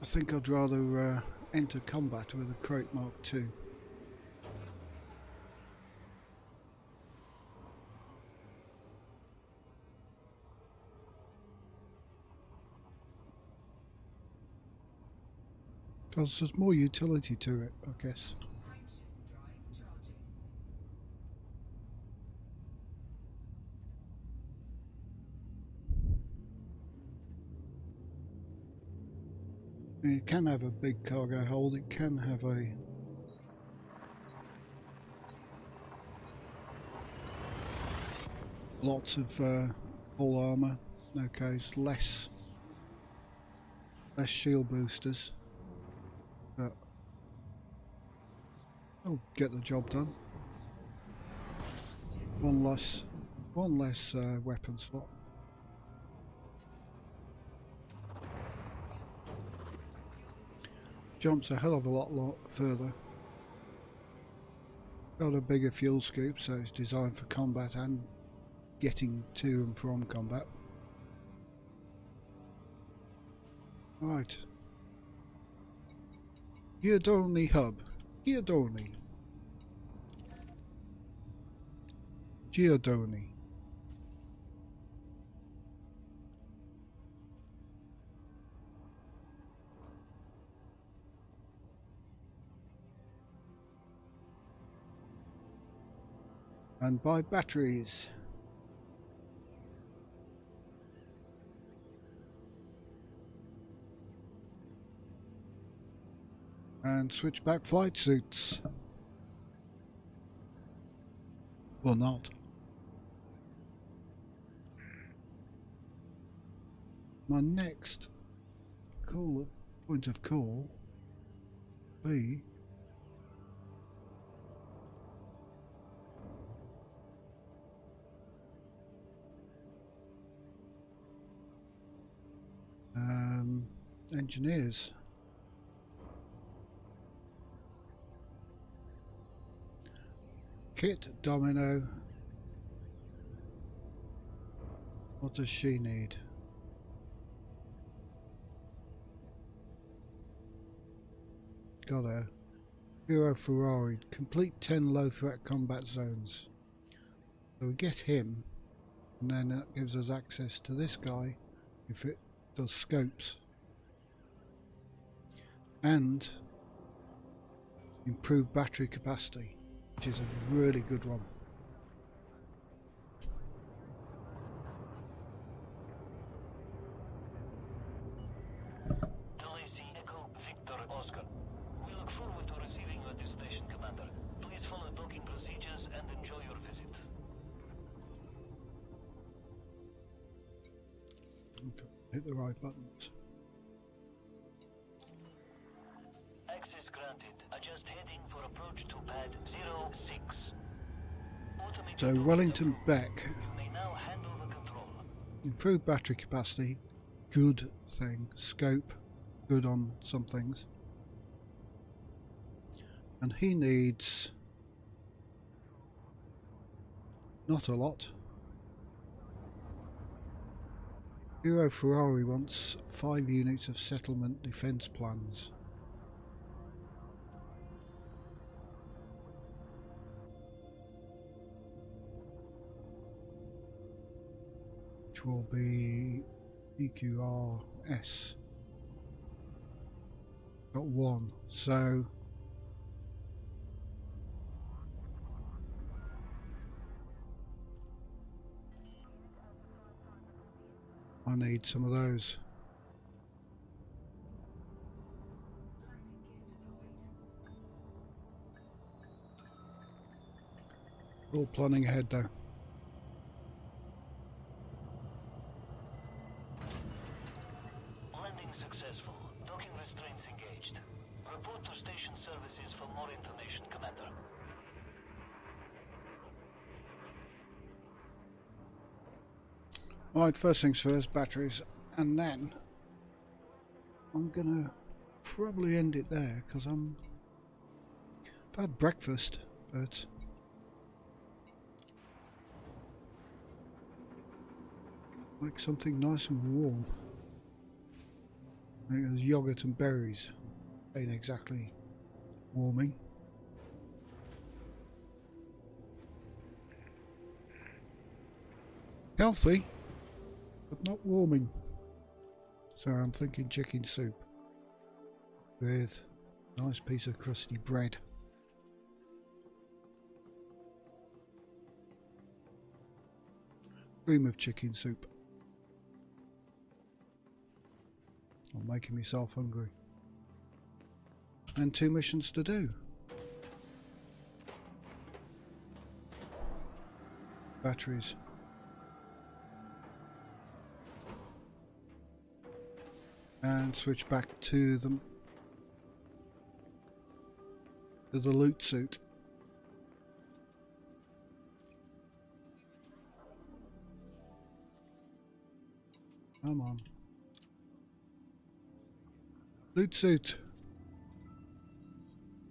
I think I'd rather enter combat with a Crate Mark II. Because there's more utility to it, I guess. It can have a big cargo hold, it can have a lots of full armour, okay, it's less shield boosters, but it'll get the job done. One less weapon slot. Jumps a hell of a lot further. Got a bigger fuel scoop, so it's designed for combat and getting to and from combat. Right. Giardoni hub. Giardoni. And buy batteries. And switchback flight suits. Or not. My next point of call be engineers. Kit Domino. What does she need? Got her. Hero Ferrari. Complete 10 low threat combat zones. So we get him, and then that gives us access to this guy if it does scopes. And improved battery capacity, which is a really good one. LAC Echo Victor Oscar. We look forward to receiving you at this station, Commander. Please follow docking procedures and enjoy your visit. Okay, hit the right buttons. Access granted. Adjust heading for approach to pad 06. Automated So doors Wellington approved. Beck, You may now hand over control. improved battery capacity, good thing. Scope, good on some things. And he needs not a lot. Hero Ferrari wants 5 units of settlement defence plans. Which will be EQRS. Got 1, so I need some of those. All planning ahead though. Landing successful. Docking restraints engaged. Report to station services for more information, Commander. Right, first things first, batteries, and then I'm gonna probably end it there because I've had breakfast, but like something nice and warm. I think there's yogurt and berries. Ain't exactly warming. Healthy, but not warming. So I'm thinking chicken soup with a nice piece of crusty bread. Cream of chicken soup. I'm making myself hungry. And 2 missions to do. Batteries. And switch back to the loot suit. Come on. Loot suit.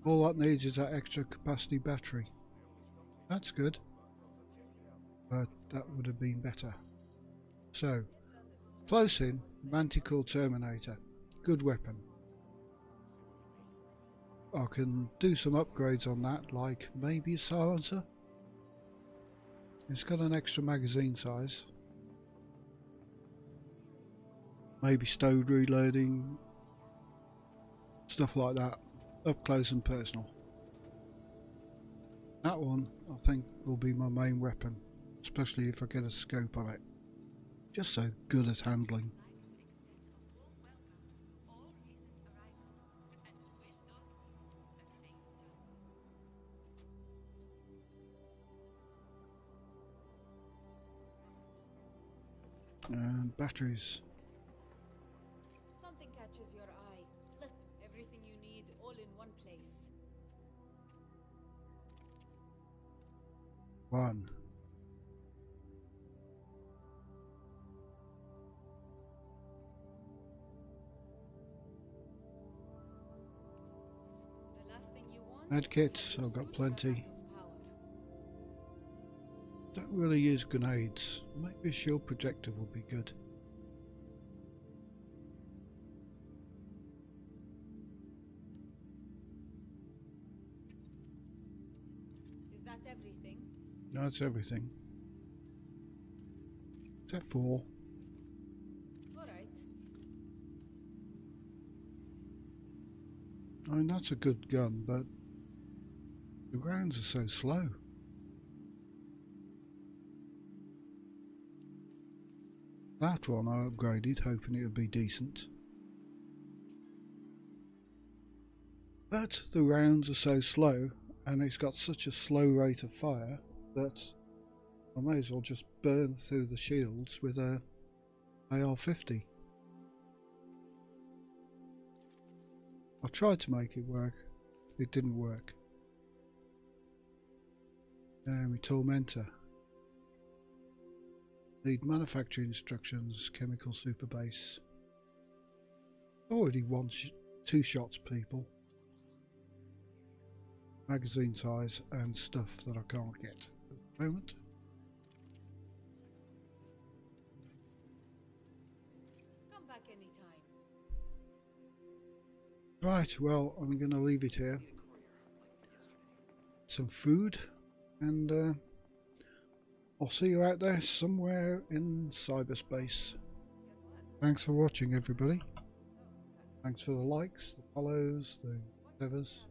All that needs is that extra capacity battery. That's good. But that would have been better. So, close in, Manticore Terminator. Good weapon. I can do some upgrades on that, like maybe a silencer. It's got an extra magazine size. Maybe stowed reloading. Stuff like that. Up close and personal. That one, I think, will be my main weapon. Especially if I get a scope on it. Just so good at handling. And batteries. Something catches your eye. Look, everything you need all in one place. 1. The last thing you want Medkits, I've got plenty. Don't really use grenades. Maybe a shield projector would be good. Is that everything? No, that's everything. Except for... Alright. I mean, that's a good gun, but the rounds are so slow. That one I upgraded, hoping it would be decent. But the rounds are so slow, and it's got such a slow rate of fire, that I may as well just burn through the shields with a AR-50. I tried to make it work. It didn't work. And we Tormentor. Need manufacturing instructions, chemical super base. Already 2 shots, people. Magazine size and stuff that I can't get at the moment. Come back anytime. Right, well, I'm going to leave it here. Some food, and I'll see you out there somewhere in cyberspace. Thanks for watching, everybody. Thanks for the likes, the follows, the whatevers.